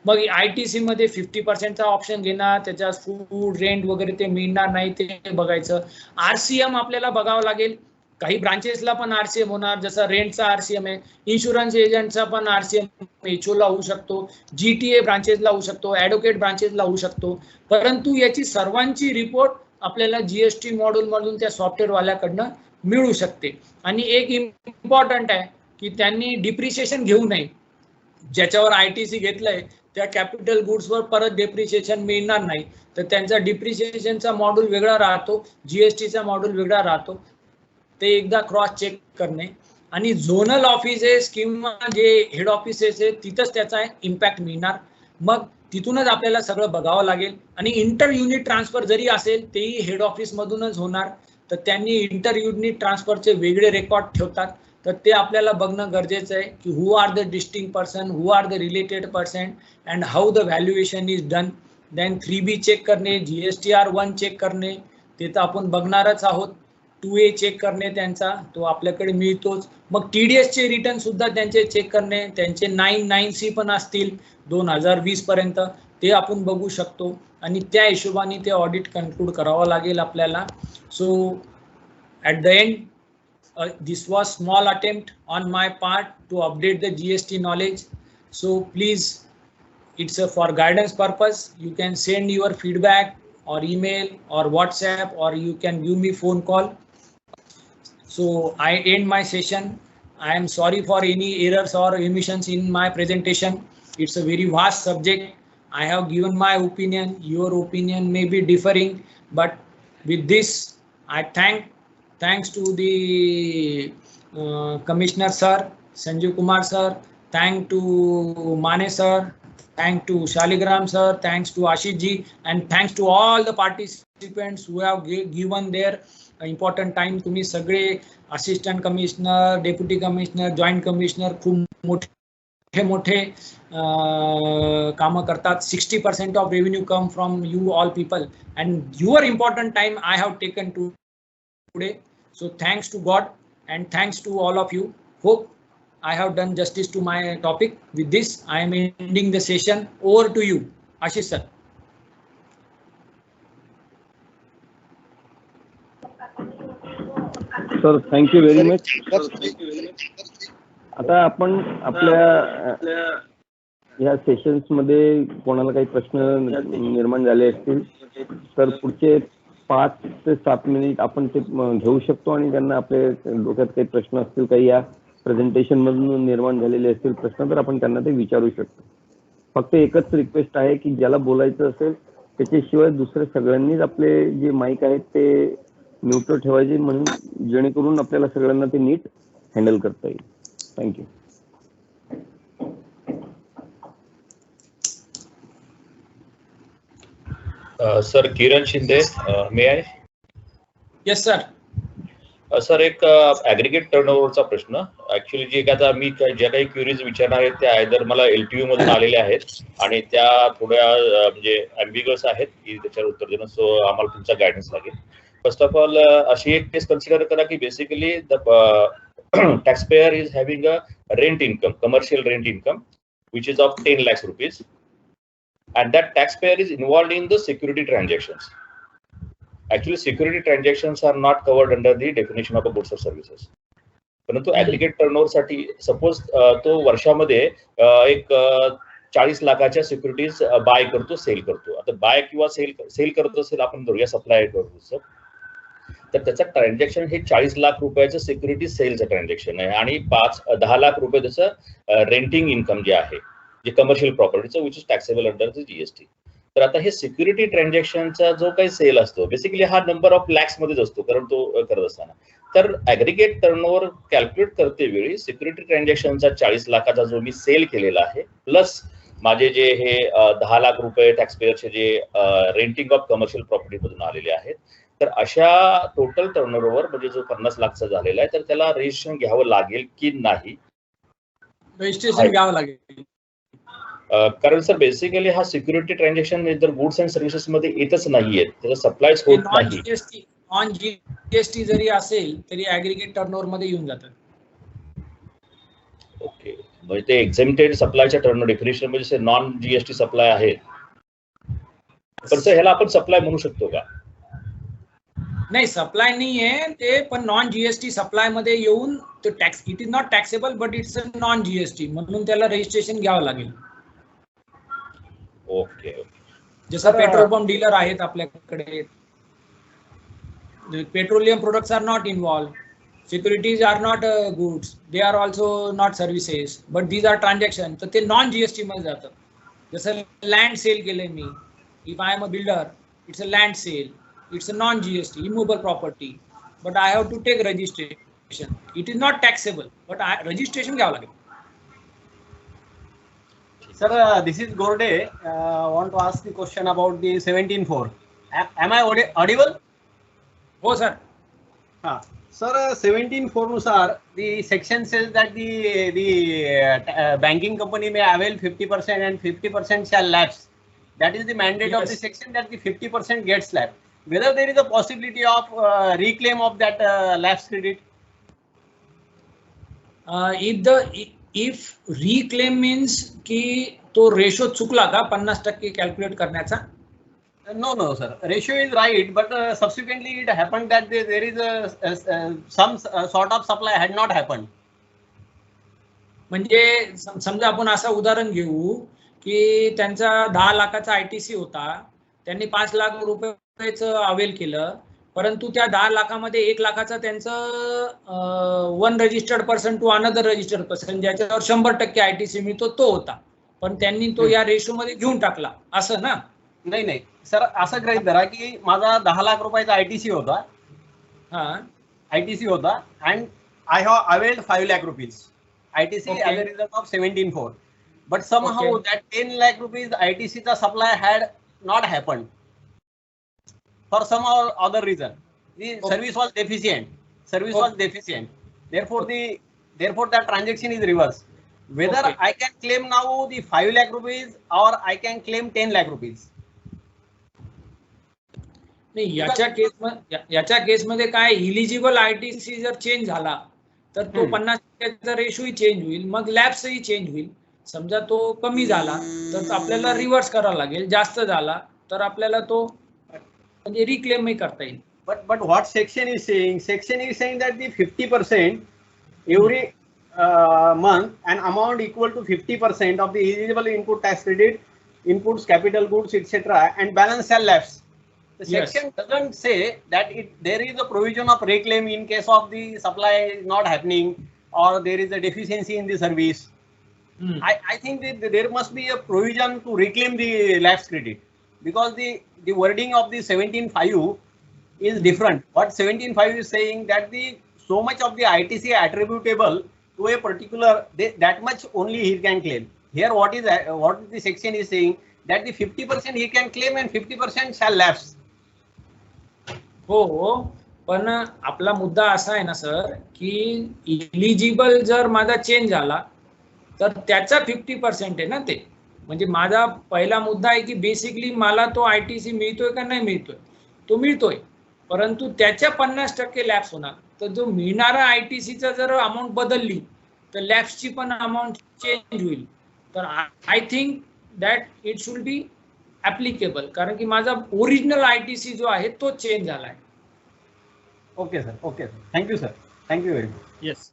Speaker 1: मग आयटीसी मध्ये 50%चा ऑप्शन घेणार, त्याच्या फूड रेंट वगैरे ते मिळणार नाही ते बघायचं. आरसीएम आपल्याला बघावं लागेल, काही ब्रांचेसला पण आरसीएम होणार, जसं रेंटचा आरसीएम आहे, इन्शुरन्स एजंटचा पण आरसीएम एचओला होऊ शकतो, जीटीए ब्रांचेसला होऊ शकतो, ॲडव्होकेट ब्रांचेसला होऊ शकतो. परंतु याची सर्वांची रिपोर्ट आपल्याला जीएसटी मॉड्यूल मधून त्या सॉफ्टवेअर वाल्याकडनं मिळू शकते. आणि एक इम्पॉर्टंट आहे की त्यांनी डिप्रिशिएशन घेऊ नये, ज्याच्यावर आयटीसी घेतलंय त्या कॅपिटल गुड्सवर परत डिप्रिशिएशन मिळणार नाही, तर त्यांचा डिप्रिशिएशनचा मॉड्यूल वेगळा राहतो, जीएसटीचा मॉड्यूल वेगळा राहतो, ते एकदा क्रॉस चेक करणे. आणि झोनल ऑफिसेस किंवा जे हेड ऑफिसेस आहेत तिथंच त्याचा इम्पॅक्ट मिळणार, मग तिथूनच आपल्याला सगळं बघावं लागेल. आणि इंटर युनिट ट्रान्सफर जरी असेल तेही हेड ऑफिस मधूनच होणार, तर त्यांनी इंटर युनिट ट्रान्सफरचे वेगळे रेकॉर्ड ठेवतात, तर ते आपल्याला बघणं गरजेचं आहे की who are the distinct person, who are the related person and how the valuation is done. Then 3B check करणे, GSTR1 चेक करणे, ते तर आपण बघणारच आहोत. 2A चेक करणे त्यांचा, तो आपल्याकडे मिळतोच. मग TDSचे रिटर्न सुद्धा त्यांचे चेक करणे, त्यांचे 9(9)C पण असतील 2020 पर्यंत, ते आपण बघू शकतो आणि त्या हिशोबाने ते ऑडिट कन्क्लूड करावं लागेल आपल्याला. So at the end this was small attempt on my part to update the GST knowledge. So please, it's for guidance purpose. You can send your feedback or email or WhatsApp, or you can give me phone call. So I end my session. I am sorry for any errors or omissions in my presentation. It's a very vast subject. I have given my opinion. Your opinion may be differing, but with this, I thanks to the Commissioner Sir, Sanjeev Kumar Sir, thanks to Mane Sir, thanks to Shaligram Sir, thanks to Ashish Ji, and thanks to all the participants who have given their important time. तुम्ही सगळे assistant commissioner, deputy commissioner, joint commissioner खूप मोठे कामं करतात. 60% of revenue come from you all people, and your important time I have taken today. So thanks to God. and thanks to all of you. Hope I have done justice to my topic. With this, I am ending the session. Over to you, Ashish sir.
Speaker 3: Sir thank you very much. आता आपण आपल्या या sessions मध्ये कोणाला काही प्रश्न निर्माण झाले असतील तर पुढचे 5 ते 7 मिनिट आपण ते घेऊ शकतो आणि त्यांना आपल्या डोक्यात काही प्रश्न असतील, काही या प्रेझेंटेशन मधून निर्माण झालेले असतील प्रश्न, तर आपण त्यांना ते विचारू शकतो. फक्त एकच रिक्वेस्ट आहे की ज्याला बोलायचं असेल त्याच्याशिवाय दुसरे सगळ्यांनीच आपले जे माईक आहेत ते म्यूटवर ठेवायचे, म्हणून जेणेकरून आपल्याला सगळ्यांना ते नीट हँडल करता येईल. Thank you.
Speaker 4: Sir Kiran Shinde, may I?
Speaker 1: Yes sir.
Speaker 4: Sir एक ऍग्रिगेट टर्नओव्हरचा प्रश्न. ऍक्च्युली जे आता मी ज्या काही क्युरीज विचारणार आहेत त्या आयदर मला LTU मधून आलेल्या आहेत आणि त्या थोड्या म्हणजे ॲम्बिगस आहेत की त्याच्यावर उत्तर देणं, सो आम्हाला तुमचा गायडन्स लागेल. फर्स्ट ऑफ ऑल अशी एक केस कन्सिडर करा की basically the taxpayer is having a rent income, commercial rent income which is of 10 lakhs rupees, and that taxpayer is involved in the security transactions. Actually security transactions are not covered under the definition of a goods or services. परंतु aggregate turnover साठी suppose तो वर्षामध्ये एक 40 लाखाच्या securities bye करतो, sale करतो. आता bye किंवा सेल करत असेल आपण धरूया सप्लाय करतो, तर त्याचं ट्रान्झॅक्शन हे 40 लाख रुपयाचं सिक्युरिटी सेलचं ट्रान्झॅक्शन आहे आणि 10 लाख रुपये त्याचं रेंटिंग इन्कम जे आहे, जे कमर्शियल प्रॉपर्टीचं which is taxable under the GST. तर आता हे सिक्युरिटी ट्रान्झॅक्शनचा जो काही सेल असतो बेसिकली हा नंबर ऑफ लॅक्स मध्येच असतो, कारण तो करत असताना. तर ऍग्रिगेट टर्नओव्हर कॅल्क्युलेट करते वेळी सिक्युरिटी ट्रान्झॅक्शनचा 40 लाखाचा जो मी सेल केलेला आहे प्लस माझे जे हे 10 लाख रुपये टॅक्सपेयरचे जे रेंटिंग ऑफ कमर्शियल प्रॉपर्टी मधून आलेले आहेत, तर अशा टोटल टर्नओव्हर म्हणजे जो 50 लाखचा झालेला आहे तर त्याला रजिस्ट्रेशन घ्यावं लागेल की नाही?
Speaker 1: रजिस्ट्रेशन घ्यावं लागेल.
Speaker 4: कारण सर बेसिकली हा सिक्युरिटी ट्रान्झॅक्शन जर गुड्स अँड सर्व्हिसेस मध्ये येतच नाहीये, त्याचा सप्लायच होत नाही.
Speaker 1: नॉन जीएसटी जरी असेल तरी ऍग्रिगेट टर्नओव्हर मध्ये येऊन जातात.
Speaker 4: ओके, म्हणजे ते एक्झेम्प्टेड सप्लायच्या टर्न डेफिनेशन मध्ये नॉन GST सप्लाय आहे, पण सर ह्याला आपण सप्लाय म्हणू शकतो का?
Speaker 1: नाही, सप्लाय नाही आहे ते, पण नॉन GST सप्लाय मध्ये येऊन तो tax, it is not taxable but it's a non GST, म्हणून त्याला रजिस्ट्रेशन घ्यावं लागेल.
Speaker 4: ओके.
Speaker 1: जसं पेट्रोल पंप डीलर आहेत आपल्याकडे, petroleum products are not involved, securities are not goods, they are also not services, but these are transaction, तर ते non GST मध्ये जातं. जसं लँड सेल केलंय मी, if I am a builder, it's a land sale, it's a non GST immovable property, but I have to take registration. It is not taxable, but registration घ्यावं लागेल.
Speaker 5: Sir, this is Gorde. Want to ask the question about the 17.4. Am I audible?
Speaker 1: हो sir.
Speaker 5: Sir, 17.4 नुसार the section says that the banking company may avail 50% and 50% shall lapse. That is the mandate of the section, that the 50% gets lapsed. Whether there is a possibility of reclaim of that lapse credit?
Speaker 1: If reclaim means की तो ratio चुकला का 50% calculate करण्याचा?
Speaker 5: No sir, ratio is right, but subsequently it happened that there is some sort of supply had not happened.
Speaker 1: म्हणजे समजा आपण असं उदाहरण घेऊ की त्यांचा 10 लाखाचा ITC होता, त्यांनी 5 लाख रुपयाचं अवेल केलं, परंतु त्या 10 लाखामध्ये 1 लाखाचा त्यांचं one registered person to another registered person ज्याच्यावर 100% ITC मिळतो तो होता, पण त्यांनी तो या रेशो मध्ये घेऊन टाकला, असं ना?
Speaker 5: नाही सर, असं गृहीत धरा की माझा 10 लाख रुपयाचा ITC होता. ITC होता and I have availed 5 lakh rupees ITC as a result of 17.4, but somehow that 10 lakh rupees ITC चा supply had not happened for some or other reason. The service was deficient. Therefore that transaction is reversed. Whether I can claim now the 5 lakh rupees or I can claim 10 lakh rupees.
Speaker 1: नाही, याच्या केसमध्ये काय eligible ITC जर change झाला तर तो 50%चा रेशोही change होईल, मग लॅब्सही चेंज होईल. समजा तो कमी झाला तर आपल्याला रिव्हर्स करावा लागेल, जास्त झाला तर आपल्याला तो म्हणजे रिक्लेमही करता येईल.
Speaker 5: But what section is saying? Section is saying that the 50% every month an amount equal to 50% of the eligible input tax credit, inputs, capital goods, etc., and balance shall lapse. The section doesn't say that there is a provision of reclaim in case of the supply not happening or there is a deficiency in the service. I think that there must be a provision to reclaim the lapse credit, because the wording of the 17.5 is different. What 17.5 is saying that the so much of the ITC attributable to a particular that much only he can claim. Here what the section is saying that the 50% he can claim and 50% shall lapse.
Speaker 1: हो, पण आपला मुद्दा असा आहे ना sir की eligible जर माझा चेंज झाला तर त्याचा 50% आहे ना ते. म्हणजे माझा पहिला मुद्दा आहे की बेसिकली मला तो ITC मिळतोय का नाही मिळतोय, तो मिळतोय, परंतु त्याच्या 50% लॅप्स होणार. तर जो मिळणारा ITCचा जर अमाऊंट बदलली तर लॅप्सची पण अमाऊंट चेंज होईल. तर I think that it should be applicable, कारण की माझा ओरिजिनल ITC जो आहे तो चेंज झालाय.
Speaker 5: Okay sir, okay sir. Thank you sir. Thank you very much.
Speaker 1: Yes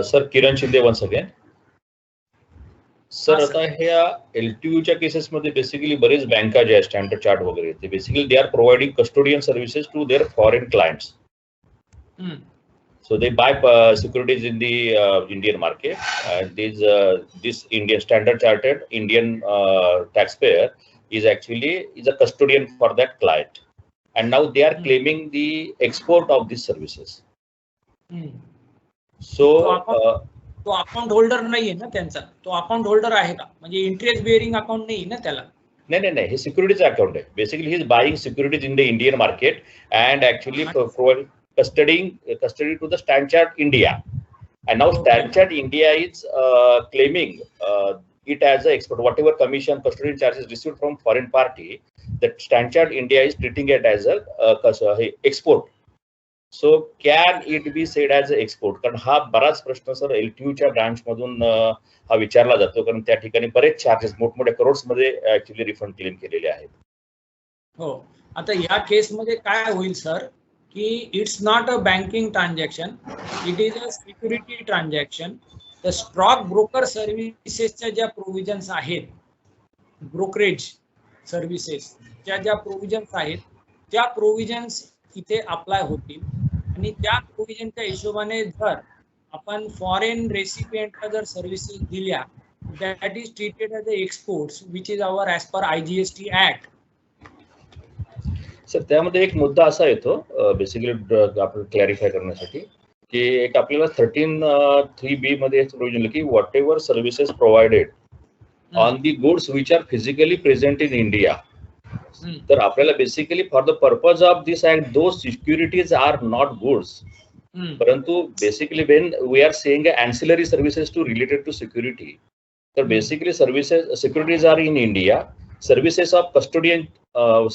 Speaker 4: sir, Kiran Shinde once again. Sir, आता ह्या LTUच्या केसेसमध्ये बेसिकली बरेच बँका ज्या स्टँडर्ड चार्ट वगैरे ते basically they are providing custodian services to their foreign clients. So they buy securities in the Indian market, and this Indian Standard Chartered Indian taxpayer is a custodian for that client, and now they are claiming the export of these services. So
Speaker 1: तो account holder नाहीये ना त्यांचा, तो account holder आहे का, म्हणजे interest bearing account नाही ना त्याला.
Speaker 4: नाही, हे सिक्युरिटीज अकाउंट आहे. Basically he is buying securities in the Indian market and actually provide custody to the Standard Chartered India, and now Standard Chartered India is claiming it as a export. Whatever commission custodian charges received from foreign party, that Standard Chartered India is treating it as a export. So can it be said as a export? कारण हा बराच प्रश्न sir LTUच्या branch मधून हा विचारला जातो, कारण त्या ठिकाणी बरेच चार्जेस मोठमोठ्या करोड्स मध्ये ऍक्च्युअली रिफंड क्लेम केलेले आहेत.
Speaker 1: हो, आता या केस मध्ये काय होईल सर की it's not a banking transaction, it is a security transaction. तर स्टॉक ब्रोकर सर्व्हिसेसच्या ज्या प्रोव्हिजन्स आहेत, ब्रोकरेज सर्व्हिसेसच्या ज्या प्रोव्हिजन्स आहेत त्या प्रोव्हिजन्स इथे अप्लाय होतील. आणि त्या प्रोव्हिजनच्या हिशोबाने जर आपण फॉरेन रेसिपिएंटला जर सर्व्हिसेस दिल्या, that is treated as a exports which is our as per IGST act.
Speaker 4: Sir, त्यामध्ये एक मुद्दा असा येतो बेसिकली आपण क्लॅरिफाय करण्यासाठी की एक आपल्याला 13(3)B मध्ये प्रोव्हिजन की whatever services provided on the goods which are physically present in India. तर आपल्याला basically for the purpose of this act those securities are not goods, परंतु basically when we are saying ancillary services to related to security, तर basically services securities are in India. Services of custodian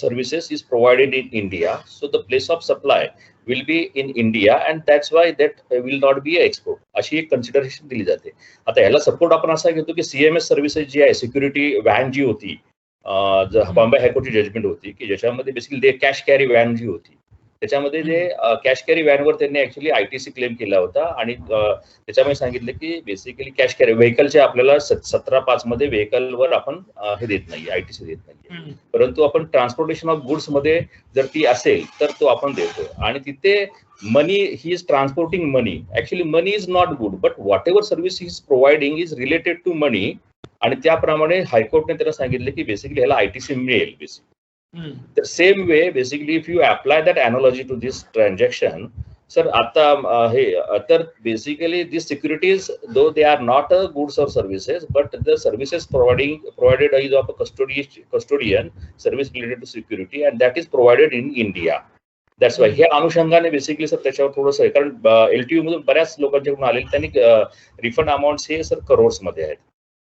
Speaker 4: services is provided in India, so the place of supply will be in India, and that's why that will not be export. अशी एक consideration दिली जाते. आता याला support आपण असा घेतो की CMS सर्व्हिसेस जी आहे, सिक्युरिटी व्हॅन जी होती, बॉम्बे हायकोर्टची जजमेंट होती की ज्याच्यामध्ये बेसिकली कॅश कॅरी व्हॅन जी होती, त्याच्यामध्ये जे कॅश कॅरी व्हॅनवर त्यांनी ऍक्च्युअली ITC क्लेम केला होता. आणि त्याच्यामध्ये सांगितलं की बेसिकली कॅश कॅरी व्हेकलच्या आपल्याला 17(5) मध्ये व्हेकलवर आपण हे देत नाही, ITC देत नाही, परंतु आपण ट्रान्सपोर्टेशन ऑफ गुड्स मध्ये जर ती असेल तर तो आपण देतो. आणि तिथे money he is transporting money. Actually money is not good, but whatever service is providing is related to money. आणि त्याप्रमाणे हायकोर्टने त्याला सांगितलं की बेसिकली ह्याला ITC मिळेल. Basically the same way basically if you apply that analogy to this transaction, sir, आता basically these securities, though they are not goods or services, but the services provided is of a custodian service related to security, and that is provided in India. That's why हे अनुषंगाने basically sir त्याच्यावर थोडंसं, कारण LTU मधून बऱ्याच लोकांच्याकडून आलेले त्यांनी refund amount हे सर करोड्स मध्ये आहेत.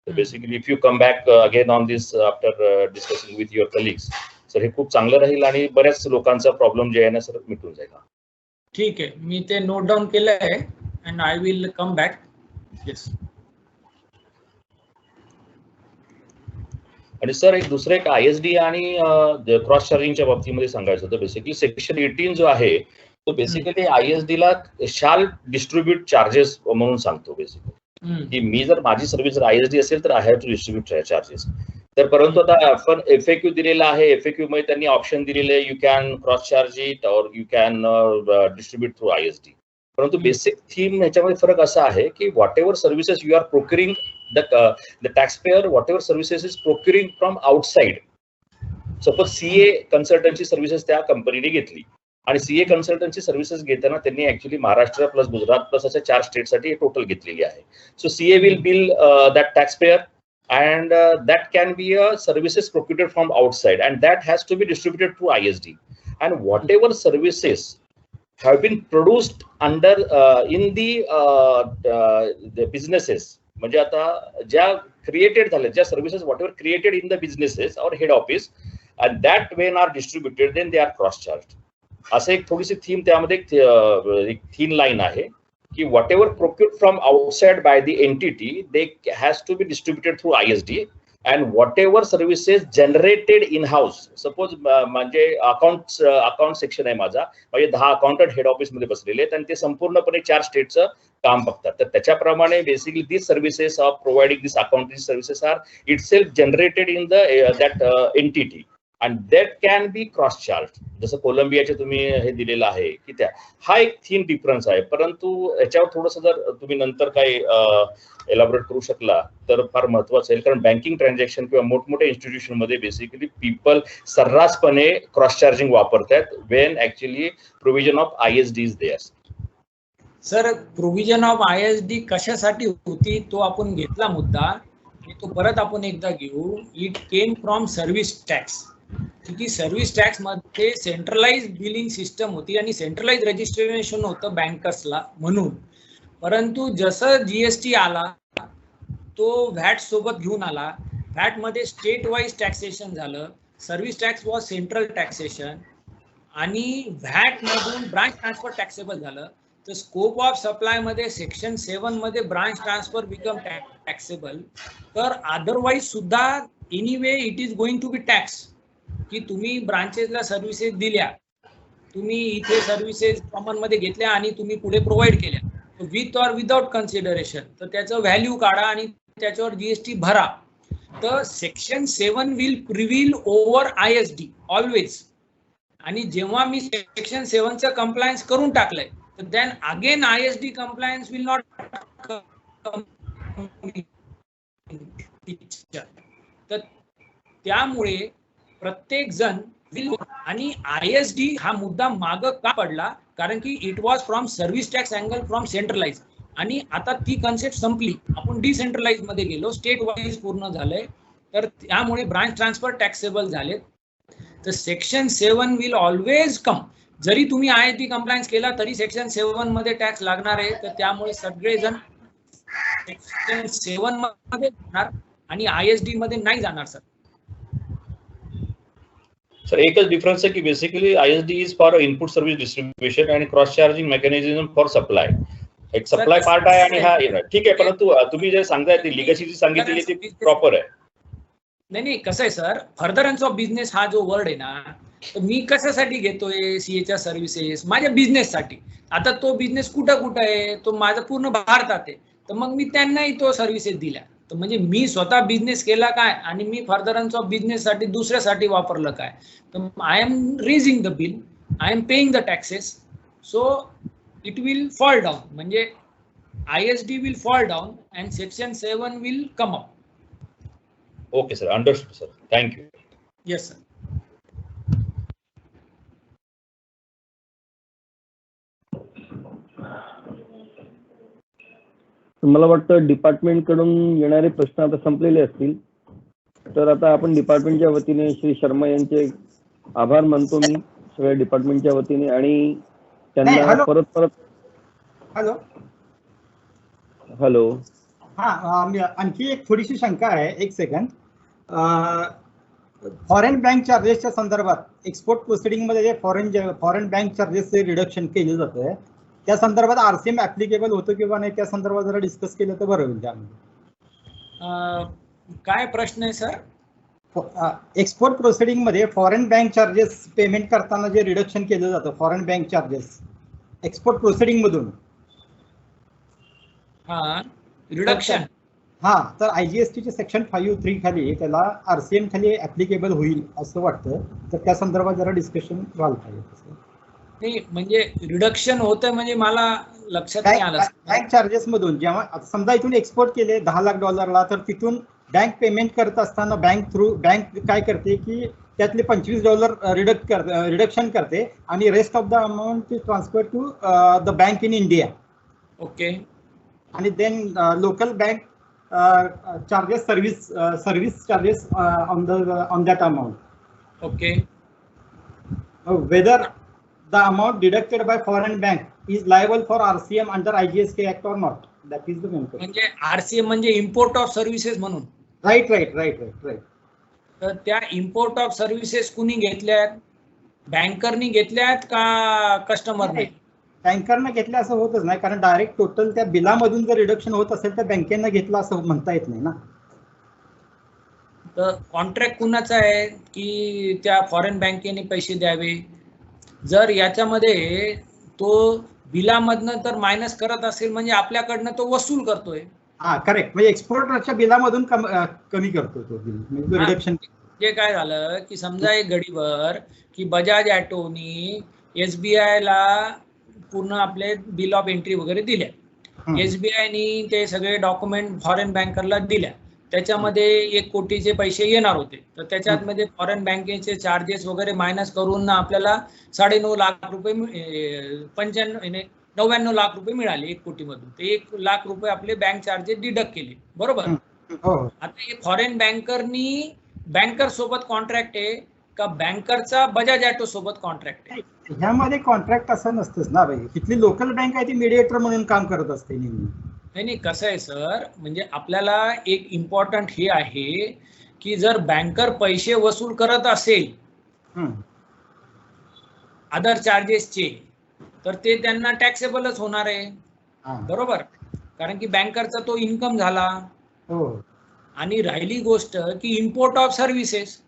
Speaker 4: Basically if you come back again on this after discussing with your colleagues, sir हे खूप चांगलं राहील आणि बऱ्याच लोकांचा प्रॉब्लेम जे आहे ना सर मिटून जाईल.
Speaker 1: ठीक आहे, मी ते नोट डाऊन केलं आहे and I will come back. Yes.
Speaker 4: आणि सर एक दुसरं एक ISD आणि क्रॉस चार्जिंगच्या बाबतीमध्ये सांगायचं होतं. बेसिकली सेक्शन 18 जो आहे तो बेसिकली ISD ला शाल डिस्ट्रीब्यूट चार्जेस म्हणून सांगतो बेसिकली, की मी जर माझी सर्व्हिस जर ISD असेल तर I have to distribute charges. तर परंतु आता आपण FAQ दिलेला आहे, FAQ मध्ये त्यांनी ऑप्शन दिलेले you can cross charge it or you can distribute through ISD. परंतु बेसिक थीम ह्याच्यामध्ये फरक असा आहे की whatever services you are procuring the taxpayer whatever services is procuring from outside. Suppose CA consultancy services त्या कंपनीने घेतली आणि CA consultancy services घेताना त्यांनी actually Maharashtra plus Gujarat plus अशा 4 स्टेटसाठी टोटल घेतलेली आहे. So CA will bill that taxpayer and that can be a services procured from outside and that has to be distributed through ISD. And whatever services have been produced under in the businesses, म्हणजे आता ज्या created झाल्या ज्या services whatever created in the businesses or head office and that when are distributed then they are cross charge. असं एक थोडीशी theme त्यामध्ये एक थीन लाईन आहे की whatever procured from outside by the entity they has to be distributed through ISD. and whatever services generated in house, suppose म्हणजे account section आहे माझा, म्हणजे 10 अकाउंटंट हेड ऑफिस मध्ये बसलेले आहेत आणि ते संपूर्णपणे 4 स्टेटचं काम बघतात. तर त्याच्याप्रमाणे basically this services of providing this accounting services are itself generated in the that entity and that can be cross charged. जसं कोलंबियाचे तुम्ही हे दिलेलं आहे की त्या हा एक थीम डिफरन्स आहे. परंतु याच्यावर थोडंसं जर तुम्ही नंतर काही एलॅबोरेट करू शकला तर फार महत्वाचं आहे, कारण बँकिंग ट्रान्झॅक्शन किंवा मोठमोठ्या इन्स्टिट्यूशन मध्ये बेसिकली पीपल सर्रासपणे क्रॉस चार्जिंग वापरतात when actually provision of ISD is there.
Speaker 1: Sir provision of ISD कशासाठी होती तो आपण घेतला मुद्दा आणि तो परत आपण एकदा घेऊ. It came from service tax. की सर्व्हिस टॅक्स मध्ये सेंट्रलाइज बिलिंग सिस्टम होती आणि सेंट्रलाइज रजिस्ट्रेशन होतं बँकर्सला म्हणून. परंतु जसं GST आला तो व्हॅट सोबत घेऊन आला. व्हॅट मध्ये स्टेट वाईज टॅक्सेशन झालं. Service tax was central taxation आणि व्हॅट मधून ब्रांच ट्रान्सफर टॅक्सेबल झालं. तर स्कोप ऑफ सप्लाय मध्ये सेक्शन 7 मध्ये ब्रांच ट्रान्सफर बिकम टॅक्सेबल. तर अदरवाईज सुद्धा anyway it is going to be tax की तुम्ही ब्रांचेसला सर्व्हिसेस दिल्या, तुम्ही इथे सर्व्हिसेस कॉमन मध्ये घेतल्या आणि तुम्ही पुढे प्रोव्हाइड केल्या विथ ऑर विदाउट कन्सिडरेशन, तर त्याचं व्हॅल्यू काढा आणि त्याच्यावर GST भरा. तर section 7 will prevail over ISD always. आणि जेव्हा मी सेक्शन 7चं कंप्लायन्स करून टाकलंय तर then again ISD compliance will not. तर त्यामुळे प्रत्येक जण आणि ISD हा मुद्दा माग का पडला, कारण की it was from service tax angle from centralise आणि आता ती कन्सेप्ट संपली. आपण डिसेंट्रलाइज मध्ये गेलो, स्टेट वाईज पूर्ण झालंय. तर त्यामुळे ब्रांच ट्रान्सफर टॅक्सेबल झाले. तर सेक्शन 7 विल ऑलवेज कम. जरी तुम्ही ISD कंप्लायन्स केला तरी सेक्शन 7 मध्ये टॅक्स लागणार आहे. तर त्यामुळे सगळेजण सेक्शन 7 मध्ये जाणार आणि ISD मध्ये नाही जाणार.
Speaker 4: सर एकच डिफरन्स आहे की basically ISD is for input service distribution आणि cross charging mechanism for supply. एक सप्लाय पार्ट आहे आणि हा ठीक आहे. परंतु तुम्ही जे सांगताय ती लिगसी जी सांगितलेली ती प्रॉपर आहे.
Speaker 1: नाही कसं आहे सर, फर्दरन्स ऑफ बिझनेस हा जो वर्ड आहे ना, तर मी कशासाठी घेतोय CAच्या सर्व्हिसेस माझ्या बिझनेससाठी. आता तो बिझनेस कुठं आहे, तो माझा पूर्ण भारतात आहे. तर मग मी त्यांनाही तो सर्व्हिसेस दिल्या. तर म्हणजे मी स्वतः बिझनेस केला काय आणि मी फर्दरन्स ऑफ बिझनेस साठी दुसऱ्यासाठी वापरलं काय. तर I am raising the bill, I am paying the taxes. So it will fall down, म्हणजे ISD will fall down and section 7 will come up.
Speaker 4: Okay sir, understood sir, thank you.
Speaker 1: Yes sir.
Speaker 3: मला वाटतं department कडून येणारे प्रश्न आता संपलेले असतील. तर आता आपण डिपार्टमेंटच्या वतीने श्री शर्मा यांचे आभार मानतो मी सगळ्या डिपार्टमेंटच्या वतीने आणि त्यांना परत
Speaker 6: हॅलो
Speaker 3: हॅलो
Speaker 6: हा आणखी एक थोडीशी शंका आहे. एक सेकंड. फॉरेन बँक चार्जेसच्या संदर्भात एक्सपोर्ट प्रोसिडिंग मध्ये जे फॉरेन बँक चार्जेसचे रिडक्शन केले जातं त्या संदर्भात आरसीएम ऍप्लिकेबल होतं किंवा नाही त्या संदर्भात जरा डिस्कस केलं तर बरं होईल त्यामध्ये.
Speaker 1: काय प्रश्न आहे सर?
Speaker 6: एक्सपोर्ट प्रोसिडिंग मध्ये फॉरेन बँक चार्जेस पेमेंट करताना जे रिडक्शन केलं जातं foreign bank charges export proceeding मधून
Speaker 1: रिडक्शन
Speaker 6: तर IGST चे सेक्शन 5(3) खाली त्याला आरसीएम खाली ऍप्लिकेबल होईल असं वाटतं, तर त्या संदर्भात जरा डिस्कशन व्हायला पाहिजे.
Speaker 1: नाही म्हणजे रिडक्शन होतं म्हणजे मला लक्षात नाही आलं.
Speaker 6: बँक चार्जेस मधून जेव्हा समजा इथून एक्सपोर्ट केले $10 लाख तर तिथून बँक पेमेंट करत असताना बँक काय करते की त्यातले $25 रिडक्शन करते आणि rest of the amount transfer to the bank in India.
Speaker 1: Okay.
Speaker 6: आणि then local bank charges service charges on that amount.
Speaker 1: Okay.
Speaker 6: Whether the amount deducted by foreign bank is liable for RCM under IGST Act or not. That is the main question.
Speaker 1: म्हणजे RCM म्हणजे import of services म्हणून.
Speaker 6: Right.
Speaker 1: तर त्या import of services कुणी घेतल्यात? बँकरनी घेतल्यात का कस्टमरने?
Speaker 6: बँकरनं घेतलं असं होतच नाही, कारण डायरेक्ट टोटल त्या बिलामधून जर रिडक्शन होत असेल तर बँकेनं घेतलं असं म्हणता येत नाही ना.
Speaker 1: तर कॉन्ट्रॅक्ट कुणाचा आहे की त्या फॉरेन बँकेने पैसे द्यावे? जर याच्यामध्ये तो बिलामधनं तर मायनस करत असेल म्हणजे आपल्याकडनं तो वसूल करतोय.
Speaker 6: करेक्ट. म्हणजे एक्सपोर्टरच्या बिलामधून कमी करतो तो बिल म्हणजे रिडक्शन.
Speaker 1: जे काय झालं की समजा एक घडीवर की बजाज ऑटोनी SBI ला पूर्ण आपले बिल ऑफ एंट्री वगैरे दिल्या. SBIनी ते सगळे डॉक्युमेंट फॉरेन बँकरला दिल्या. त्याच्यामध्ये 1 कोटीचे पैसे येणार होते, तर त्याच्यामध्ये फॉरेन बँकेचे चार्जेस वगैरे मायनस करून आपल्याला 9.5 लाख रुपये 99 लाख रुपये मिळाले 1 कोटीमधून. ते 1 लाख रुपये आपले बँक चार्जेस डिडक्ट केले, बरोबर. आता हे फॉरेन बँकर सोबत कॉन्ट्रॅक्ट आहे का बँकरचा बजाज ऑटो सोबत कॉन्ट्रॅक्ट आहे?
Speaker 6: ह्यामध्ये कॉन्ट्रॅक्ट असं नसतंच ना भाई. तिथली लोकल बँक आहे ती मीडिएटर म्हणून काम करत असते नेहमी.
Speaker 1: नाही कसं आहे सर, म्हणजे आपल्याला एक इम्पॉर्टंट हे आहे की जर बँकर पैसे वसूल करत असेल अदर चार्जेसचे तर ते त्यांना टॅक्सेबलच होणार आहे, बरोबर. कारण की बँकरचा तो इन्कम झाला. आणि राहिली गोष्ट की import of services,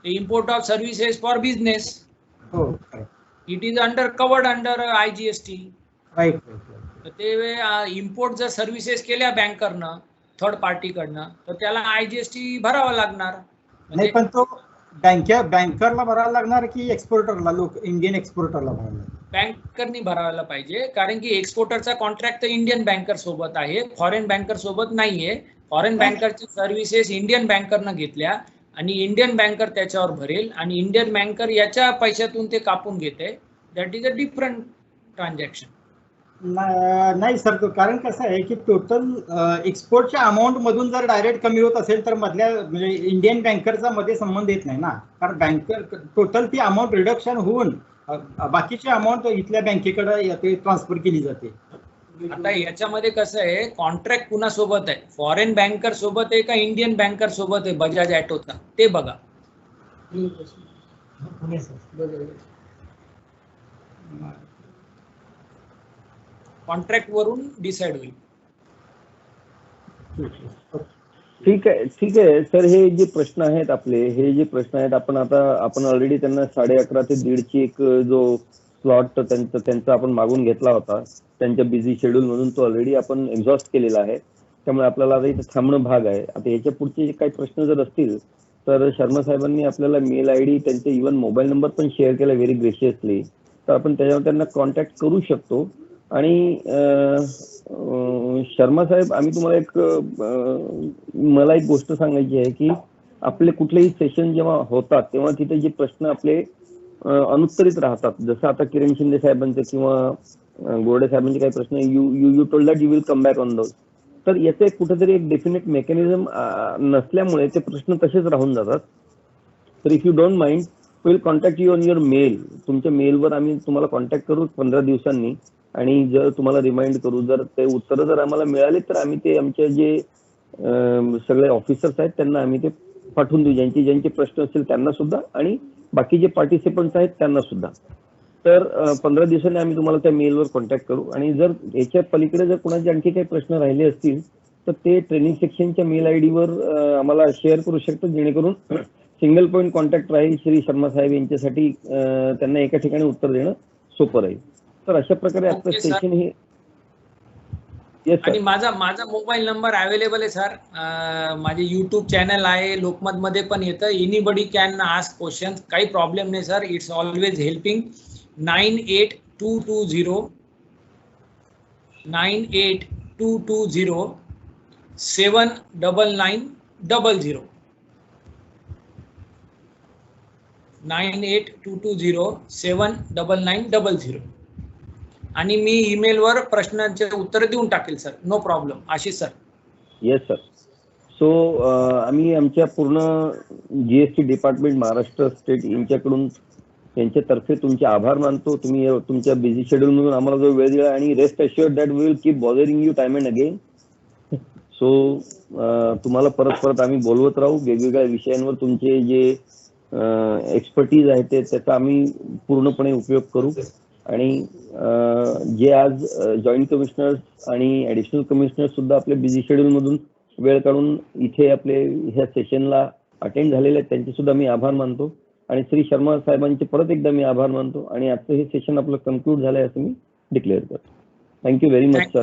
Speaker 1: import of services for business, it is covered under IGST.
Speaker 6: Right.
Speaker 1: तर ते इम्पोर्ट जर सर्व्हिसेस केल्या बँकरनं थर्ड पार्टीकडनं तर त्याला IGST भरावा लागणार.
Speaker 6: नाही पण तो बँकरला भरावा लागणार की एक्सपोर्टरला, इंडियन एक्सपोर्टरला भरावा लागणार?
Speaker 1: बँकरनी भरायला पाहिजे, कारण की एक्सपोर्टरचा कॉन्ट्रॅक्ट तर इंडियन बँकर सोबत आहे, फॉरेन बँकर सोबत नाहीये. फॉरेन बँकरच्या सर्व्हिसेस इंडियन बँकरनं घेतल्या आणि इंडियन बँकर त्याच्यावर भरेल आणि इंडियन बँकर याच्या पैशातून ते कापून घेते. That is a different transaction.
Speaker 6: नाही सर, कारण कसं आहे की टोटल एक्सपोर्टच्या अमाऊंट मधून जर डायरेक्ट कमी होत असेल तर मधल्या म्हणजे इंडियन बँकरचा मध्ये संबंध येत नाही ना, कारण बँकर टोटल ती अमाऊंट रिडक्शन होऊन बाकीची अमाऊंट इथल्या बँकेकडे ट्रान्सफर केली जाते.
Speaker 1: आता याच्यामध्ये कसं आहे, कॉन्ट्रॅक्ट कुणासोबत आहे? फॉरेन बँकर सोबत आहे का इंडियन बँकर सोबत आहे बजाज ऑटोचा? ते बघा. कॉन्ट्रॅक्ट वरून डिसाइड होईल.
Speaker 3: ठीक आहे सर. हे जे प्रश्न आहेत आपण ऑलरेडी त्यांना 11:30 ते 1:30 एक जो स्लॉट त्यांचा आपण मागून घेतला होता त्यांच्या बिझी शेड्यूल मधून, तो ऑलरेडी आपण एक्झॉस्ट केलेला आहे. त्यामुळे आपल्याला आता इथे थांबणं भाग आहे. आता याच्या पुढचे जे काही प्रश्न जर असतील तर शर्मा साहेबांनी आपल्याला मेल ID, त्यांचे इव्हन मोबाईल नंबर पण शेअर केला व्हेरी ग्रेशियसली, तर आपण त्याच्यावर त्यांना कॉन्टॅक्ट करू शकतो. आणि शर्मा साहेब, आम्ही तुम्हाला मला एक गोष्ट सांगायची आहे की आपले कुठलेही सेशन जेव्हा होतात तेव्हा तिथे जे प्रश्न आपले अनुत्तरित राहतात, जसं आता किरण शिंदे साहेबांचे किंवा गोरडे साहेबांचे काही प्रश्न, you told that you will come back on those, तर याचं कुठेतरी एक डेफिनेट मेकॅनिझम नसल्यामुळे ते प्रश्न तसेच राहून जातात. तर if you don't mind, will contact you on your mail. तुमच्या मेलवर आम्ही तुम्हाला कॉन्टॅक्ट करू 15 दिवसांनी आणि जर तुम्हाला रिमाइंड करू, जर ते उत्तरं जर आम्हाला मिळाले तर आम्ही ते आमचे जे सगळे ऑफिसर्स आहेत त्यांना आम्ही ते पाठवून देऊ, ज्यांचे प्रश्न असतील त्यांना सुद्धा आणि बाकी जे पार्टिसिपंट्स आहेत त्यांना सुद्धा. तर 15 दिवसांनी आम्ही तुम्हाला त्या मेलवर कॉन्टॅक्ट करू आणि जर याच्या पलीकडे जर कोणाचे आणखी काही प्रश्न राहिले असतील तर ते ट्रेनिंग सेक्शनच्या मेल आय डीवर आम्हाला शेअर करू शकतात, जेणेकरून सिंगल पॉईंट कॉन्टॅक्ट राहील श्री शर्मा साहेब यांच्यासाठी, त्यांना एका ठिकाणी उत्तर देणं सोपं राहील. तर अशा प्रकारे आपलं सेशन हे.
Speaker 1: आणि माझा मोबाईल नंबर अवेलेबल आहे सर. माझे YouTube चॅनल आहे, लोकमत मध्ये पण येतं. एनीबडी कॅन आस्क क्वेश्चन्स, काही प्रॉब्लेम नाही सर. It's always helping. 98220 79900 98220 आणि मी ईमेलवर प्रश्नांचे उत्तर देऊन टाकेल sir. No problem. Ashish sir.
Speaker 3: Yes sir. So आम्ही आमच्या पूर्ण GST डिपार्टमेंट महाराष्ट्र स्टेट यांच्याकडून यांच्यातर्फे तुमचे आभार मानतो. तुम्ही तुमच्या बिझी शेड्यूल मधून आम्हाला जो वेळ दिला आणि rest assured that we will keep bothering you time and again. So तुम्हाला परत आम्ही बोलवत राहू. वेगवेगळ्या विषयांवर तुमचे जे एक्सपर्टीज आहे त्याचा आम्ही पूर्णपणे उपयोग करू. आणि जे आज जॉईंट कमिशनर्स आणि ऍडिशनल कमिशनर सुद्धा आपल्या बिझी शेड्यूल मधून वेळ काढून इथे आपले ह्या सेशनला अटेंड झालेले आहेत, त्यांचे सुद्धा मी आभार मानतो. आणि श्री शर्मा साहेबांचे परत एकदा मी आभार मानतो आणि आजचं हे सेशन आपलं कन्क्लूड झालंय असं मी डिक्लेअर करतो. Thank you very much sir.